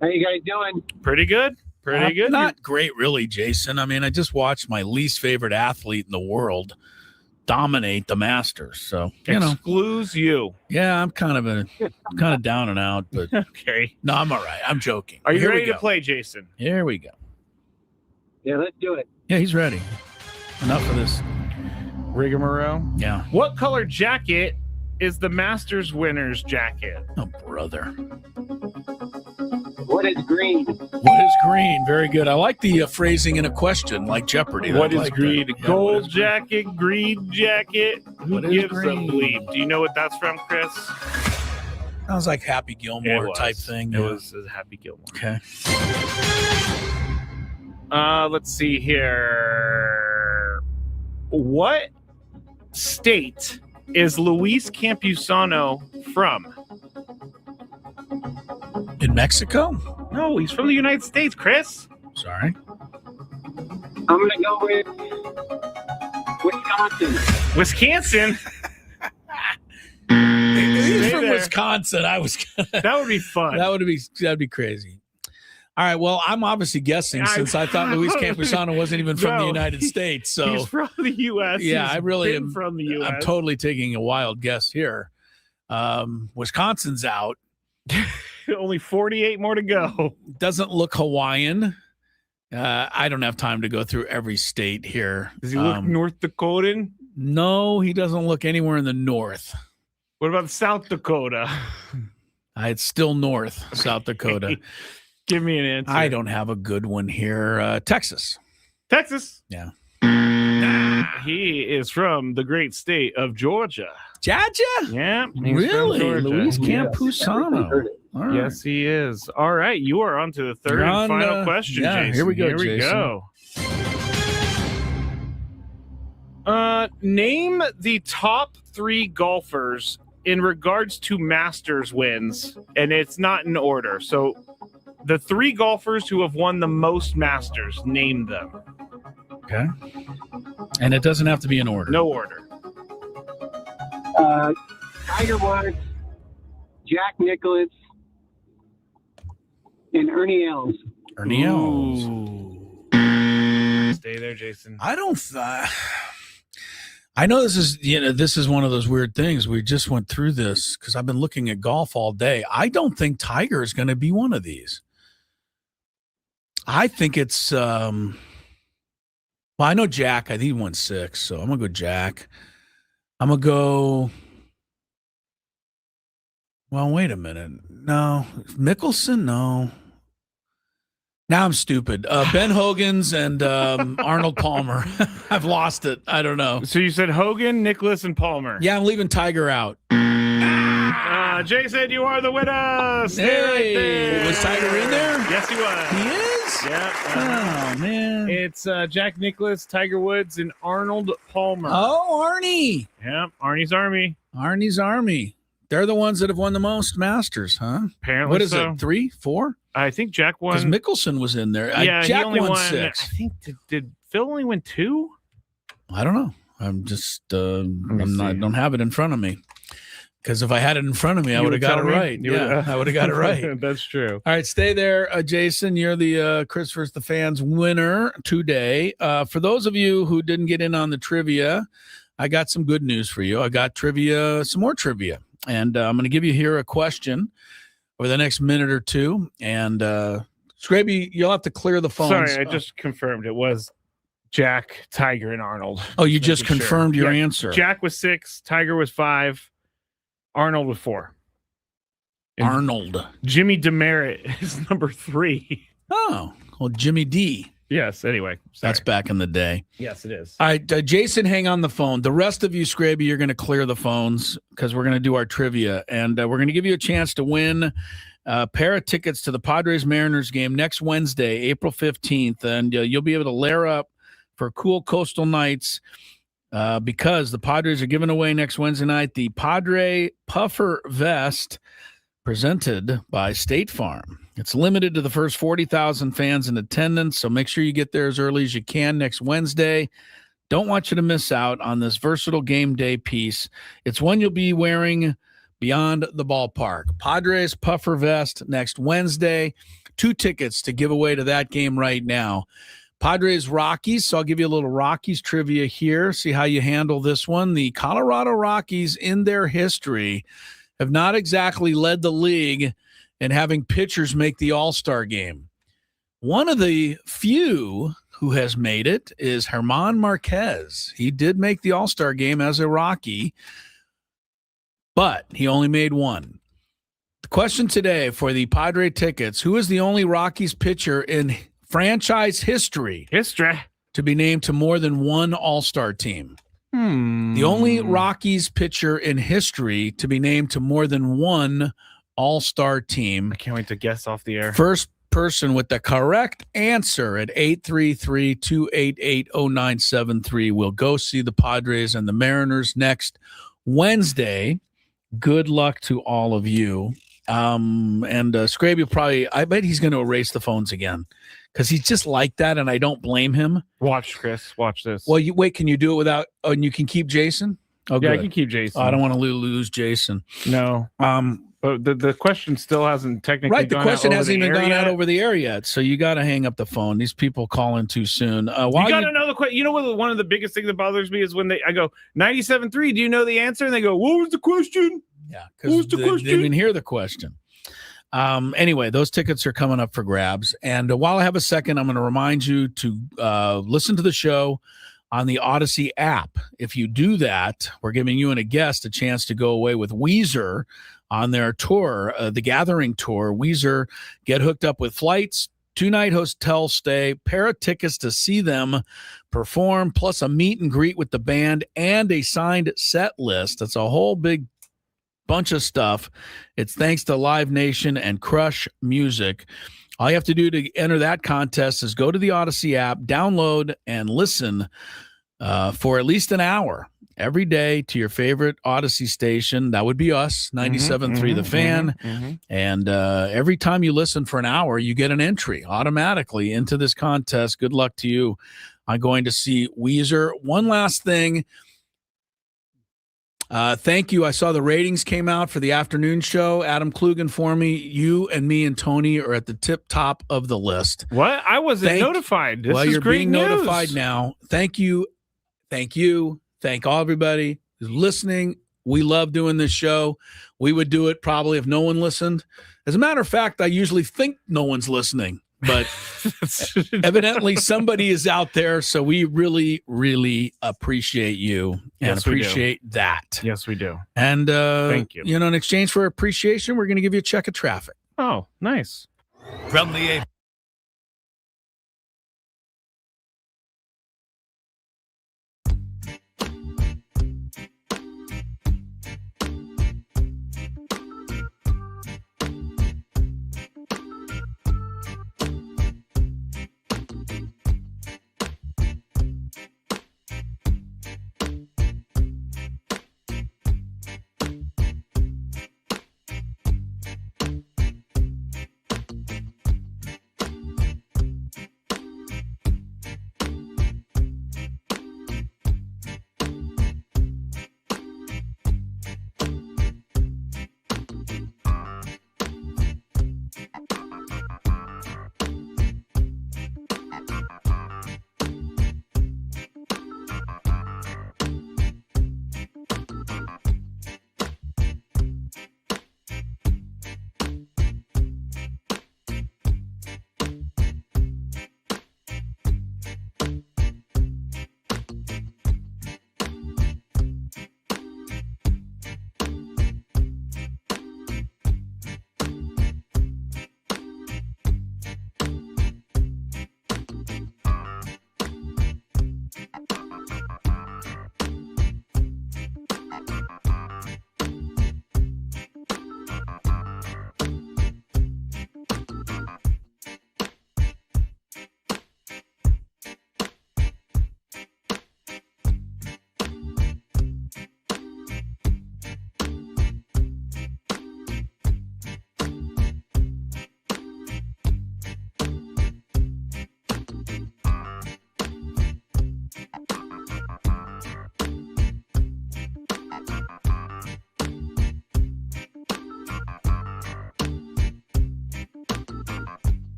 How you guys doing? Pretty good. Pretty good. Not great, really, Jason. I mean, I just watched my least favorite athlete in the world dominate the Masters. So, excludes you. Yeah, I'm kind of down and out, but okay. No, I'm all right. I'm joking. Are you ready to play, Jason? Here we go. Yeah, let's do it. Yeah, he's ready. Enough of this rigmarole. Yeah. What color jacket is the Masters winner's jacket? Oh, brother. What is green? What is green? Very good. I like the phrasing in a question, like Jeopardy. What is green? Gold jacket, green jacket. Who gives a bleep? Do you know what that's from, Chris? Sounds like Happy Gilmore type thing. It was Happy Gilmore. Okay. Let's see here. What state is Luis Campusano from? In Mexico? No, he's from the United States, Chris. Sorry. I'm going to go with Wisconsin. Wisconsin? He's from Wisconsin. That would be fun. That'd be crazy. All right. Well, I'm obviously guessing since I thought Luis Campusano wasn't even from the United States. So he's from the U.S. Yeah, I really am from the U.S. I'm totally taking a wild guess here. Wisconsin's out. Only 48 more to go. Doesn't look Hawaiian. I don't have time to go through every state here. Does he look North Dakotan? No, he doesn't look anywhere in the north. What about South Dakota? It's still north, South Dakota. Give me an answer. I don't have a good one here. Texas. Yeah. He is from the great state of Georgia. Georgia? Yeah. Really? Luis Campusano. Right. Yes, he is. All right. You are on to the third and final question, Jason. Here we go, Name the top 3 golfers in regards to Masters wins, and it's not in order. So the 3 golfers who have won the most Masters, name them. Okay. And it doesn't have to be in order. No order. Tiger Woods, Jack Nicklaus, and Ernie Els. Ernie Els. Stay there, Jason. I don't. I know this is one of those weird things. We just went through this because I've been looking at golf all day. I don't think Tiger is going to be one of these. I think it's. Well, I know Jack. I think he won 6, so I'm gonna go Jack. I'm gonna go. Well, wait a minute. No, Mickelson. No. Now I'm stupid. Ben Hogan's and Arnold Palmer. I've lost it. I don't know. So you said Hogan, Nicklaus, and Palmer. Yeah, I'm leaving Tiger out. Jason, you are the winner. Stay right there. Was Tiger in there? Yes, he was. He is? Yeah. Oh, man. It's Jack Nicklaus, Tiger Woods, and Arnold Palmer. Oh, Arnie. Yeah, Arnie's Army. Arnie's Army. They're the ones that have won the most Masters, huh? Apparently What is so. it, 3, 4? I think Jack won. Because Mickelson was in there. Yeah, Jack he only won 6. I think, did Phil only win 2? I don't know. I'm just, I don't have it in front of me. Because if I had it in front of me, I would have got it right. I would have got it right. That's true. All right, stay there, Jason. You're the Chris vs. the Fans winner today. For those of you who didn't get in on the trivia, I got some good news for you. I got trivia, some more trivia. And I'm going to give you here a question over the next minute or two. And Scraby, you'll have to clear the phone. Sorry, I just confirmed it was Jack, Tiger, and Arnold. Oh, you just confirmed your answer. Jack was 6, Tiger was 5, Arnold was 4. And Arnold. Jimmy Demerit is number 3. Oh, well, Jimmy D. Yes, anyway. That's back in the day. Yes, it is. All right, Jason, hang on the phone. The rest of you, Scraby, you're going to clear the phones because we're going to do our trivia. And we're going to give you a chance to win a pair of tickets to the Padres-Mariners game next Wednesday, April 15th. And you'll be able to layer up for cool coastal nights because the Padres are giving away next Wednesday night the Padre Puffer Vest presented by State Farm. It's limited to the first 40,000 fans in attendance, so make sure you get there as early as you can next Wednesday. Don't want you to miss out on this versatile game day piece. It's one you'll be wearing beyond the ballpark. Padres Puffer Vest next Wednesday. 2 tickets to give away to that game right now. Padres Rockies, so I'll give you a little Rockies trivia here. See how you handle this one. The Colorado Rockies in their history have not exactly led the league in having pitchers make the All-Star game. One of the few who has made it is German Marquez. He did make the All-Star game as a Rocky, but he only made one. The question today for the Padre tickets, who is the only Rockies pitcher in franchise history to be named to more than one All-Star team? The only Rockies pitcher in history to be named to more than one All-Star team. I can't wait to guess off the air. First person with the correct answer at 833-288-0973 will go see the Padres and the Mariners next Wednesday. Good luck to all of you. And Scraby probably, I bet he's going to erase the phones again because he's just like that, and I don't blame him. Watch, Chris. Watch this. Well, can you do it without, and you can keep Jason? Oh, yeah, good. I can keep Jason. I don't want to lose Jason. No. But the question still hasn't technically right. The question hasn't even gone yet. out over the air yet, so you got to hang up the phone. These people call in too soon. You got to know the question. You know what? One of the biggest things that bothers me is when I go 97.3. Do you know the answer? And they go, "What was the question?" Yeah, because they didn't even hear the question. Anyway, those tickets are coming up for grabs. And while I have a second, I'm going to remind you to listen to the show on the Odyssey app. If you do that, we're giving you and a guest a chance to go away with Weezer on their tour, the Gathering Tour. Weezer get hooked up with flights, 2-night hotel stay, pair of tickets to see them perform, plus a meet and greet with the band and a signed set list. That's a whole big bunch of stuff. It's thanks to Live Nation and Crush Music. All you have to do to enter that contest is go to the Odyssey app, download, and listen for at least an hour every day to your favorite Odyssey station. That would be us, 97.3 The Fan. And every time you listen for an hour, you get an entry automatically into this contest. Good luck to you. I'm going to see Weezer. One last thing. Thank you. I saw the ratings came out for the afternoon show. Adam Klugen for me. You and me and Tony are at the tip top of the list. What? I wasn't notified. This is you're great being news. notified now. Thank you. Thank you. Thank all everybody who's listening. We love doing this show. We would do it probably if no one listened. As a matter of fact, I usually think no one's listening, but evidently somebody is out there. So we really, really appreciate you and Yes, we do. appreciate that. Yes, we do. And Thank you. In exchange for appreciation, we're going to give you a check of traffic. Oh, nice. From the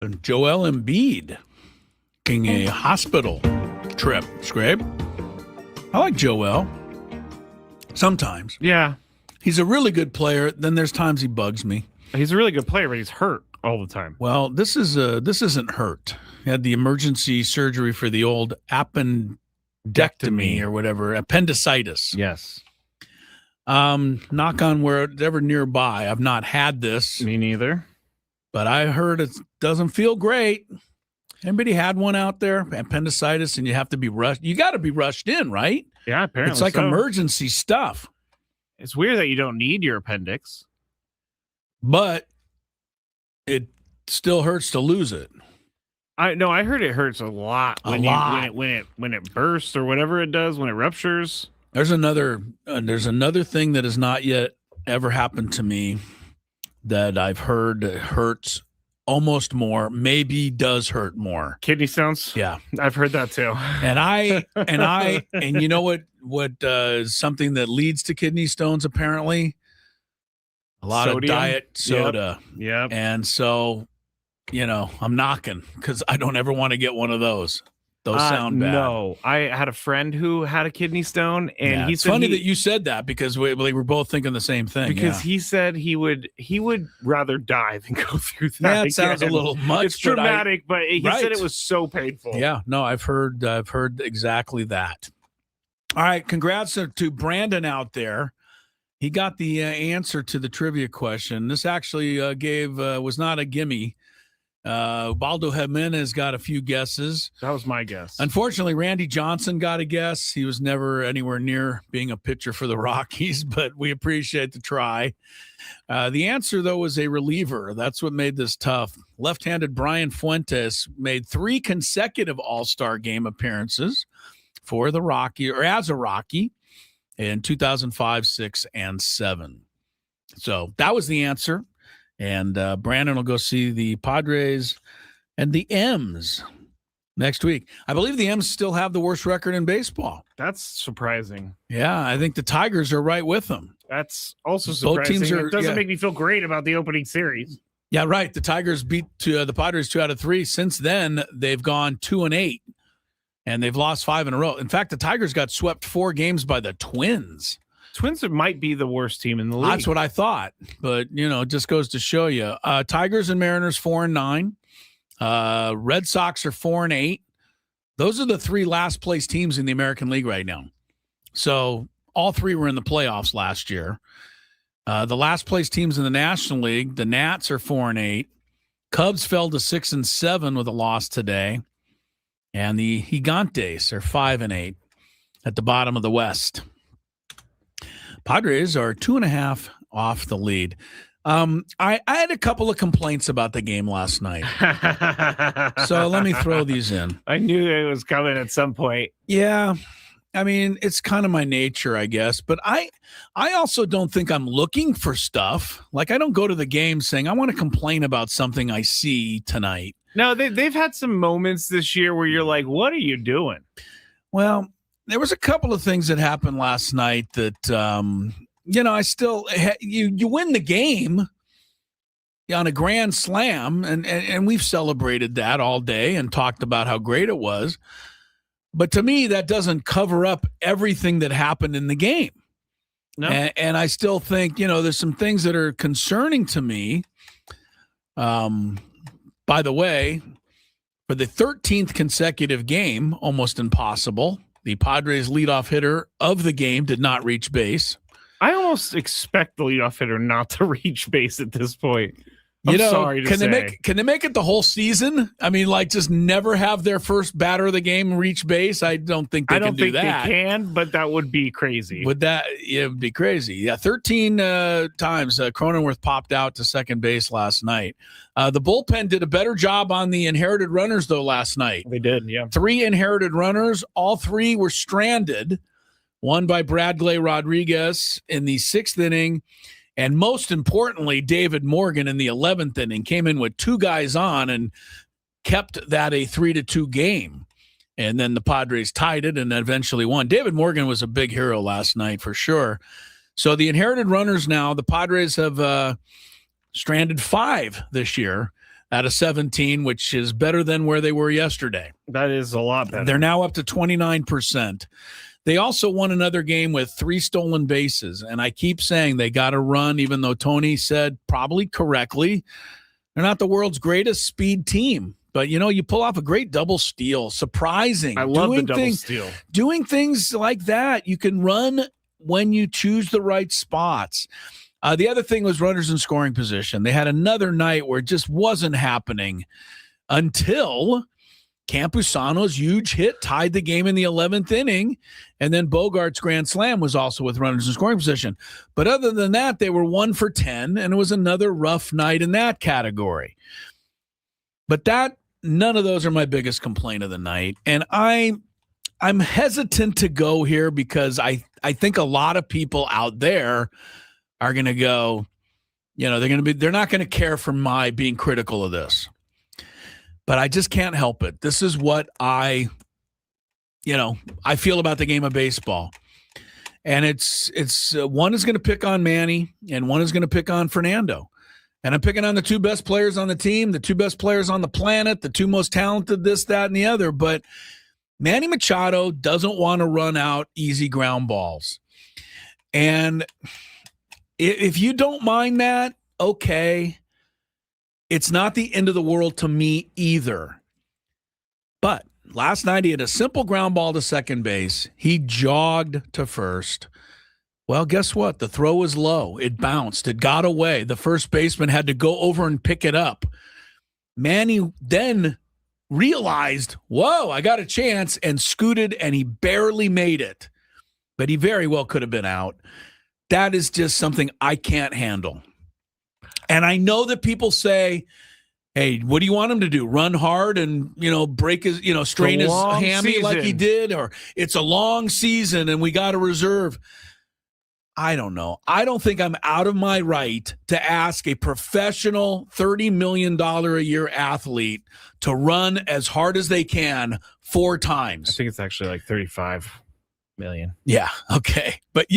And Joel Embiid taking a hospital trip. Scrape. I like Joel. Sometimes. Yeah. He's a really good player. Then there's times he bugs me. He's a really good player, but he's hurt all the time. Well, this isn't hurt. He had the emergency surgery for the old appendectomy or whatever, appendicitis. Yes. Knock on wood, ever nearby. I've not had this. Me neither. But I heard it doesn't feel great. Anybody had one out there? Appendicitis, and you have to be rushed. You got to be rushed in, right? Yeah, apparently it's like so. emergency stuff. It's weird that you don't need your appendix, but it still hurts to lose it. I heard it hurts a lot when it bursts or whatever it does when it ruptures. There's another thing that has not yet ever happened to me that I've heard hurts almost more, maybe does hurt more. Kidney stones? Yeah. I've heard that too. And you know what something that leads to kidney stones apparently? A lot of diet soda. Yep. And so, I'm knocking because I don't ever want to get one of those. Those sound bad. No, I had a friend who had a kidney stone, and it's funny that you said that because we were both thinking the same thing. Because he said he would rather die than go through that. Yeah, it sounds a little much. It's dramatic, but he said it was so painful. Yeah, no, I've heard exactly that. All right, congrats to Brandon out there. He got the answer to the trivia question. This actually was not a gimme. Baldo Jimenez got a few guesses. That was my guess. Unfortunately, Randy Johnson got a guess. He was never anywhere near being a pitcher for the Rockies, but we appreciate the try. The answer, though, was a reliever. That's what made this tough. Left-handed Brian Fuentes made 3 consecutive All-Star game appearances for the Rocky, or as a Rocky, in 2005, 6, and 7. So that was the answer. And Brandon will go see the Padres and the M's next week. I believe the M's still have the worst record in baseball. That's surprising. Yeah, I think the Tigers are right with them. That's also surprising. Both teams it doesn't make me feel great about the opening series. Yeah, right. The Tigers beat the Padres 2 out of 3. Since then, they've gone 2-8, and they've lost 5 in a row. In fact, the Tigers got swept 4 games by the Twins. Twins might be the worst team in the league. That's what I thought, but it just goes to show you. Tigers and Mariners 4-9. Red Sox are 4-8. Those are the 3 last place teams in the American League right now. So all 3 were in the playoffs last year. The last place teams in the National League, the Nats are 4-8. Cubs fell to 6-7 with a loss today, and the Gigantes are 5-8 at the bottom of the West. Padres are 2.5 off the lead. I had a couple of complaints about the game last night. So let me throw these in. I knew it was coming at some point. Yeah. I mean, it's kind of my nature, I guess. But I also don't think I'm looking for stuff. Like, I don't go to the game saying, I want to complain about something I see tonight. No, they've had some moments this year where you're like, what are you doing? Well, there was a couple of things that happened last night that, I still you win the game on a grand slam, and we've celebrated that all day and talked about how great it was. But to me, that doesn't cover up everything that happened in the game. No. And I still think, there's some things that are concerning to me. By the way, for the 13th consecutive game, almost impossible, the Padres leadoff hitter of the game did not reach base. I almost expect the leadoff hitter not to reach base at this point. I'm sorry to say. Can they make it the whole season? I mean, like, just never have their first batter of the game reach base? I don't think they can do that. I don't think they can, but that would be crazy. It would be crazy. Yeah, 13 times Cronenworth popped out to second base last night. The bullpen did a better job on the inherited runners, though, last night. They did, yeah. 3 inherited runners. All 3 were stranded. One by Bradley Rodriguez in the 6th inning. And most importantly, David Morgan in the 11th inning came in with 2 guys on and kept that a 3-2 game. And then the Padres tied it and eventually won. David Morgan was a big hero last night for sure. So the inherited runners now, the Padres have stranded 5 this year. out of 17, which is better than where they were yesterday. That is a lot better. They're now up to 29%. They also won another game with 3 stolen bases, and I keep saying they got to run, even though Tony said probably correctly they're not the world's greatest speed team. But, you pull off a great double steal. Surprising. I love the double steal. Doing things like that. You can run when you choose the right spots. The other thing was runners in scoring position. They had another night where it just wasn't happening until Campusano's huge hit tied the game in the 11th inning, and then Bogart's grand slam was also with runners in scoring position. But other than that, they were 1 for 10, and it was another rough night in that category. But none of those are my biggest complaint of the night, and I'm hesitant to go here because I think a lot of people out there are going to go, they're not going to care for my being critical of this. But I just can't help it. This is what I feel about the game of baseball. And it's one is going to pick on Manny and one is going to pick on Fernando. And I'm picking on the 2 best players on the team, the 2 best players on the planet, the 2 most talented, this, that, and the other. But Manny Machado doesn't want to run out easy ground balls. And if you don't mind that, okay. It's not the end of the world to me either. But last night he had a simple ground ball to second base. He jogged to first. Well, guess what? The throw was low. It bounced. It got away. The first baseman had to go over and pick it up. Manny then realized, whoa, I got a chance, and scooted, and he barely made it. But he very well could have been out. That is just something I can't handle. And I know that people say, hey, what do you want him to do? Run hard and, break his, strain his hammy like he did? Or it's a long season and we got to reserve. I don't know. I don't think I'm out of my right to ask a professional $30 million a year athlete to run as hard as they can 4 times. I think it's actually like 35 million. Yeah. Okay. But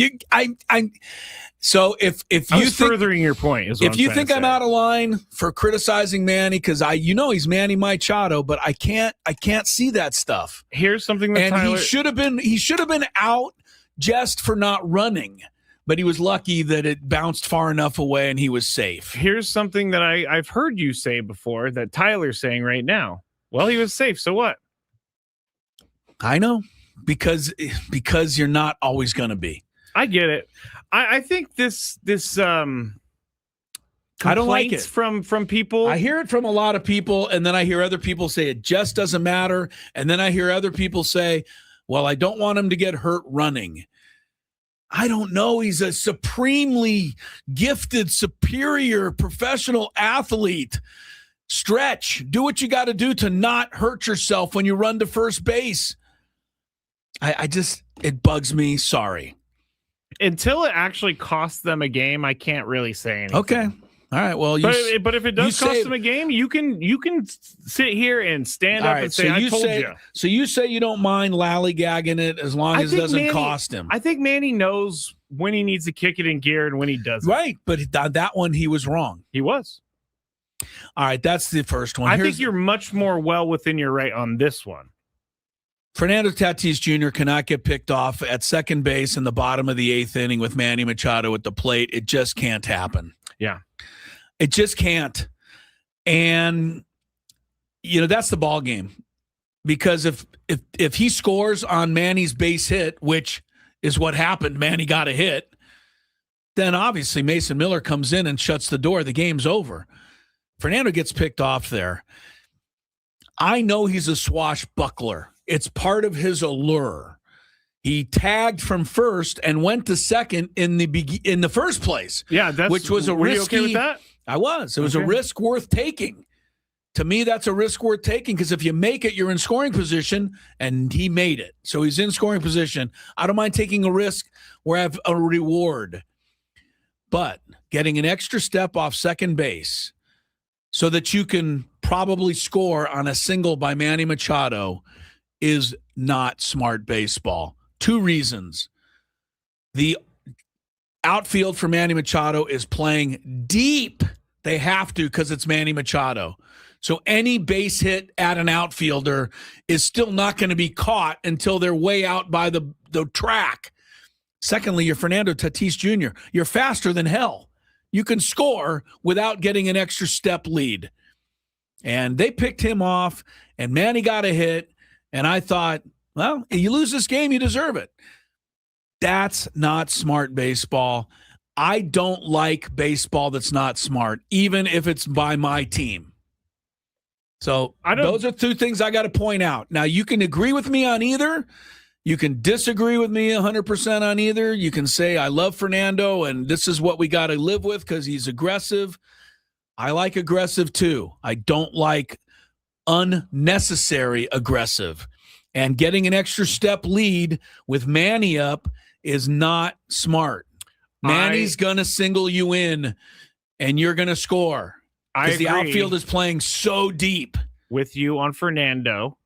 so if I you was furthering your point, is what if you think I'm out of line for criticizing Manny, because he's Manny Machado, but I can't see that stuff. Here's something that Tyler, he should have been out just for not running, but he was lucky that it bounced far enough away and he was safe. Here's something that I've heard you say before that Tyler's saying right now. Well, he was safe, so what? I know. Because you're not always going to be. I get it. I think this I don't like it from people. I hear it from a lot of people, and then I hear other people say it just doesn't matter, and then I hear other people say, well, I don't want him to get hurt running. I don't know. He's a supremely gifted, superior professional athlete. Stretch. Do what you got to do to not hurt yourself when you run to first base. It bugs me. Sorry. Until it actually costs them a game, I can't really say anything. Okay. All right. Well, but if it does cost them a game, you can sit here and stand up and say, I told you. So you say you don't mind lollygagging it as long as it doesn't cost him. I think Manny knows when he needs to kick it in gear and when he doesn't. Right. But that one, he was wrong. He was. All right. That's the first one. I think you're much more well within your right on this one. Fernando Tatis Jr. cannot get picked off at second base in the bottom of the 8th inning with Manny Machado at the plate. It just can't happen. Yeah. It just can't. And, that's the ball game. Because if he scores on Manny's base hit, which is what happened, Manny got a hit, then obviously Mason Miller comes in and shuts the door. The game's over. Fernando gets picked off there. I know he's a swashbuckler. It's part of his allure. He tagged from first and went to second in the first place. Yeah, which was a risky. You okay with that? I was. It was a risk worth taking. To me, that's a risk worth taking because if you make it, you're in scoring position, and he made it. So he's in scoring position. I don't mind taking a risk where I have a reward. But getting an extra step off second base so that you can probably score on a single by Manny Machado is not smart baseball. 2 reasons. The outfield for Manny Machado is playing deep They have to because it's Manny Machado. So any base hit at an outfielder is still not going to be caught until they're way out by the track. Secondly, you're Fernando Tatis Jr. You're faster than hell. You can score without getting an extra step lead. And they picked him off, and Manny got a hit, and I thought, well, you lose this game, you deserve it. That's not smart baseball. I don't like baseball that's not smart, even if it's by my team. So those are two things I got to point out. Now, you can agree with me on either. You can disagree with me 100% on either. You can say, I love Fernando, and this is what we got to live with because he's aggressive. I like aggressive, too. I don't like unnecessary aggressive. And getting an extra step lead with Manny up is not smart. Manny's going to single you in, and you're going to score. Because the outfield is playing so deep. With you on Fernando.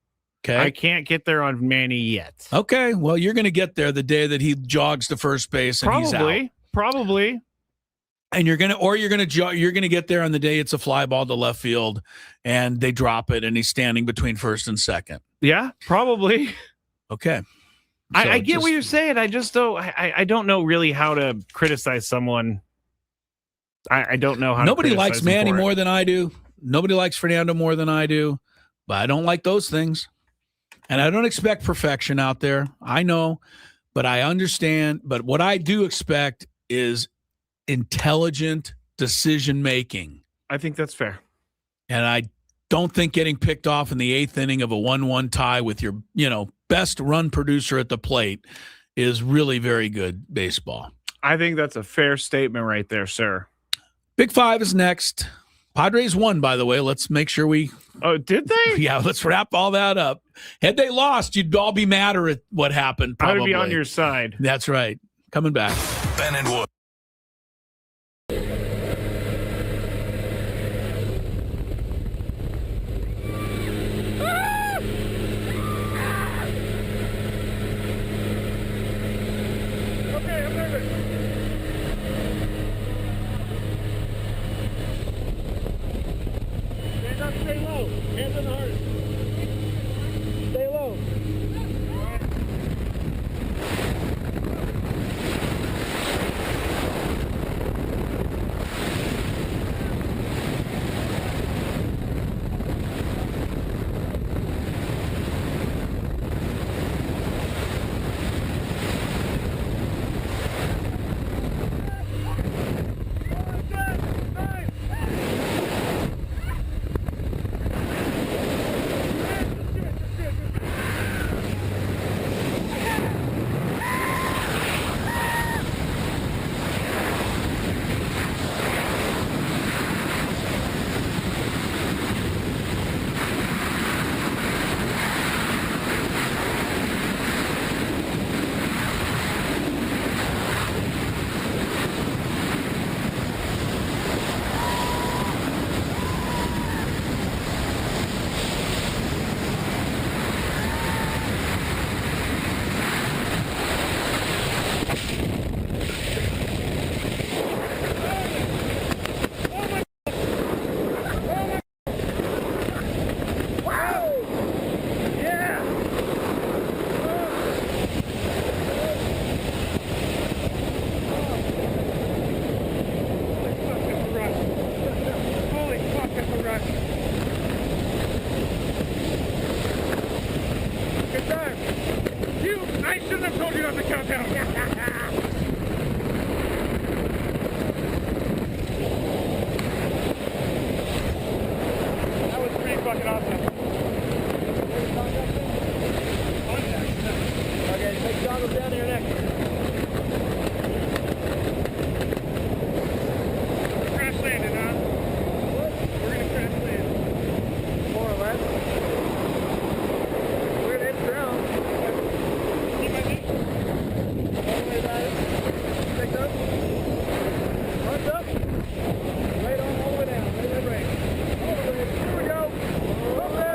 Okay. I can't get there on Manny yet. Okay. Well, you're going to get there the day that he jogs to first base and he's out. Probably. And you're going to get there on the day it's a fly ball to left field and they drop it and he's standing between first and second. Yeah, probably. Okay. So I get what you're saying. I just don't. I don't know really how to criticize someone. I don't know how. Nobody to likes Manny more than I do. Nobody likes Fernando more than I do. But I don't like those things, and I don't expect perfection out there. I know, but I understand. But what I do expect is intelligent decision making. I think that's fair, and I don't think getting picked off in the 8th inning of a 1-1 tie with your best run producer at the plate is really very good baseball. I think that's a fair statement right there, sir. Big Five is next. Padres won, by the way. Let's make sure we... Oh, did they? Yeah, let's wrap all that up. Had they lost, you'd all be madder at what happened, probably. I would be on your side. That's right. Coming back. Ben and Wood. Stay low. Hands on the heart. Stay low. Wait on all the way down. Wait, wait, wait. Here we go. Up there.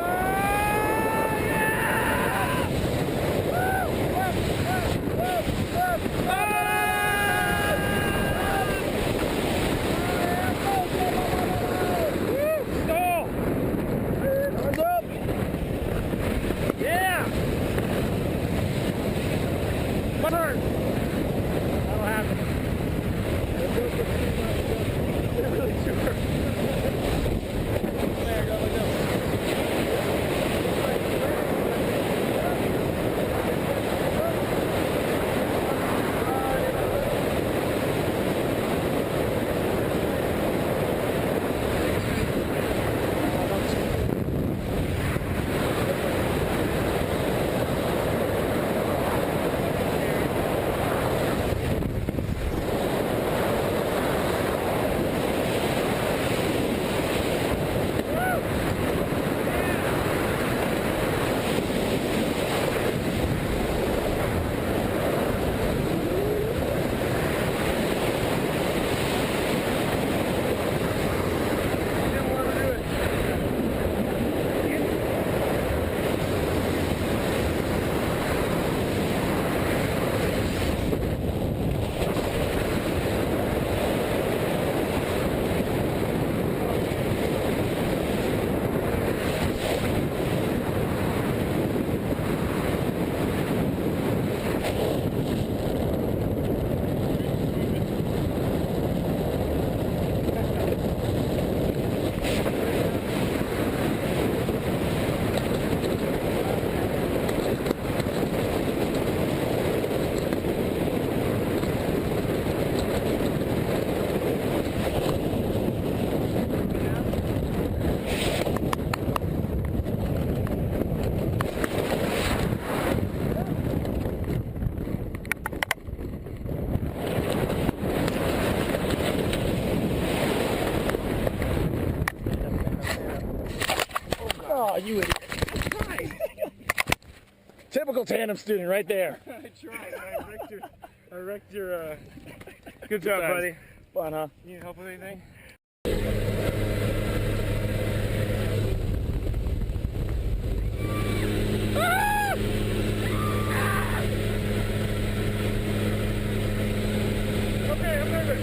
Oh, you idiot. That's right. Typical tandem student right there. I tried. I wrecked your good job, buddy. Fun, huh? You need help with anything? Okay, I'm moving.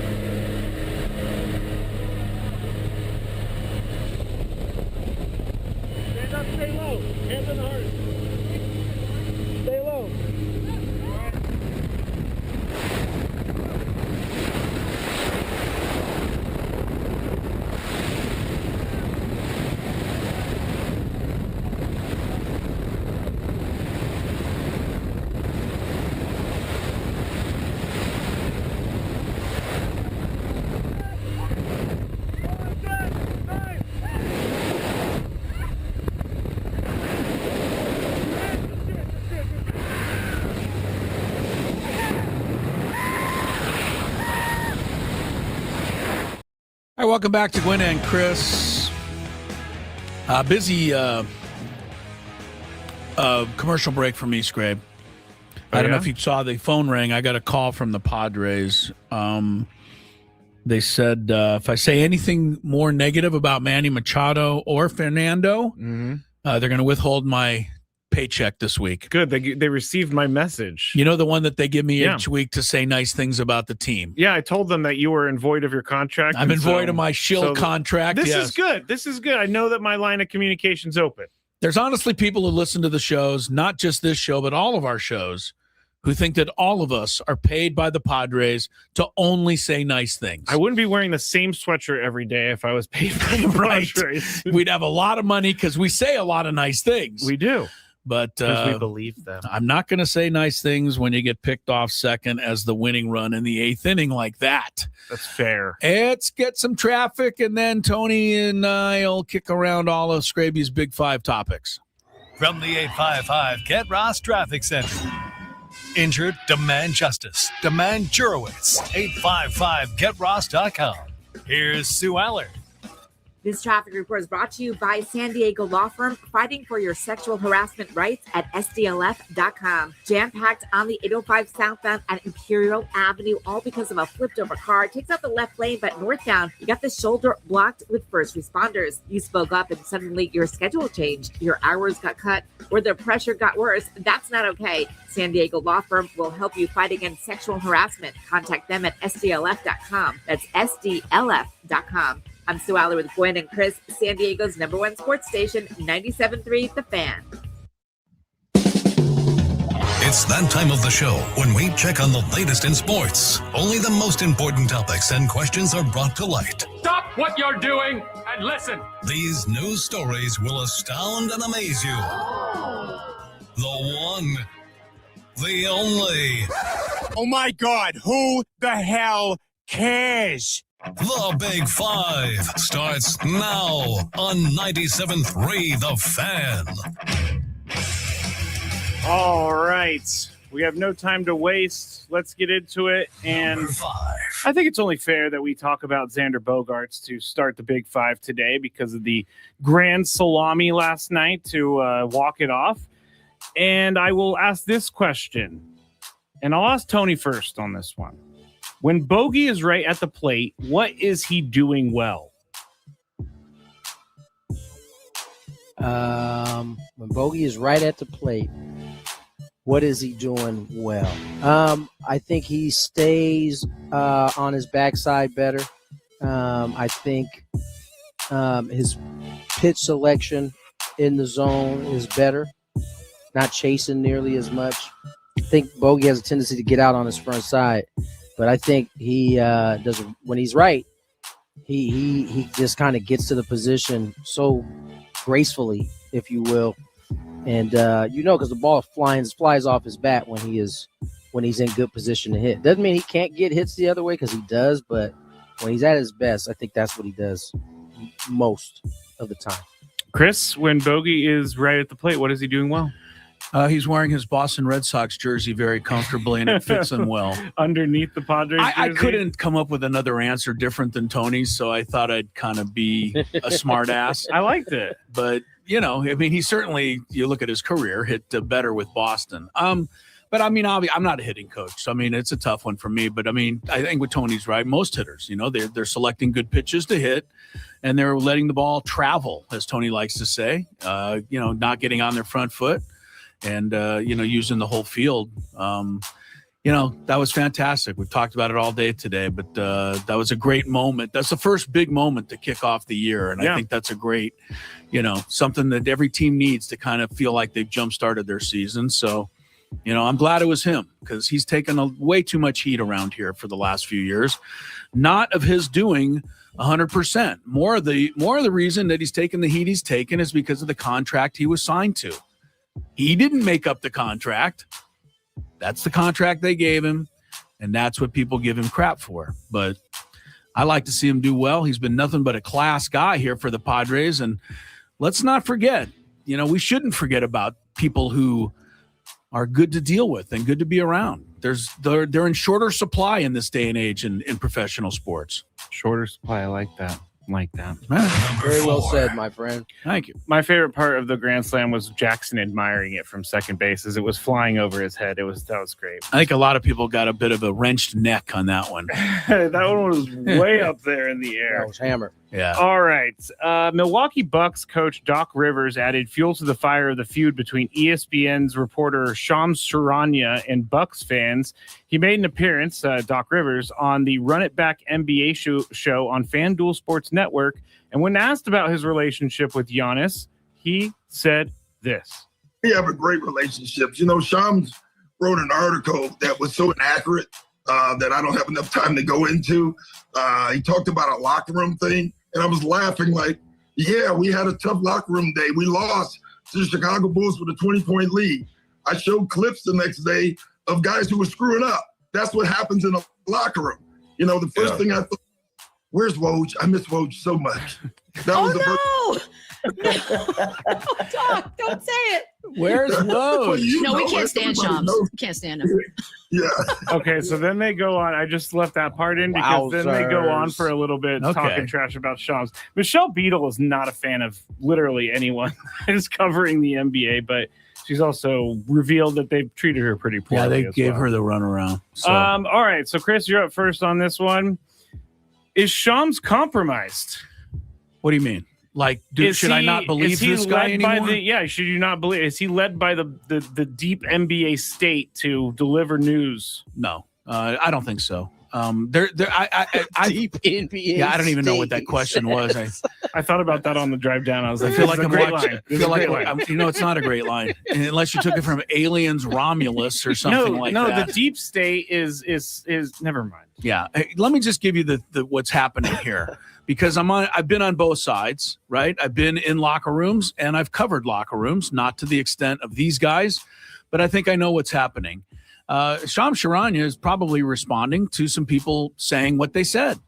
Stand up, stay low. Hands on the heart. Stay low. All right, welcome back to Gwynn and Chris. Busy commercial break from me, Scrape. I don't know if you saw the phone ring. I got a call from the Padres. They said if I say anything more negative about Manny Machado or Fernando, they're going to withhold my paycheck this week. Good. They received my message. You know, the one that they give me each week to say nice things about the team. Yeah, I told them that you were in void of your contract. I'm in void of my shield contract. This is good. This is good. I know that my line of communication's open. There's honestly people who listen to the shows, not just this show, but all of our shows, who think that all of us are paid by the Padres to only say nice things. I wouldn't be wearing the same sweatshirt every day if I was paid by the Padres. We'd have a lot of money because we say a lot of nice things. We do. But we believe them. I'm not going to say nice things when you get picked off second as the winning run in the 8th inning like that. That's fair. Let's get some traffic, and then Tony and I'll kick around all of Scraby's Big Five topics. From the 855 Get Ross Traffic Center. Injured? Demand justice. Demand Jurowitz. 855GetRoss.com. Here's Sue Aller. This traffic report is brought to you by San Diego law firm fighting for your sexual harassment rights at SDLF.com. Jam-packed on the 805 southbound at Imperial Avenue, all because of a flipped-over car. It takes out the left lane, but northbound, you got the shoulder blocked with first responders. You spoke up and suddenly your schedule changed, your hours got cut, or the pressure got worse. That's not okay. San Diego law firm will help you fight against sexual harassment. Contact them at SDLF.com. That's SDLF.com. I'm Sue Aller with Gwynn and Chris, San Diego's #1 sports station, 97.3 The Fan. It's that time of the show when we check on the latest in sports. Only the most important topics and questions are brought to light. Stop what you're doing and listen. These news stories will astound and amaze you. The one, the only. Oh my God, who the hell cares? The Big Five starts now on 97.3 The Fan. All right. We have no time to waste. Let's get into it. And I think it's only fair that we talk about Xander Bogaerts to start the Big Five today because of the grand salami last night to walk it off. And I will ask this question. And I'll ask Tony first on this one. When Bogey is right at the plate, what is he doing well? When Bogey is right at the plate, what is he doing well? I think he stays on his backside better. I think his pitch selection in the zone is better, not chasing nearly as much. I think Bogey has a tendency to get out on his front side. But I think he does when he's right. He just kind of gets to the position so gracefully, if you will, and because the ball flies off his bat when he's in good position to hit. Doesn't mean he can't get hits the other way because he does, but when he's at his best, I think that's what he does most of the time. Chris, when Bogey is right at the plate, what is he doing well? He's wearing his Boston Red Sox jersey very comfortably, and it fits him well. Underneath the Padres jersey? I couldn't come up with another answer different than Tony's, so I thought I'd kind of be a smart ass. I liked it. But, I mean, he certainly, you look at his career, hit better with Boston. But I mean, I'm not a hitting coach, so I mean, it's a tough one for me. But I mean, I think what Tony's right. Most hitters, they're selecting good pitches to hit, and they're letting the ball travel, as Tony likes to say. Not getting on their front foot, and using the whole field. That was fantastic. We've talked about it all day today, but that was a great moment. That's the first big moment to kick off the year, and I think that's a great, something that every team needs to kind of feel like they've jump-started their season. So. I'm glad it was him because he's taken way too much heat around here for the last few years. Not of his doing 100%. More of the reason that he's taken the heat he's taken is because of the contract he was signed to. He didn't make up the contract. That's the contract they gave him, and that's what people give him crap for. But I like to see him do well. He's been nothing but a class guy here for the Padres, and let's not forget, we shouldn't forget about people who are good to deal with and good to be around. They're in shorter supply in this day and age in professional sports. Shorter supply, I like that. Very well said, my friend. Thank you. My favorite part of the Grand Slam was Jackson admiring it from second base as it was flying over his head. That was great. I think a lot of people got a bit of a wrenched neck on that one. That one was way up there in the air. That was hammered. Yeah. All right. Milwaukee Bucks coach Doc Rivers added fuel to the fire of the feud between ESPN's reporter Shams Charania and Bucks fans. He made an appearance, Doc Rivers, on the Run It Back NBA show on FanDuel Sports Network. And when asked about his relationship with Giannis, he said this. We have a great relationship. Shams wrote an article that was so inaccurate that I don't have enough time to go into. He talked about a locker room thing, and I was laughing like, yeah, we had a tough locker room day. We lost to the Chicago Bulls with a 20-point lead. I showed clips the next day of guys who were screwing up. That's what happens in a locker room. The first thing I thought, where's Woj? I miss Woj so much. Doc, don't say it. Where's Woj? No, we can't stand Shams. We can't stand him. Yeah. Okay, so then they go on. I just left that part in because then they go on for a little bit talking trash about Shams. Michelle Beadle is not a fan of literally anyone that is covering the NBA, but she's also revealed that they've treated her pretty poorly. Yeah, they gave her the runaround. So. All right, so Chris, you're up first on this one. Is Shams compromised? What do you mean? Like, should I not believe this guy anymore? Should you not believe? Is he led by the deep NBA state to deliver news? No, I don't think so. Deep NBA. Yeah, I don't even know what that question was. I thought about that on the drive down. I was like, I feel like I'm watching. line. It's not a great line unless you took it from Aliens Romulus or something like that. No, the deep state is never mind. Yeah, hey, let me just give you the what's happening here. Because I've been on both sides, right? I've been in locker rooms and I've covered locker rooms, not to the extent of these guys, but I think I know what's happening. Shams Charania is probably responding to some people saying what they said.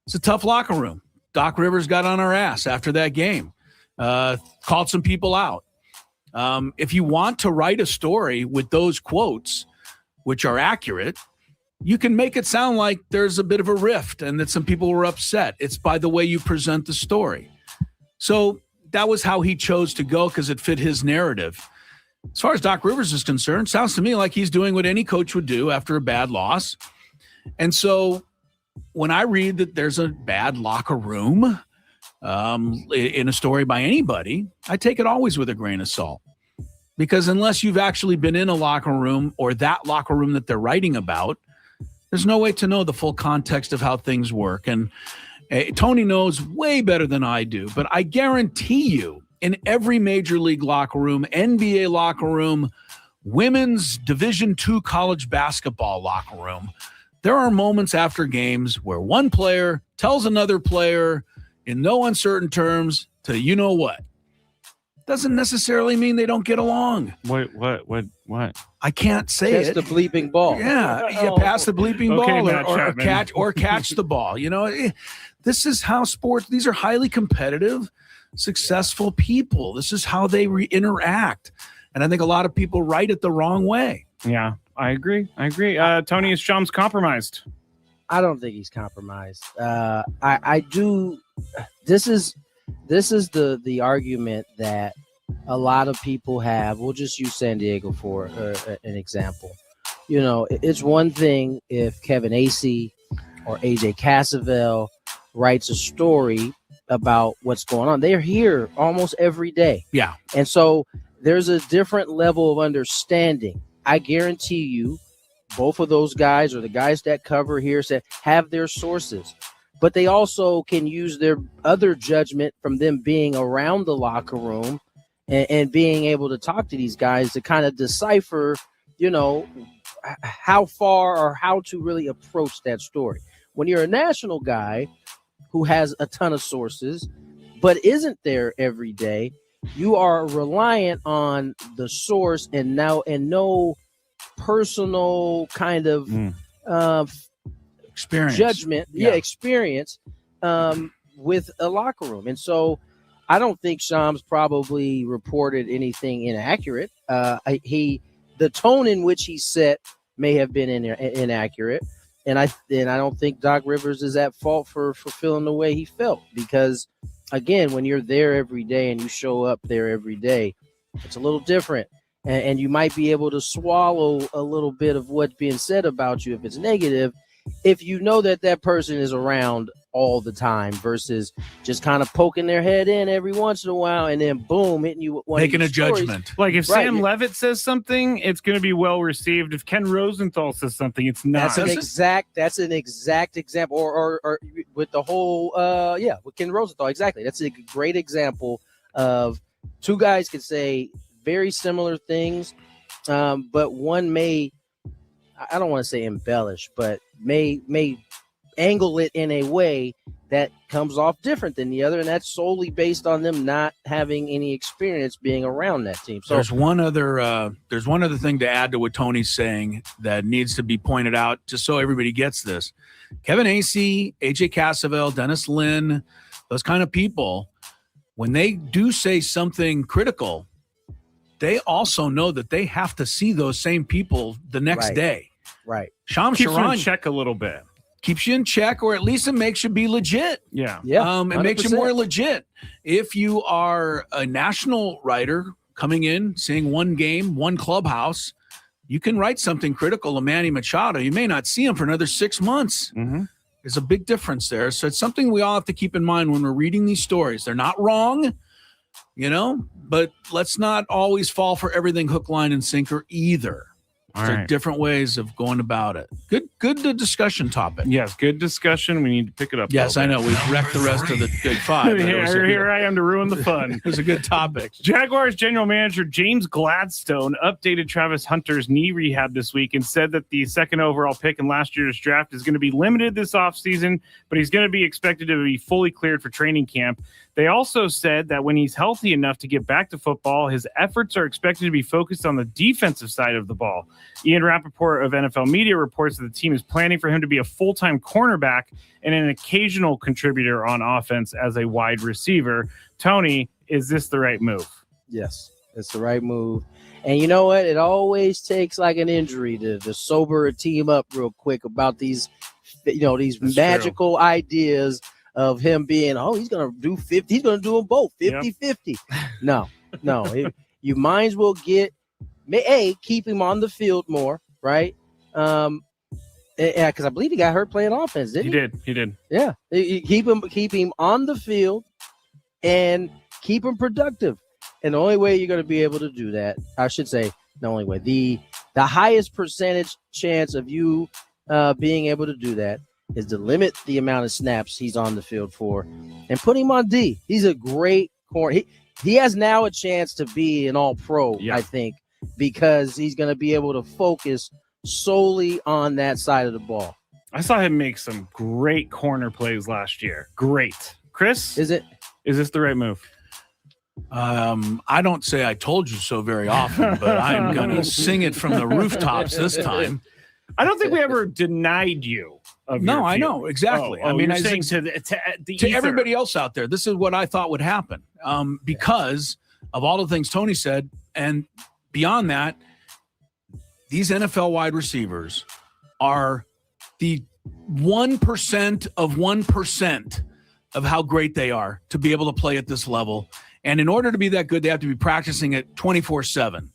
It's a tough locker room. Doc Rivers got on our ass after that game, called some people out. If you want to write a story with those quotes, which are accurate, you can make it sound like there's a bit of a rift and that some people were upset. It's by the way you present the story. So that was how he chose to go because it fit his narrative. As far as Doc Rivers is concerned, sounds to me like he's doing what any coach would do after a bad loss. And so when I read that there's a bad locker room in a story by anybody, I take it always with a grain of salt. Because unless you've actually been in a locker room or that locker room that they're writing about, there's no way to know the full context of how things work. And Tony knows way better than I do, but I guarantee you in every major league locker room, NBA locker room, women's Division II college basketball locker room, there are moments after games where one player tells another player in no uncertain terms to you know what. Doesn't necessarily mean they don't get along. What? I can't say Catch it. The bleeping ball. Yeah, you pass the bleeping Okay, ball or catch the ball. This is how sports. These are highly competitive, successful people. This is how they interact, and I think a lot of people write it the wrong way. Yeah, I agree. Tony, is Shams compromised? I don't think he's compromised. I do. This is the argument that a lot of people have. We'll just use San Diego for an example. You know, it's one thing if Kevin Acee or AJ Cassavell writes a story about what's going on. They're here almost every day. Yeah. And so there's a different level of understanding. I guarantee you, both of those guys or the guys that cover here have their sources, but they also can use their other judgment from them being around the locker room and being able to talk to these guys to kind of decipher, you know, how far or how to really approach that story. When you're a national guy who has a ton of sources but isn't there every day, you are reliant on the source and no personal kind of experience judgment, experience with a locker room. And so I don't think Shams probably reported anything inaccurate. The tone in which he set may have been inaccurate. And I don't think Doc Rivers is at fault for feeling the way he felt, because again, when you're there every day and you show up there every day, it's a little different. And you might be able to swallow a little bit of what's being said about you if it's negative, if you know that person is around all the time versus just kind of poking their head in every once in a while and then boom, hitting you with one making of a judgment. Like if Sam Levitt says something, it's going to be well received. If Ken Rosenthal says something, it's not. That's an exact example. Or with the whole with Ken Rosenthal, exactly. That's a great example of two guys could say very similar things, but one may, I don't want to say embellish, but may angle it in a way that comes off different than the other, and that's solely based on them not having any experience being around that team. So there's one other thing to add to what Tony's saying that needs to be pointed out, just so everybody gets this. Kevin Acee, AJ Cassavell, Dennis Lynn, those kind of people, when they do say something critical, they also know that they have to see those same people the next day. Right. Shams Keeps you in Charania check a little bit. Keeps you in check, or at least it makes you be legit. Yeah. It makes you more legit. If you are a national writer coming in, seeing one game, one clubhouse, you can write something critical of Manny Machado. You may not see him for another 6 months. Mm-hmm. There's a big difference there. So it's something we all have to keep in mind when we're reading these stories. They're not wrong, but let's not always fall for everything hook, line, and sinker either. There are different ways of going about it. Good discussion topic. Yes, good discussion. We need to pick it up. Yes, I know. We've wrecked the rest of the Big Five. Here I am to ruin the fun. It was a good topic. Jaguars general manager James Gladstone updated Travis Hunter's knee rehab this week and said that the second overall pick in last year's draft is going to be limited this offseason, but he's going to be expected to be fully cleared for training camp. They also said that when he's healthy enough to get back to football, his efforts are expected to be focused on the defensive side of the ball. Ian Rappaport of NFL Media reports that the team is planning for him to be a full-time cornerback and an occasional contributor on offense as a wide receiver. Tony, is this the right move? Yes, it's the right move. And you know what? It always takes like an injury to sober a team up real quick about these, these That's magical ideas of him being, he's going to do 50. He's going to do them both, 50-50. No. You might as well keep him on the field more, right? Because I believe he got hurt playing offense, didn't he? He did. Yeah. Keep him on the field and keep him productive. And the only way you're going to be able to do that, I should say, the only way, the highest percentage chance of you being able to do that is to limit the amount of snaps he's on the field for and put him on D. He's a great corner. He has now a chance to be an all-pro, I think, because he's going to be able to focus solely on that side of the ball. I saw him make some great corner plays last year. Great. Chris? Is this the right move? I don't say I told you so very often, but I'm going to sing it from the rooftops this time. I don't think we ever denied you. No, I know exactly. I mean, you're saying to everybody else out there, this is what I thought would happen because of all the things Tony said, and beyond that, these NFL wide receivers are the 1% of 1% of how great they are to be able to play at this level. And in order to be that good, they have to be practicing it 24/7.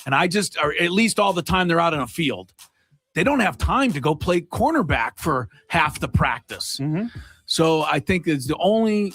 And or at least all the time they're out in a field. They don't have time to go play cornerback for half the practice. So I think it's the only,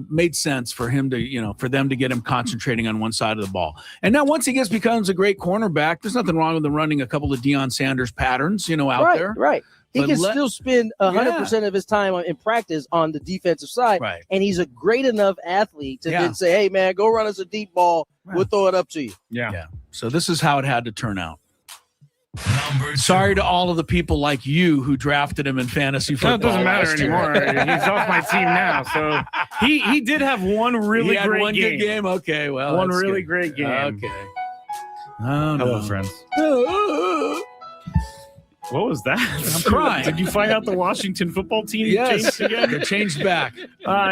made sense for him to, for them to get him concentrating on one side of the ball. And now once he becomes a great cornerback, there's nothing wrong with him running a couple of Deion Sanders patterns, out there. Right. He can still spend 100% of his time in practice on the defensive side. Right. And he's a great enough athlete to then say, hey, man, go run us a deep ball. We'll throw it up to you. Yeah. So this is how it had to turn out. Sorry to all of the people like you who drafted him in fantasy football. It doesn't matter anymore. He's off my team now. So he did have one really great one game. Good game. Okay, well, one really great game. Okay. Oh, Hello, friends. What was that? I'm crying. Did you find out the Washington football team Yes, changed again? they changed back.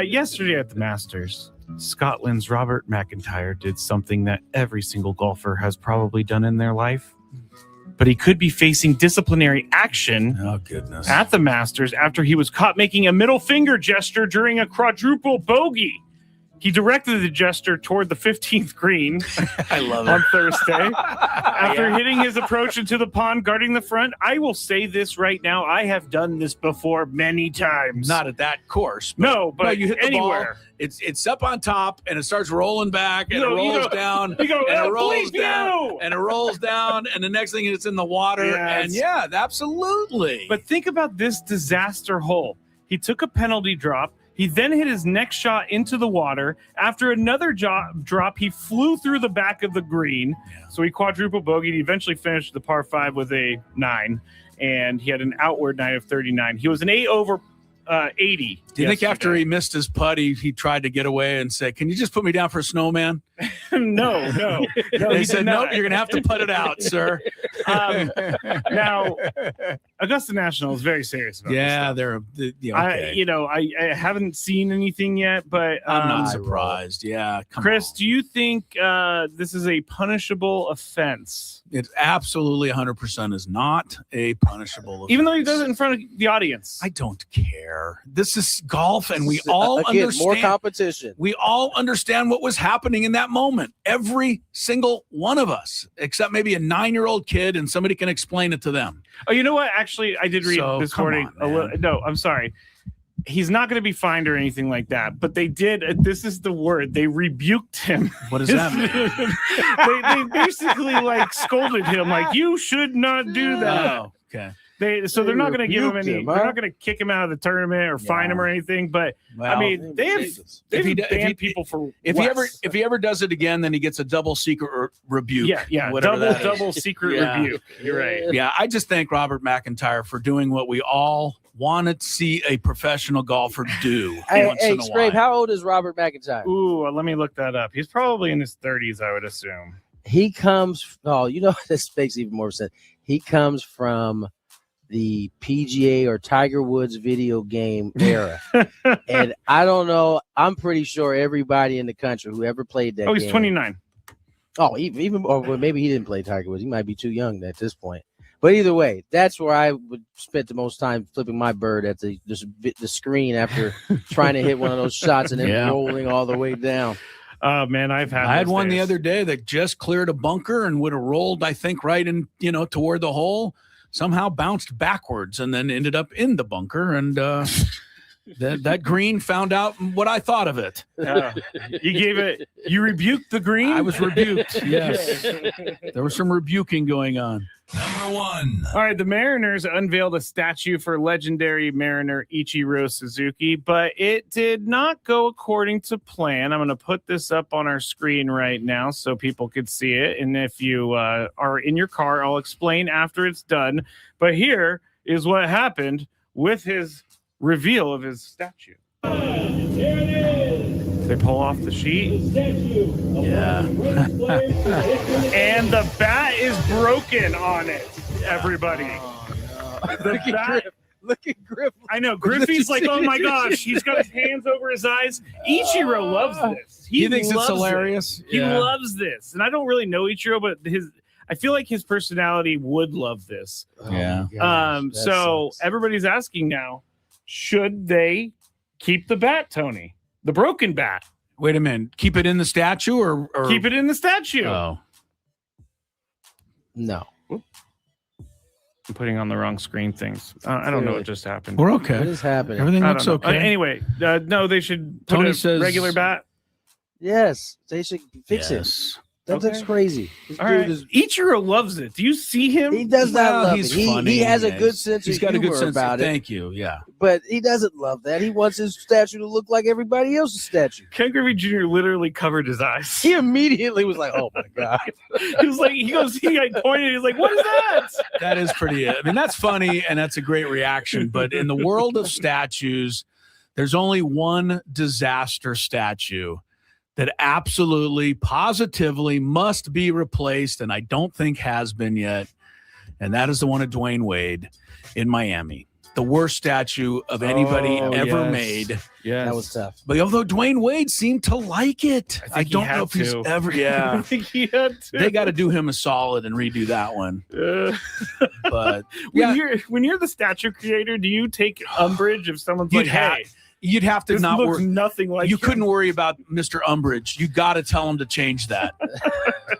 Yesterday at the Masters, Scotland's Robert McIntyre did something that every single golfer has probably done in their life. But he could be facing disciplinary action at the Masters after he was caught making a middle finger gesture during a quadruple bogey. He directed the gesture toward the 15th green I love on Thursday. After hitting his approach into the pond, guarding the front, I will say this right now. I have done this before many times. Not at that course. But you hit the anywhere. ball. It's up on top, and it starts rolling back, and it rolls down. You go, and it "Oh, rolls please down, no!" and it rolls down, and the next thing it's in the water. Yes. And absolutely. But think about this disaster hole. He took a penalty drop. He then hit his next shot into the water. After another drop, he flew through the back of the green. Yeah. So he quadruple bogeyed. He eventually finished the par 5 with a 9, and he had an outward 9 of 39. He was an 8 over 80. Do you think after he missed his putt, he tried to get away and say, "Can you just put me down for a snowman?" No. They said, "Nope, you're going to have to putt it out, sir." Now, Augusta National is very serious about this stuff. Okay. I haven't seen anything yet, but I'm not surprised. Yeah, Chris, do you think this is a punishable offense? It absolutely 100% is not a punishable offense. Even though he does it in front of the audience. I don't care. This is golf, and we all understand more competition. We all understand what was happening in that moment. Every single one of us, except maybe a 9-year-old kid, and somebody can explain it to them. Oh, you know what? Actually, I did read this morning. No, I'm sorry. He's not going to be fined or anything like that. But they did. This is the word. They rebuked him. What does that mean? they basically scolded him, you should not do that. Oh, okay. They're not going to give him any. Him, They're not going to kick him out of the tournament or fine him or anything. But they've banned people for if he ever does it again, then he gets a double secret rebuke. Yeah, double secret rebuke. You're right. Yeah, I just thank Robert McIntyre for doing what we all want to see a professional golfer do. Hey, Scrape, how old is Robert McIntyre? Ooh, let me look that up. He's probably in his 30s, I would assume. He comes. This makes even more sense. He comes from the PGA or Tiger Woods video game era. And I don't know. I'm pretty sure everybody in the country who ever played that game. Oh, he's 29. Oh, or maybe he didn't play Tiger Woods. He might be too young at this point. But either way, that's where I would spend the most time flipping my bird at the screen after trying to hit one of those shots and then rolling all the way down. Oh, man, I had one the other day that just cleared a bunker and would have rolled, I think, right in, toward the hole. Somehow bounced backwards and then ended up in the bunker. And that green found out what I thought of it. You rebuked the green? I was rebuked, yes. There was some rebuking going on. Number 1. All right, the Mariners unveiled a statue for legendary Mariner Ichiro Suzuki, but it did not go according to plan. I'm going to put this up on our screen right now so people could see it. And if you are in your car, I'll explain after it's done. But here is what happened with his reveal of his statue. Here it is. They pull off the sheet. Yeah. And the bat is broken on it, everybody. Look at Griff. I know. Griffey's like, oh my gosh, he's got his hands over his eyes. Ichiro loves this. He thinks it's hilarious. He loves this. And I don't really know Ichiro, but I feel like his personality would love this. Yeah. So everybody's asking now, should they keep the bat, Tony? The broken bat. Wait a minute. Keep it in the statue or Keep it in the statue. Oh. No. I'm putting on the wrong screen things. I don't know what just happened. We're okay. What is happening? Everything I looks don't know. okay. Anyway, no, they should put Tony a says- regular bat. Yes, they should fix it. That looks crazy. This All dude right. is- Ichiro loves it. Do you see him? He does not Well, love he's it. funny. He has a Yeah, good sense he's of got a good humor sense. about it. Thank you. Yeah. But he doesn't love that. He wants his statue to look like everybody else's statue. Ken Griffey Jr. literally covered his eyes. He immediately was like, "Oh my god!" He was like, he pointed. He's like, "What is that?" That is pretty. I mean, that's funny and that's a great reaction. But in the world of statues, there's only one disaster statue that absolutely, positively must be replaced, and I don't think has been yet. And that is the one of Dwayne Wade in Miami. The worst statue of anybody ever made. Yeah, that was tough. But although Dwayne Wade seemed to like it, I he don't had know if he's to. ever. Yeah, I think he had to. they got to do him a solid and redo that one. But when you're the statue creator, do you take umbrage if someone's like, "Hey, you'd have to this not looks worry. nothing like You him." couldn't worry about Mr. Umbrage. You got to tell him to change that.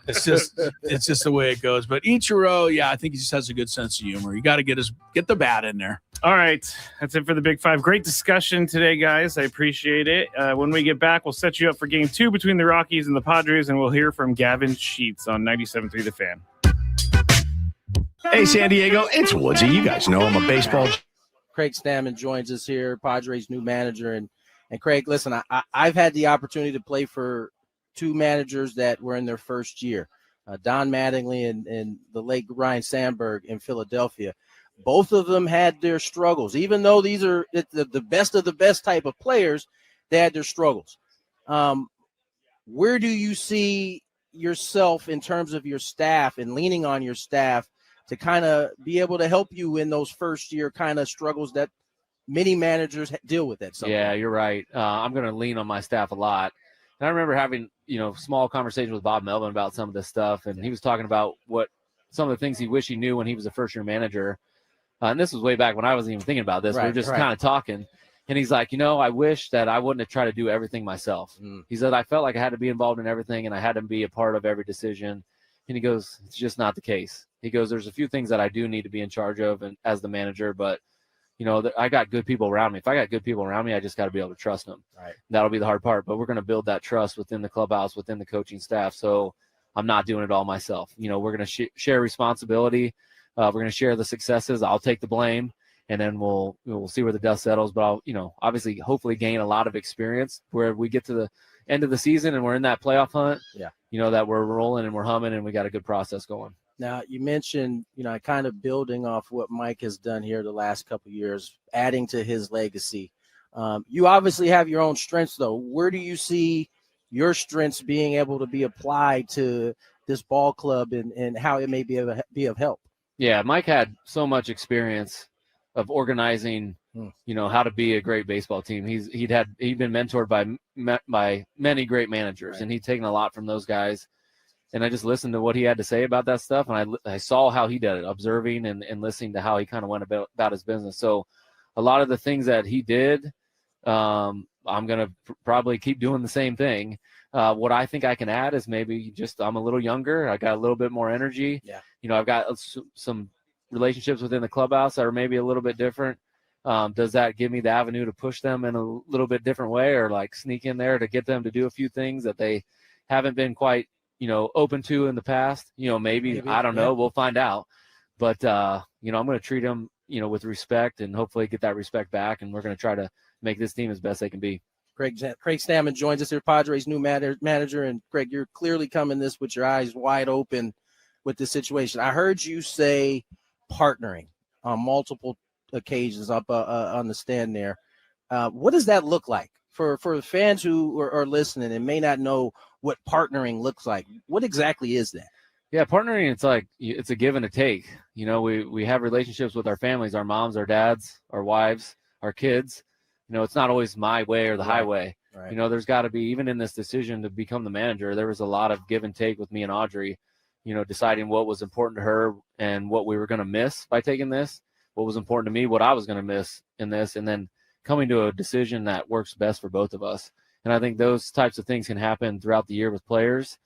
It's just the way it goes. But Ichiro, yeah, I think he just has a good sense of humor. You got to get the bat in there. All right, that's it for the Big Five. Great discussion today, guys. I appreciate it. When we get back, we'll set you up for Game 2 between the Rockies and the Padres, and we'll hear from Gavin Sheets on 97.3 The Fan. Hey, San Diego, it's Woodsy. You guys know I'm a baseball. Craig Stamon joins us here, Padres' new manager. And Craig, listen, I've had the opportunity to play for two managers that were in their first year, Don Mattingly and the late Ryan Sandberg in Philadelphia. Both of them had their struggles. Even though these are the best of the best type of players, they had their struggles. Where do you see yourself in terms of your staff and leaning on your staff to kind of be able to help you in those first year kind of struggles that many managers deal with at some Yeah, point? you're right. I'm going to lean on my staff a lot. And I remember having, small conversations with Bob Melvin about some of this stuff. And he was talking about some of the things he wished he knew when he was a first-year manager. And this was way back when I wasn't even thinking about this. We were just kind of talking. And he's like, I wish that I wouldn't have tried to do everything myself. He said, I felt like I had to be involved in everything and I had to be a part of every decision. And he goes, it's just not the case. He goes, there's a few things that I do need to be in charge of and as the manager, but I got good people around me. If I got good people around me, I just got to be able to trust them. Right. That'll be the hard part, but we're going to build that trust within the clubhouse, within the coaching staff. So I'm not doing it all myself. We're going to share responsibility. We're going to share the successes. I'll take the blame, and then we'll see where the dust settles. But I'll, obviously, hopefully gain a lot of experience where we get to the end of the season and we're in that playoff hunt. Yeah. That we're rolling and we're humming and we got a good process going. Now, you mentioned, kind of building off what Mike has done here the last couple of years, adding to his legacy. You obviously have your own strengths, though. Where do you see your strengths being able to be applied to this ball club and how it may be of help? Yeah, Mike had so much experience of organizing, how to be a great baseball team. He'd been mentored by many great managers, and he'd taken a lot from those guys. And I just listened to what he had to say about that stuff, and I saw how he did it, observing and listening to how he kind of went about his business. So a lot of the things that he did, I'm going to probably keep doing the same thing. What I think I can add is maybe just I'm a little younger. I got a little bit more energy. Yeah. I've got some relationships within the clubhouse that are maybe a little bit different. Does that give me the avenue to push them in a little bit different way, or like sneak in there to get them to do a few things that they haven't been quite open to in the past? Maybe I don't know. We'll find out. But, I'm going to treat them, with respect and hopefully get that respect back. And we're going to try to make this team as best they can be. Craig Stamon joins us here, Padres' new manager. And, Craig, you're clearly coming this with your eyes wide open with this situation. I heard you say partnering on multiple occasions up on the stand there. What does that look like for the fans who are listening and may not know what partnering looks like? What exactly is that? Yeah, partnering, it's a give and a take. We have relationships with our families, our moms, our dads, our wives, our kids. It's not always my way or the highway. Right. There's got to be, even in this decision to become the manager, there was a lot of give and take with me and Audrey, deciding what was important to her and what we were going to miss by taking this, what was important to me, what I was going to miss in this, and then coming to a decision that works best for both of us. And I think those types of things can happen throughout the year with players,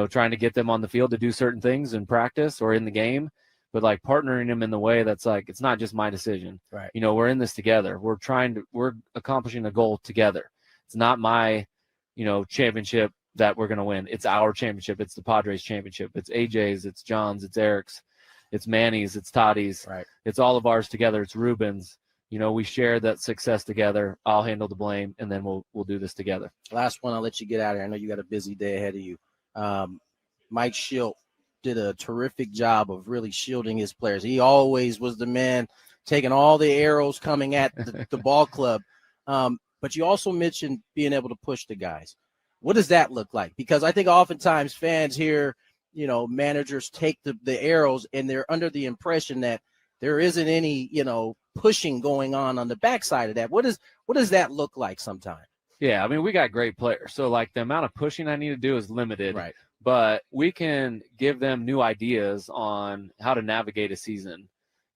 trying to get them on the field to do certain things in practice or in the game, but like partnering them in the way that's like, it's not just my decision. Right. We're in this together. We're accomplishing a goal together. It's not my, championship that we're going to win. It's our championship. It's the Padres championship. It's AJ's, it's John's, it's Eric's, it's Manny's, it's Toddy's. Right. It's all of ours together. It's Ruben's. We share that success together. I'll handle the blame, and then we'll do this together. Last one, I'll let you get out of here. I know you got a busy day ahead of you. Mike Schilt did a terrific job of really shielding his players. He always was the man taking all the arrows coming at the ball club. But you also mentioned being able to push the guys. What does that look like? Because I think oftentimes fans hear, managers take the arrows and they're under the impression that there isn't any, pushing going on the backside of that. What does that look like sometimes? Yeah, I mean, we got great players. So, like, the amount of pushing I need to do is limited. Right. But we can give them new ideas on how to navigate a season.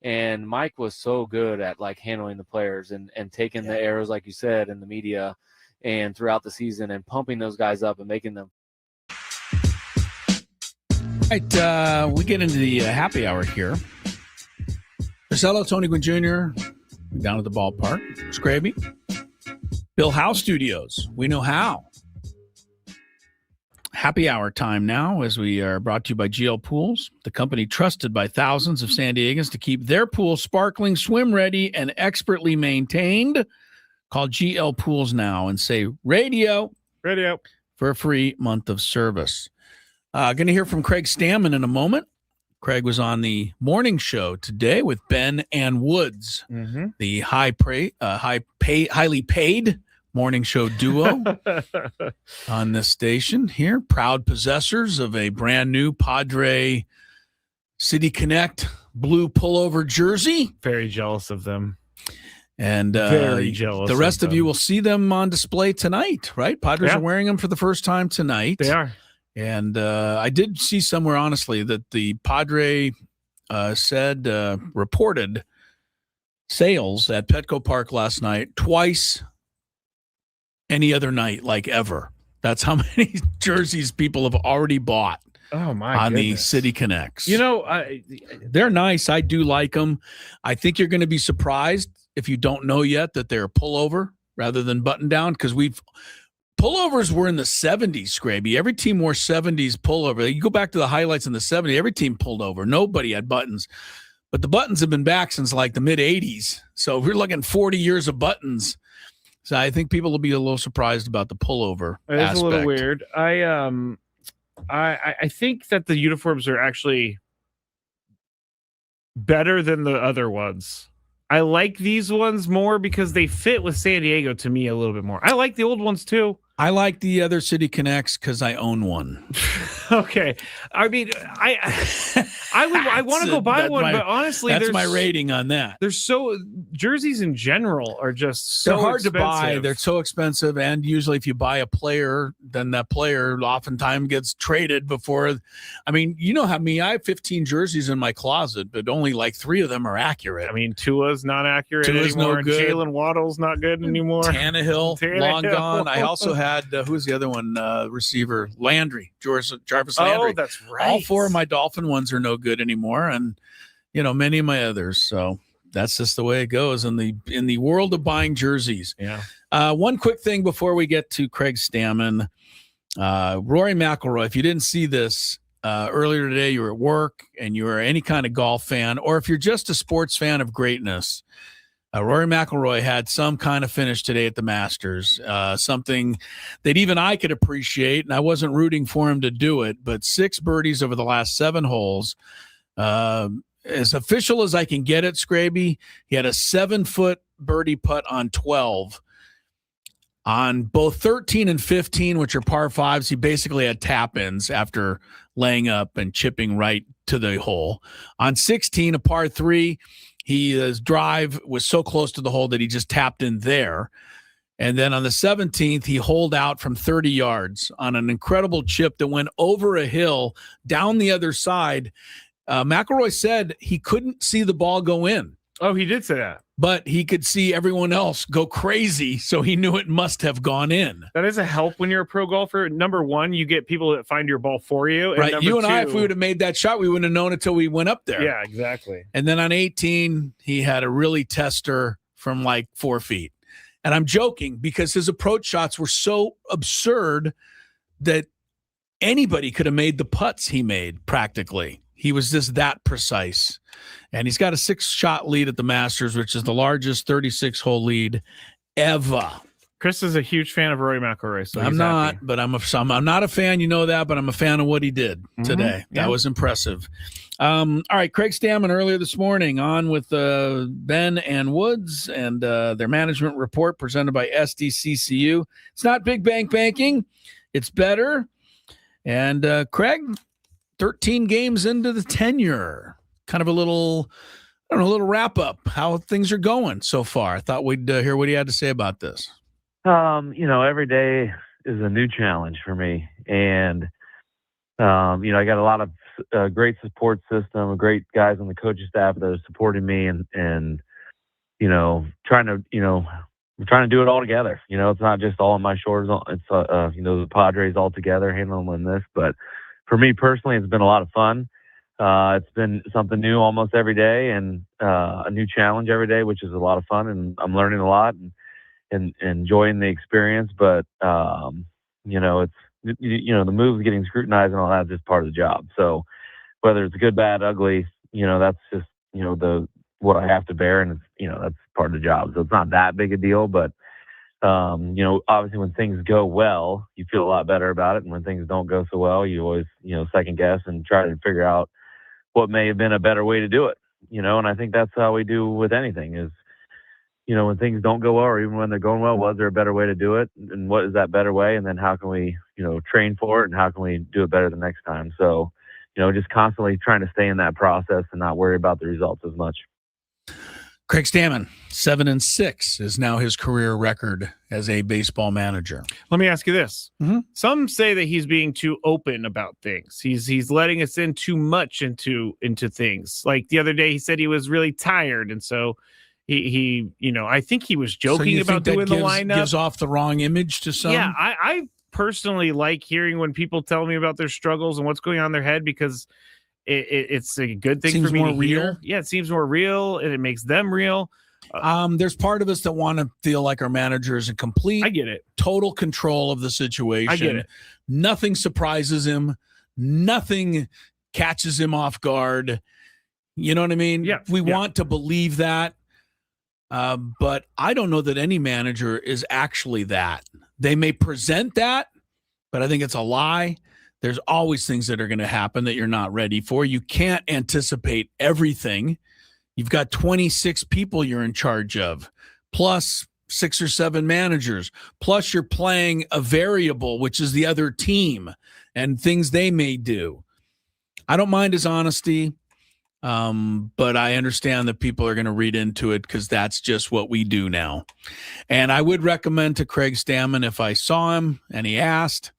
And Mike was so good at, like, handling the players and taking the arrows, like you said, in the media and throughout the season and pumping those guys up and making them. All right, we get into the happy hour here. Marcelo, Tony Gwynn Jr., down at the ballpark. Scraby. Bill Howe Studios. We know how. Happy hour time now as we are brought to you by GL Pools, the company trusted by thousands of San Diegans to keep their pool sparkling, swim ready, and expertly maintained. Call GL Pools now and say radio for a free month of service. Going to hear from Craig Stamon in a moment. Craig was on the morning show today with Ben and Woods, the highly paid morning show duo on this station here. Proud possessors of a brand new Padre City Connect blue pullover jersey. Very jealous of them. And very jealous. The rest of you will see them on display tonight, right? Padres are wearing them for the first time tonight. They are. And I did see somewhere, honestly, that the Padre reported sales at Petco Park last night twice any other night, like ever. That's how many jerseys people have already bought. Oh, my on goodness. the City Connects. They're nice. I do like them. I think you're going to be surprised if you don't know yet that they're pullover rather than button down, because pullovers were in the 70s, Scraby. Every team wore 70s pullover. You go back to the highlights in the 70s, every team pulled over. Nobody had buttons. But the buttons have been back since like the mid-'80s. So if we're looking 40 years of buttons. So I think people will be a little surprised about the pullover aspect. It's a little weird. I think that the uniforms are actually better than the other ones. I like these ones more because they fit with San Diego to me a little bit more. I like the old ones too. I like the other City Connects because I own one. Okay. I mean, I want to go buy one, but honestly, that's my rating on that. Jerseys in general are just so they're hard expensive. to buy. They're so expensive, and usually if you buy a player, then that player oftentimes gets traded before. I mean, you know how I have 15 jerseys in my closet, but only like 3 of them are accurate. I mean, Tua's not accurate Tua's anymore. no good. Jalen Waddle's not good anymore. Tannehill, long gone. I also had who's the other one? Receiver Landry, Jarvis Landry. Oh, that's right. All 4 of my Dolphin ones are no good anymore, and many of my others. So that's just the way it goes in the world of buying jerseys. Yeah. One quick thing before we get to Craig Stamon, Rory McIlroy. If you didn't see this earlier today, you were at work and you were any kind of golf fan, or if you're just a sports fan of greatness. Rory McIlroy had some kind of finish today at the Masters, something that even I could appreciate, and I wasn't rooting for him to do it, but 6 birdies over the last 7 holes. As official as I can get it, Scraby, he had a 7-foot birdie putt on 12. On both 13 and 15, which are par 5s, he basically had tap-ins after laying up and chipping right to the hole. On 16, a par 3, his drive was so close to the hole that he just tapped in there. And then on the 17th, he holed out from 30 yards on an incredible chip that went over a hill down the other side. McIlroy said he couldn't see the ball go in. Oh, he did say that. but he could see everyone else go crazy, so he knew it must have gone in. That is a help when you're a pro golfer. Number one, you get people that find your ball for you. And Right. You and I, if two- we would have made that shot, we wouldn't have known it till we went up there. Yeah, exactly. And then on 18, he had a really tester from like 4 feet. And I'm joking because his approach shots were so absurd that anybody could have made the putts he made practically. He was just that precise. And he's got a 6-shot lead at the Masters, which is the largest 36-hole lead ever. Chris is a huge fan of Rory McIlroy. So I'm he's not, happy. but I'm not a fan. You know that, but I'm a fan of what he did today. Yeah. That was impressive. All right, Craig Stamon earlier this morning on with Ben and Woods and their management report presented by SDCCU. It's not big bank banking. It's better. And Craig, 13 games into the tenure, kind of a little wrap up, how things are going so far. I thought we'd hear what he had to say about this. Every day is a new challenge for me. And, I got a lot of great support system, great guys on the coaching staff that are supporting me and trying to do it all together. It's not just all on my shoulders. It's, the Padres all together handling this. But for me personally, it's been a lot of fun. It's been something new almost every day and a new challenge every day, which is a lot of fun. And I'm learning a lot and enjoying the experience. But, it's, the moves getting scrutinized and all that's just part of the job. So whether it's good, bad, ugly, that's just, what I have to bear. And it's, that's part of the job. So it's not that big a deal, but, obviously when things go well, you feel a lot better about it. And when things don't go so well, you always, second guess and try to figure out what may have been a better way to do it, and I think that's how we do with anything is, when things don't go well or even when they're going well, was there a better way to do it? And what is that better way? And then how can we, train for it and how can we do it better the next time? So, just constantly trying to stay in that process and not worry about the results as much. Craig Stamon, 7-6 is now his career record as a baseball manager. Let me ask you this. Mm-hmm. Some say that he's being too open about things. He's letting us in too much into things. Like the other day, he said he was really tired. And so he I think he was joking about doing the lineup. Gives off the wrong image to some. Yeah, I personally like hearing when people tell me about their struggles and what's going on in their head because it's a good thing Seems for me more to real. hear. Yeah, it seems more real and it makes them real. There's part of us that want to feel like our manager is in complete, I get it, total control of the situation. I get it. Nothing surprises him. Nothing catches him off guard. You know what I mean? Yeah. We want to believe that. But I don't know that any manager is actually that. They may present that, but I think it's a lie. There's always things that are going to happen that you're not ready for. You can't anticipate everything. You've got 26 people you're in charge of, plus 6 or 7 managers, plus you're playing a variable, which is the other team and things they may do. I don't mind his honesty. But I understand that people are going to read into it because that's just what we do now. And I would recommend to Craig Stamon, if I saw him and he asked,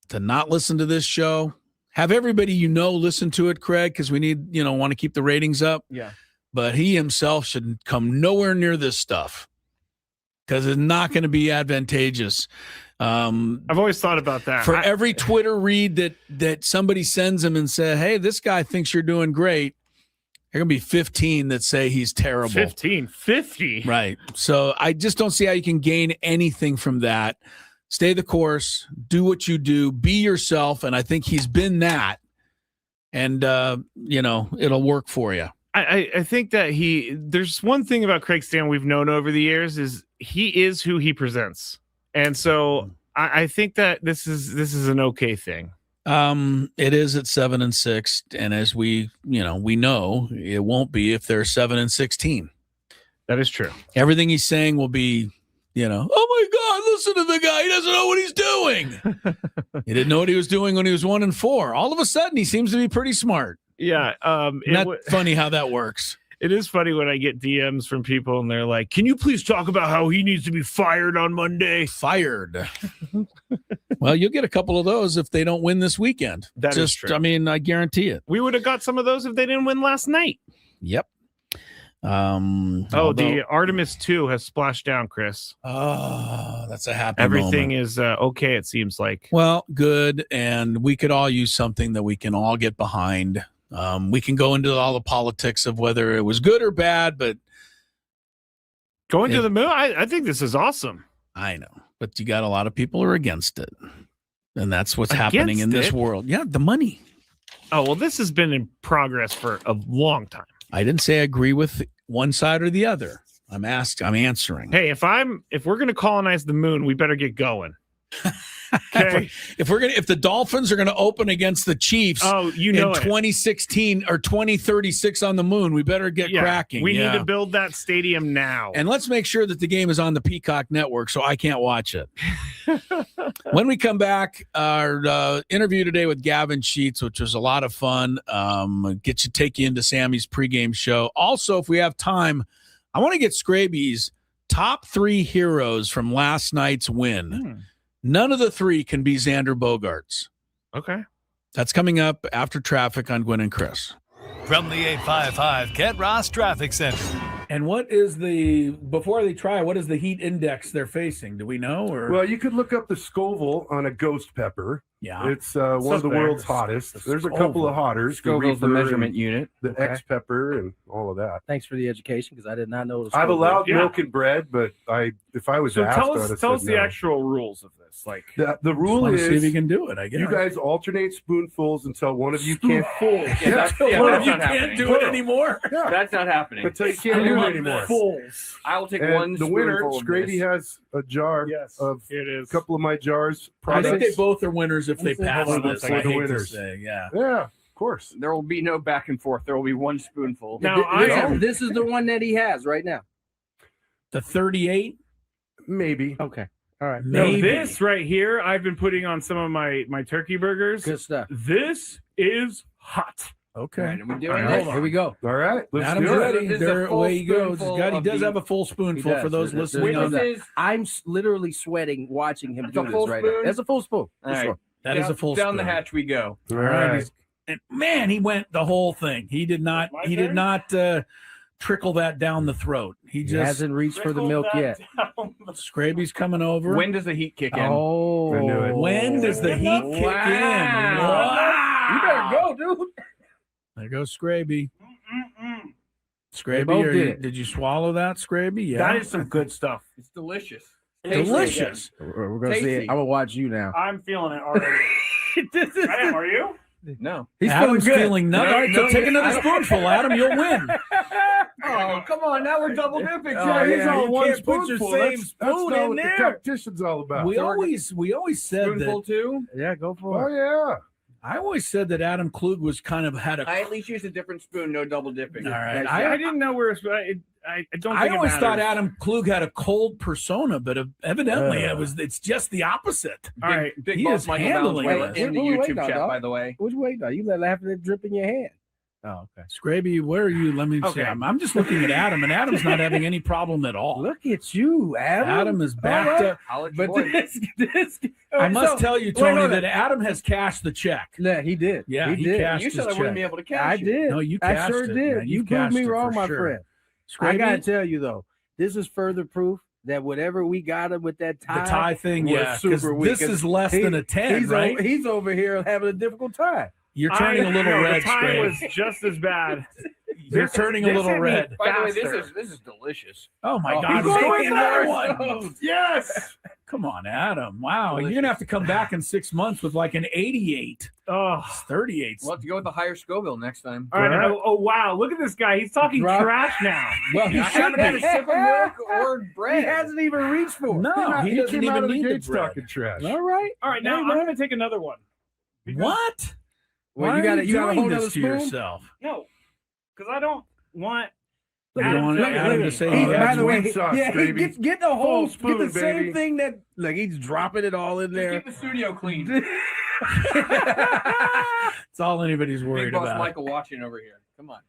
to not listen to this show. Have everybody listen to it, Craig, because we need, want to keep the ratings up. Yeah. But he himself should come nowhere near this stuff because it's not going to be advantageous. I've always thought about that. For every Twitter read that somebody sends him and say, hey, this guy thinks you're doing great, there are going to be 15 that say he's terrible. 50. Right. So I just don't see how you can gain anything from that. Stay the course, do what you do, be yourself. And I think he's been that. And, it'll work for you. I think that there's one thing about Craig Stamon we've known over the years is he is who he presents. And so I think that this is an okay thing. It is at 7-6. And as we know it won't be if they're 7-16. That is true. Everything he's saying will be, oh my God, listen to the guy. He doesn't know what he's doing. He didn't know what he was doing when he was 1-4. All of a sudden, he seems to be pretty smart. Yeah. Funny how that works. It is funny when I get DMs from people and they're like, can you please talk about how he needs to be fired on Monday? Fired. Well, you'll get a couple of those if they don't win this weekend. That is true. I mean, I guarantee it. We would have got some of those if they didn't win last night. Yep. The Artemis 2 has splashed down, Chris. Oh, that's a happy Everything moment. is okay, it seems like. Well, good. And we could all use something that we can all get behind. We can go into all the politics of whether it was good or bad, but going to the moon, I think this is awesome. I know, but you got a lot of people who are against it. And that's what's happening in this world. Yeah, the money. Oh, well, this has been in progress for a long time. I didn't say I agree with one side or the other. I'm answering. Hey, if we're going to colonize the moon, we better get going. Okay. if the Dolphins are going to open against the Chiefs in 2016 or 2036 on the moon, we better get cracking. We need to build that stadium now. And let's make sure that the game is on the Peacock Network so I can't watch it. When we come back, our interview today with Gavin Sheets, which was a lot of fun, take you into Sammy's pregame show. Also, if we have time, I want to get Scraby's top 3 heroes from last night's win. None of the 3 can be Xander Bogaerts. Okay. That's coming up after traffic on Gwynn and Chris. From the 855 Get Ross Traffic Center. And what is what is the heat index they're facing? Do we know? Or Well, you could look up the Scoville on a ghost pepper. Yeah. It's one of the world's hottest. There's a couple of hotters. Scoville's the measurement unit. The X pepper and all of that. Thanks for the education, because I did not know. I've allowed milk and bread, but if I was asked, tell us the actual rules of this. Like the rule is, see if you can do it. I guess you guys alternate spoonfuls until one of you can't. One of you can't do it anymore. Yeah. That's not happening. Until you can't do it anymore. Fulls. I will take one. The winner, spoonful of Scraby, this. has a jar of a couple of my jars. I think they both are winners if they pass this. For I the hate to winners. say, yeah. Yeah, of course. There will be no back and forth. There will be one spoonful. Now, this is the one that he has right now. The 38? Maybe. Okay. All right. Now, this right here, I've been putting on some of my turkey burgers. Good stuff. This is hot. Okay. All right, here we go. All right. Let's Adam's do ready. it. There, away he goes. He does have a full spoonful for those listening. I'm literally sweating watching him do this right now. That's a full spoon. All right. That is a full down spoon. the hatch we go. All right. And man, he went the whole thing. He did not. He did not trickle that down the throat. He just hasn't reached for the milk yet. Scraby's coming over. When does the heat kick in? Oh, I knew it. When does the heat kick in? Wow. You better go, dude. There goes Scraby. Scraby, did you swallow that, Scraby? Yeah. That is some good stuff. It's delicious. Delicious. We're gonna see it. I'm gonna watch you now. I'm feeling it already. Adam, are you? No. He's Adam's feeling good. feeling nothing. All right, so take another spoonful, Adam. You'll win. Oh, come on. Now we're double dipping. He's all one can't put your spoonful. same That's spoon not in what there. the competition's all about. We always said Spoonful that. too? Yeah, go for Oh, it. yeah. I always said that Adam Klug was kind of had a. I at least used a different spoon, no double dipping. All right. I didn't know where I don't. I think always it thought matters. Adam Klug had a cold persona, but evidently it's just the opposite. All right, Big he boss is Michael handling Bowles it. in the What are we YouTube waiting on, chat, dog? by the way. What you waiting on? You let laughing at drip in your hand. Oh, okay. Scraby, where are you? Let me see. Okay. I'm just looking at Adam, and Adam's not having any problem at all. Look at you, Adam. Adam is back to. I'll let you But boy. this I must tell you, Tony, hold on. that Adam has cashed the check. Yeah, he did. Yeah, he did. cashed You his said I check. wouldn't be able to catch I you. did. No, you I cashed sure it, did. man. You You proved me cashed it wrong, for my sure. friend. I Scraby? gotta tell you though, this is further proof that whatever we got him with that tie, The tie thing, was yeah, 'cause super weak. this is less than a 10, he's right? He's over here having a difficult time. You're turning a little red, The time Scraby. was just as bad. You're turning a little red. By the way, Faster. this is delicious. Oh my God! he's He's going taking another for one. Yes. Come on, Adam. Wow, you're gonna have to come back in 6 months with like an 88. Oh. 38. We'll have to go with the higher Scoville next time. All right. Oh, wow. Look at this guy. He's talking trash now. Well, he I should haven't had a be. sip of milk or bread. He hasn't even reached for it. No, he doesn't came out even of the need the gates bread. talking trash. All right. All right. Now I'm going to take another one. What? Well, Why you got are to you got to doing hold this another to spoon. yourself? No, because I don't want. You don't want Adam to say he By has the way, one sauce, yeah, baby. get the whole Full spoon, get the baby. same thing that like he's dropping it all in there. Keep the studio clean. It's all anybody's Big worried boss about. Michael watching over here. Come on.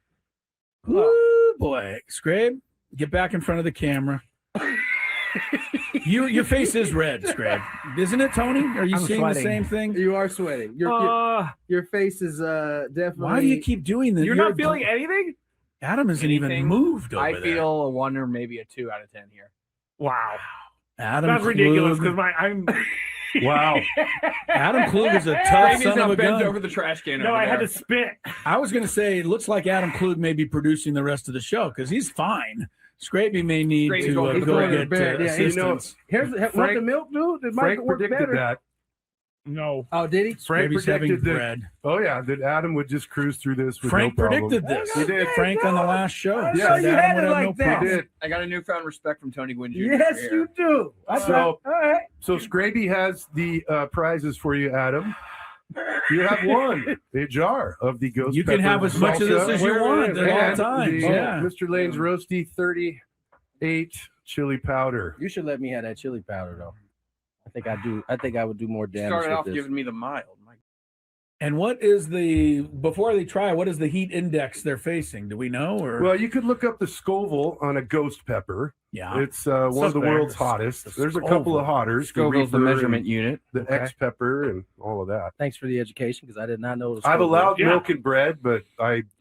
Woo, boy, Scrabe, get back in front of the camera. Your face is red, Scrabe, isn't it, Tony? Are you I'm seeing sweating. the same thing? You are sweating. Your face is definitely. Why do you keep doing this? You're not feeling anything? Adam hasn't even moved over I there. feel a 1 or maybe a 2 out of 10 here. Wow. Adam That's Klug. ridiculous because I'm. Wow. Adam Klug is a tough Frankie's son of now a bent gun. over the trash can. No, over I had there. to spit. I was going to say, it looks like Adam Klug may be producing the rest of the show because he's fine. Scrappy may need Scrappy's to going to go the get bed. assistance. Here's what the milk do. It might Frank work predicted better. that. No. Oh, did he? Frank Scrappy's having predicted that. bread. Oh yeah, that Adam would just cruise through this with Frank no problem. predicted this. He did. Frank on the last show. Yeah, said you Adam had would it have like no that. problem. He did. I got a newfound respect from Tony Gwynn Jr. Yes, here. you do. So- all right. So Scraby has the prizes for you, Adam. You have one, a jar of the ghost. You can pepper have as much of this salsa as you want at all and times. the Yeah. Mr. Lane's Roasty 38 chili powder. You should let me have that chili powder though. I think I do. I think I would do more damage. Started with off this. giving me the mild. And what is before they try, what is the heat index they're facing? Do we know? Or Well, you could look up the Scoville on a ghost pepper. Yeah. It's one of the Suspect. world's hottest. There's a couple of hotters. Scoville's the Reaper measurement and unit. The Okay. X pepper and all of that. Thanks for the education because I did not know. I've allowed milk and bread, but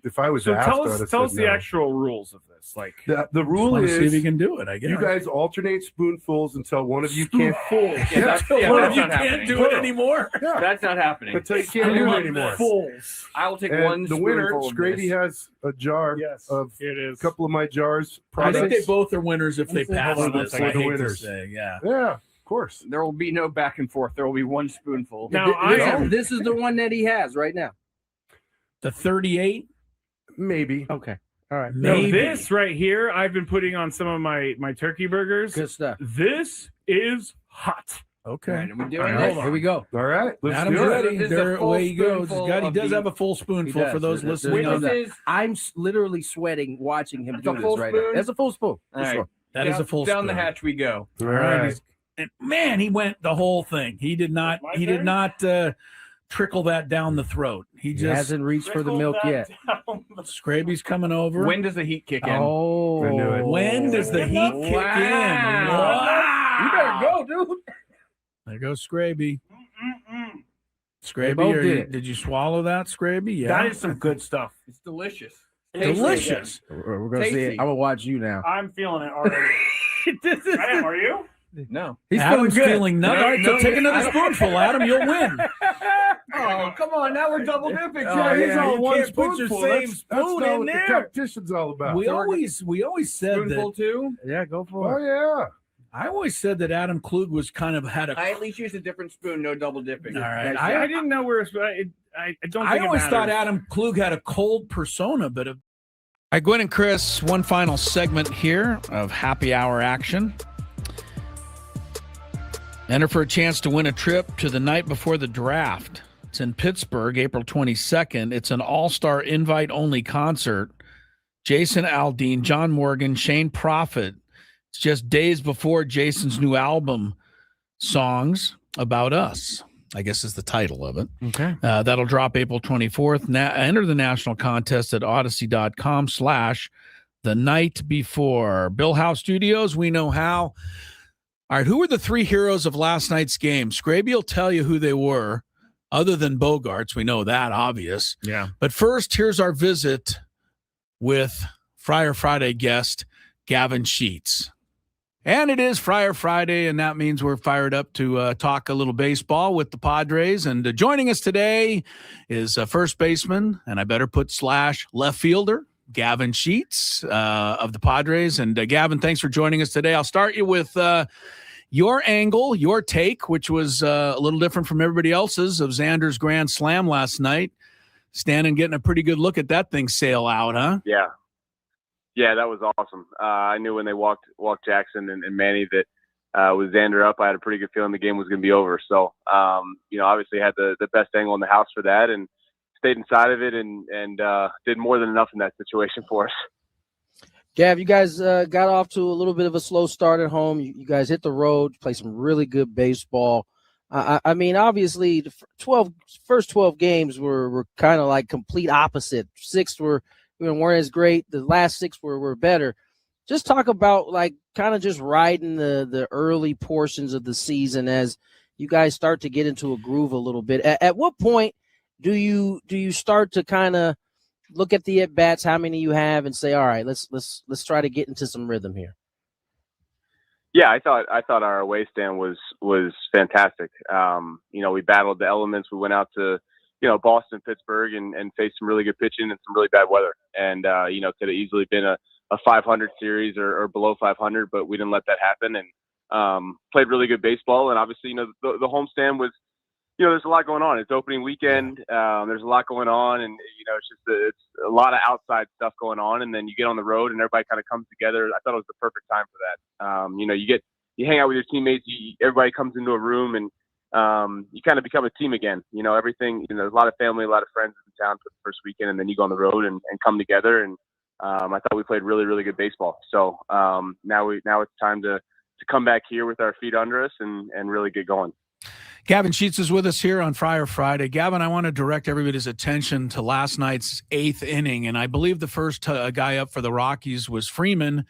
if I was So asked, tell I would us, have tell said us the no. actual rules of this. Like The rule want to see if you is can do it. I guess you guys alternate spoonfuls until one of you can't. that's One not of you can't happening. do it anymore. Yeah. That's not happening. Until you can't do it anymore. Fools. I will take And one the winner, spoonful of Scraby, this. has a jar Yes, of here it a is. couple of my jars. I think they products. both are winners if they pass Hold on one this. second. I The hate to winners. say, yeah. Yeah, of course. There will be no back and forth. There will be one spoonful. Now I am. This is the one that he has right now. The 38, Maybe. Okay. All right. No, maybe. this right here, I've been putting on some of my turkey burgers. Good stuff. This is hot. Okay. All right, are we All doing right. this? Here we go. All right. Let's Adam's do it. ready. This is a There, full away he goes. spoonful He of does the- have a full spoonful He for does. those This- listening. this on that. is I'm literally sweating watching him That's do a this full right now. spoon? That's a full spoon. All For right. sure. That is a full down the spoon. hatch we go. All All right. right. And man, he went the whole thing. He did not. My He turn? did not trickle that down the throat. He He just. hasn't reached for the milk yet. Scraby's coming over. When does the heat kick in? Oh, I knew it. When does the heat kick in? Wow. You better go, dude. There goes Scraby. They Scraby, both did it. did you swallow that, Scraby? Yeah. That is some good stuff. It's delicious. delicious. We're gonna see Tasty. it. I'm gonna watch you now. I'm feeling it already. I am, are you? No. He's Adam's feeling good. feeling nothing. All right, so take another spoonful, Adam. You'll win. Oh, come on. Now we're double dipping. Oh, Jay. yeah, all you one can't put your spoonful. same That's spoon not in what the there. Competition's all about. We always said Spoonful that. too? Yeah, go for Oh it. yeah. I always said that Adam Klug was kind of had a. I at least used a different spoon. No double dipping. All right. I didn't know where I don't think I it always thought matters. Adam Klug had a cold persona, but. All right, Gwynn and Chris, one final segment here of happy hour action. Enter for a chance to win a trip to the night before the draft. It's in Pittsburgh, April 22nd. It's an all-star invite-only concert. Jason Aldean, John Morgan, Shane Prophet. It's just days before Jason's new album, Songs About Us, I guess is the title of it. Okay. That'll drop April 24th. Enter the national contest at odyssey.com/the night before. Bill Howe Studios, we know how. All right, who were the three heroes of last night's game? Scraby will tell you who they were, other than Bogarts. We know that, obvious. Yeah. But first, here's our visit with Friar Friday guest Gavin Sheets. And it is Friar Friday, and that means we're fired up to talk a little baseball with the Padres. And joining us today is first baseman, and I better put / left fielder, Gavin Sheets of the Padres. And Gavin, thanks for joining us today. I'll start you with your angle, your take, which was a little different from everybody else's, of Xander's grand slam last night. Standing, getting a pretty good look at that thing sail out, huh? Yeah, that was awesome. I knew when they walked Jackson and Manny that with Xander up, I had a pretty good feeling the game was going to be over. So, obviously had the best angle in the house for that and stayed inside of it and did more than enough in that situation for us. Gav, you guys got off to a little bit of a slow start at home. You guys hit the road, play some really good baseball. I mean, obviously, the first 12 games were kind of like complete opposite. 6 weren't as great. The last 6 were better. Just talk about like kind of just riding the early portions of the season as you guys start to get into a groove a little bit. At what point do you start to kind of look at the at bats, how many you have, and say, all right, let's try to get into some rhythm here. Yeah, I thought our away stand was fantastic. We battled the elements. We went out to Boston, Pittsburgh, and faced some really good pitching and some really bad weather. And could have easily been a 500 series or below 500, but we didn't let that happen and played really good baseball. And obviously, the homestand was, there's a lot going on. It's opening weekend. There's a lot going on, and it's a lot of outside stuff going on. And then you get on the road, and everybody kind of comes together. I thought it was the perfect time for that. You hang out with your teammates. Everybody comes into a room, and you kind of become a team again. Everything. There's a lot of family, a lot of friends in town for the first weekend, and then you go on the road and come together. And I thought we played really, really good baseball. So now it's time to come back here with our feet under us and really get going. Gavin Sheets is with us here on Friar Friday. Gavin, I want to direct everybody's attention to last night's 8th inning, and I believe the first guy up for the Rockies was Freeman,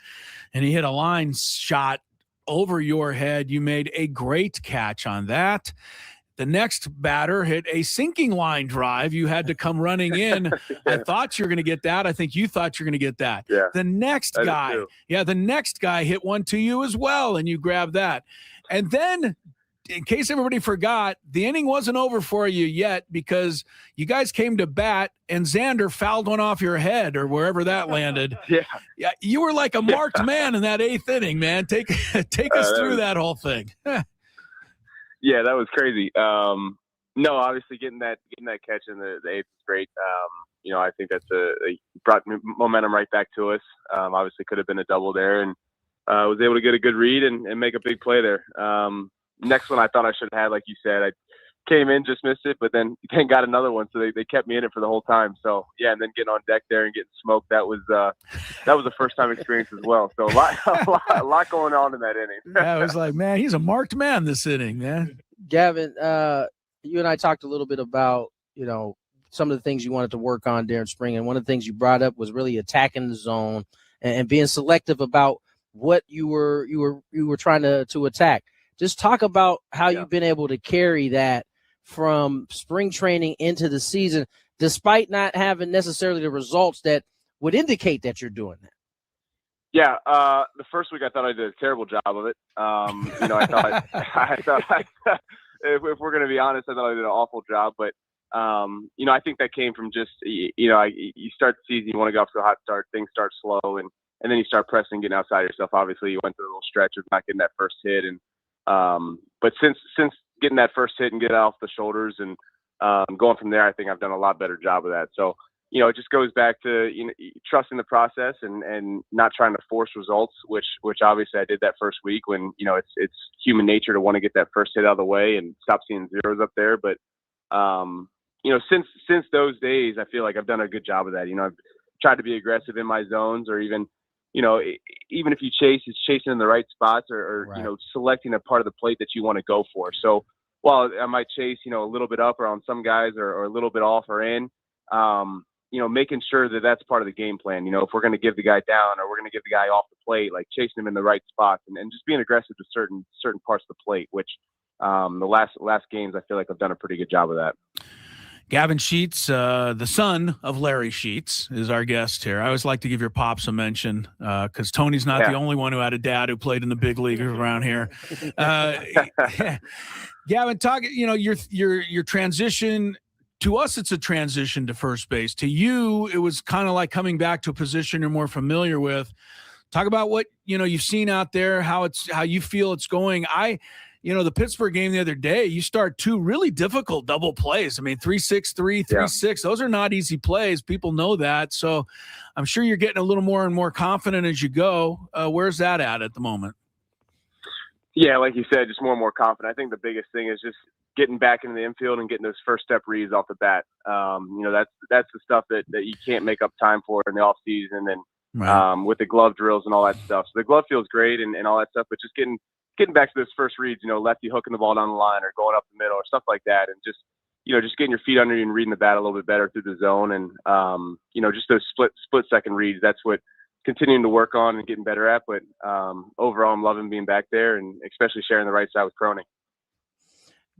and he hit a line shot over your head. You made a great catch on that. The next batter hit a sinking line drive. You had to come running in. I thought you were going to get that. I think you thought you were going to get that. Yeah, the next guy hit one to you as well, and you grabbed that. And then, in case everybody forgot, the inning wasn't over for you yet because you guys came to bat and Xander fouled one off your head or wherever that landed. Yeah. You were like a marked man in that 8th inning, man. Take us through that whole thing. Yeah, that was crazy. No, obviously getting that catch in the 8th is great. I think that's brought momentum right back to us. Obviously could have been a double there, and was able to get a good read and make a big play there. Next one I thought I should have had, like you said. I came in, just missed it, but then got another one, so they kept me in it for the whole time. So yeah, and then getting on deck there and getting smoked, that was a first time experience as well. So a lot going on in that inning. Yeah, I was like, man, he's a marked man this inning, man. Gavin, you and I talked a little bit about some of the things you wanted to work on during spring, and one of the things you brought up was really attacking the zone and being selective about what you were trying to attack. Just talk about how you've been able to carry that from spring training into the season, despite not having necessarily the results that would indicate that you're doing that. Yeah, the first week I thought I did a terrible job of it. I thought if we're going to be honest, I thought I did an awful job. But I think that came from just you start the season, you want to go off to a hot start, things start slow, and then you start pressing, getting outside yourself. Obviously, you went through a little stretch of not getting that first hit, and but since getting that first hit and getting it off the shoulders and going from there, I think I've done a lot better job of that. So, it just goes back to trusting the process and not trying to force results, which obviously I did that first week when it's human nature to want to get that first hit out of the way and stop seeing zeros up there. But since those days, I feel like I've done a good job of that. I've tried to be aggressive in my zones, or even even if you chase, it's chasing in the right spots or right. Selecting a part of the plate that you want to go for. So while I might chase, a little bit up or on some guys or a little bit off or in, making sure that that's part of the game plan. If we're going to give the guy down or we're going to give the guy off the plate, like chasing him in the right spots and just being aggressive to certain parts of the plate, which the last games, I feel like I've done a pretty good job of that. Gavin Sheets, the son of Larry Sheets, is our guest here. I always like to give your pops a mention because Tony's not the only one who had a dad who played in the big leagues around here. Gavin, talk. Your transition. To us, it's a transition to first base. To you, it was kind of like coming back to a position you're more familiar with. Talk about what you've seen out there, how you feel it's going. The Pittsburgh game the other day, you start 2 really difficult double plays. I mean, 3-6, 3-3-6. Those are not easy plays. People know that. So I'm sure you're getting a little more and more confident as you go. Where's that at the moment? Yeah, like you said, just more and more confident. I think the biggest thing is just getting back into the infield and getting those first step reads off the bat. That's the stuff that you can't make up time for in the off season and with the glove drills and all that stuff. So the glove feels great and all that stuff, but just getting back to those first reads, lefty hooking the ball down the line or going up the middle or stuff like that. And just getting your feet under you and reading the bat a little bit better through the zone. And, just those split second reads, that's what continuing to work on and getting better at. But overall, I'm loving being back there and especially sharing the right side with Cronin.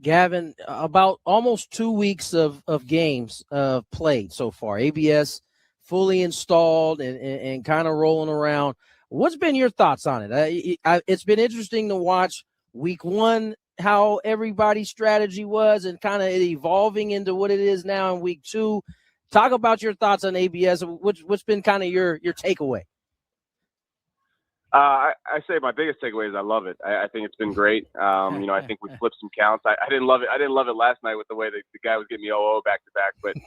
Gavin, about almost 2 weeks of games played so far. ABS fully installed and kind of rolling around. What's been your thoughts on it? It's been interesting to watch week one, how everybody's strategy was and kind of evolving into what it is now in week two. Talk about your thoughts on ABS. What's been kind of your takeaway? I say my biggest takeaway is I love it. I think it's been great. I think we flipped some counts. I didn't love it. I didn't love it last night with the way the guy was getting me 0-0 back to back. But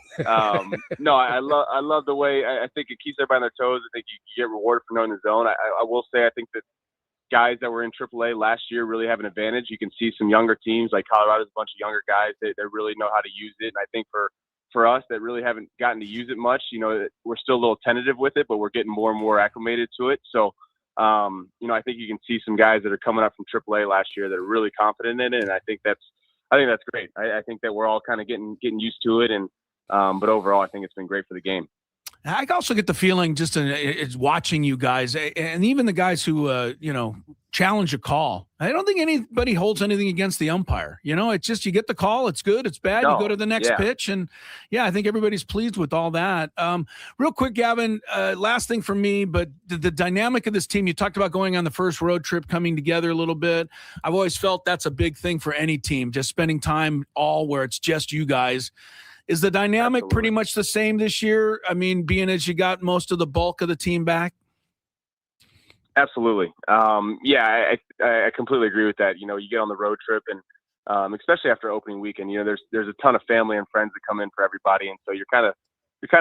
no, I love the way. I think it keeps everybody on their toes. I think you get rewarded for knowing the zone. I will say I think that guys that were in AAA last year really have an advantage. You can see some younger teams like Colorado's a bunch of younger guys that really know how to use it. And I think for us that really haven't gotten to use it much, we're still a little tentative with it, but we're getting more and more acclimated to it. So. I think you can see some guys that are coming up from AAA last year that are really confident in it, and I think that's great. I think that we're all kind of getting used to it, and but overall, I think it's been great for the game. I also get the feeling just it's watching you guys, and even the guys who challenge a call. I don't think anybody holds anything against the umpire. It's just you get the call, it's good, it's bad, you go to the next pitch, and I think everybody's pleased with all that. Real quick, Gavin, last thing for me, but the dynamic of this team, you talked about going on the first road trip, coming together a little bit. I've always felt that's a big thing for any team, just spending time all where it's just you guys. Is the dynamic pretty much the same this year? I mean, being as you got most of the bulk of the team back? Absolutely. I completely agree with that. You get on the road trip and especially after opening weekend, there's a ton of family and friends that come in for everybody. And so you're kind of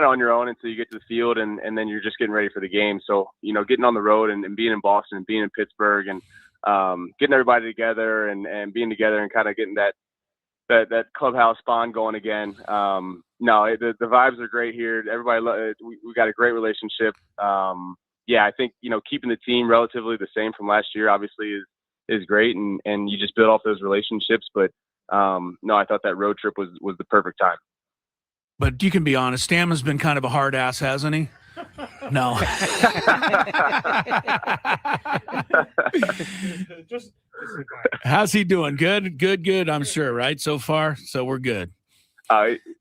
on your own until you get to the field and then you're just getting ready for the game. So, getting on the road and being in Boston and being in Pittsburgh and getting everybody together and being together and kind of getting that clubhouse bond going again. The vibes are great here. Everybody, we got a great relationship. I think, keeping the team relatively the same from last year obviously is great. And you just build off those relationships. But I thought that road trip was the perfect time. But you can be honest, Stamon's been kind of a hard ass, hasn't he? No. How's he doing? Good. I'm sure, right? So far, so we're good.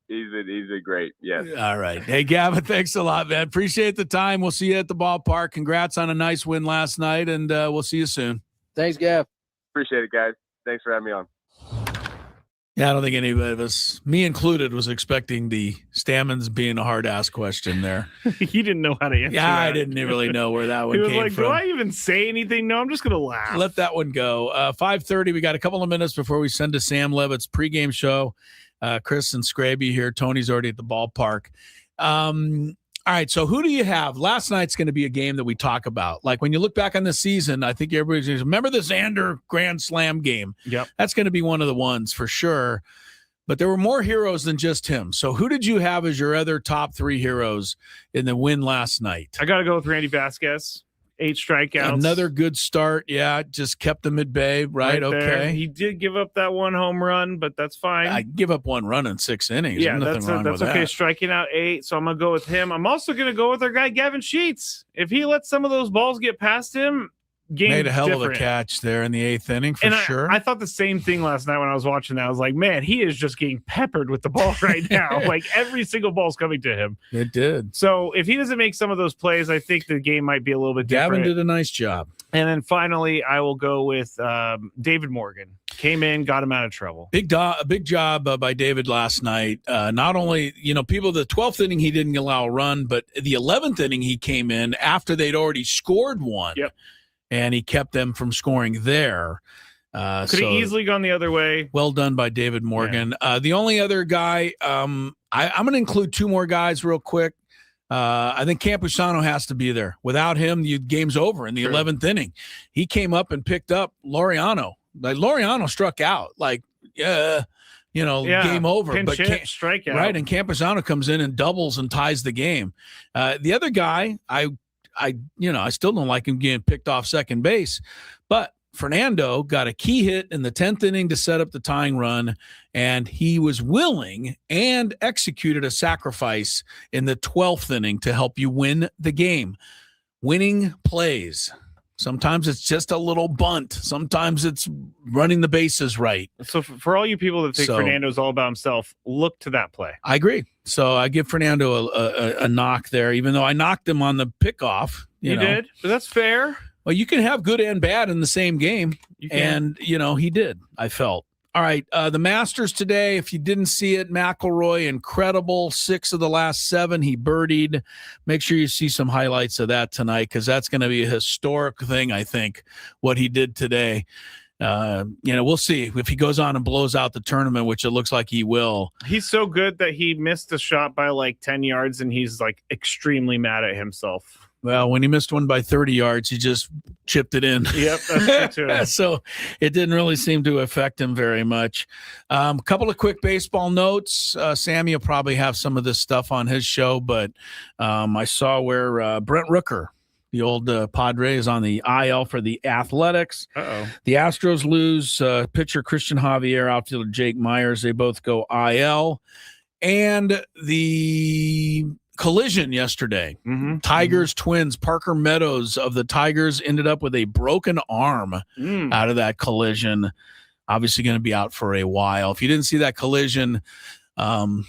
He's a great, yes. All right. Hey, Gavin, thanks a lot, man. Appreciate the time. We'll see you at the ballpark. Congrats on a nice win last night, and we'll see you soon. Thanks, Gav. Appreciate it, guys. Thanks for having me on. Yeah, I don't think anybody of us, me included, was expecting the Stamons being a hard-ass question there. He didn't know how to answer Yeah, that. I didn't really know where that one He was came like, from. do I even say anything? No, I'm just going to laugh. Let that one go. 5:30, we got a couple of minutes before we send to Sam Levitt's pregame show. Chris and Scraby here. Tony's already at the ballpark. All right, so who do you have? Last night's going to be a game that we talk about. Like when you look back on the season, I think everybody's going to remember the Xander Grand Slam game. Yep. That's going to be one of the ones for sure. But there were more heroes than just him. So who did you have as your other top three heroes in the win last night? I got to go with Randy Vasquez. 8 strikeouts. Another good start. Yeah, just kept them at bay. Right, there. okay. He did give up that one home run, but that's fine. I give up one run in 6 innings. Yeah, There's nothing wrong that's with okay. that. Striking out 8, so I'm going to go with him. I'm also going to go with our guy, Gavin Sheets. If he lets some of those balls get past him, game Made a hell different. of a catch there in the 8th inning for sure. I thought the same thing last night when I was watching that. I was like, man, he is just getting peppered with the ball right now. Like every single ball's coming to him. It did. So if he doesn't make some of those plays, I think the game might be a little bit different. Gavin did a nice job. And then finally, I will go with David Morgan. Came in, got him out of trouble. Big job by David last night. Not only, people, the 12th inning, he didn't allow a run, but the 11th inning, he came in after they'd already scored one. Yep. And he kept them from scoring there. Could have easily gone the other way. Well done by David Morgan. Yeah. The only other guy, I'm going to include 2 more guys real quick. I think Campusano has to be there. Without him, the game's over in the 11th inning. He came up and picked up Laureano. Like Laureano struck out. Game over. Pinch hit, strikeout. Right, and Campusano comes in and doubles and ties the game. The other guy, I still don't like him getting picked off second base, but Fernando got a key hit in the 10th inning to set up the tying run, and he was willing and executed a sacrifice in the 12th inning to help you win the game. Winning plays. Sometimes it's just a little bunt. Sometimes it's running the bases right. So for all you people that think Fernando's all about himself, look to that play. I agree. So I give Fernando a knock there, even though I knocked him on the pickoff. You did? But that's fair. Well, you can have good and bad in the same game. And, he did, I felt. All right, the Masters today, if you didn't see it, McIlroy, incredible, 6 of the last 7, he birdied. Make sure you see some highlights of that tonight because that's going to be a historic thing, I think, what he did today. We'll see if he goes on and blows out the tournament, which it looks like he will. He's so good that he missed a shot by like 10 yards, and he's like extremely mad at himself. Well, when he missed one by 30 yards, he just chipped it in. Yep, that's true too. So it didn't really seem to affect him very much. A couple of quick baseball notes. Sammy will probably have some of this stuff on his show, but I saw where Brent Rooker, the old Padre, is on the IL for the Athletics. Uh-oh. The Astros lose pitcher Christian Javier, outfielder Jake Myers. They both go IL. And the collision yesterday. Tigers Twins. Parker Meadows of the Tigers ended up with a broken arm out of that collision. Obviously going to be out for a while. If you didn't see that collision,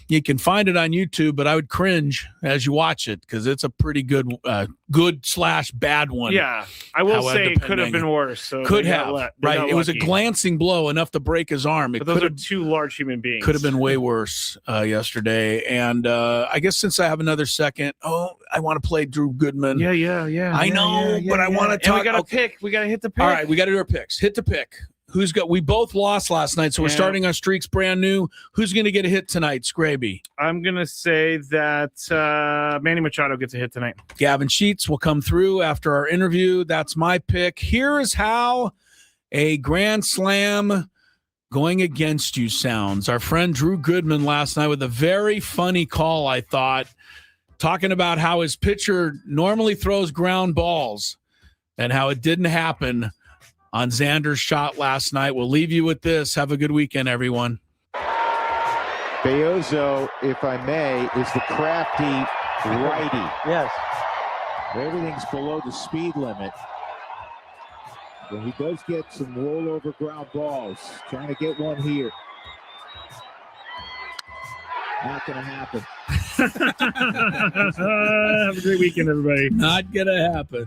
you can find it on YouTube, but I would cringe as you watch it because it's a pretty good / bad one. Yeah, I will say it could have been worse. So could have, right? It was a glancing blow enough to break his arm. But those are two large human beings. Could have been way worse yesterday. And I guess since I have another second, I want to play Drew Goodman. Yeah. I know, but I want to talk. And we got to pick. We got to hit the pick. All right, we got to do our picks. Hit the pick. We both lost last night, so we're starting our streaks brand new. Who's going to get a hit tonight, Scraby? I'm going to say that Manny Machado gets a hit tonight. Gavin Sheets will come through after our interview. That's my pick. Here is how a grand slam going against you sounds. Our friend Drew Goodman last night with a very funny call, I thought, talking about how his pitcher normally throws ground balls and how it didn't happen on Xander's shot last night. We'll leave you with this. Have a good weekend, everyone. Beozo, if I may, is the crafty righty. Yes. Everything's below the speed limit. But he does get some rollover ground balls. Trying to get one here. Not going to happen. Have a great weekend, everybody. Not going to happen.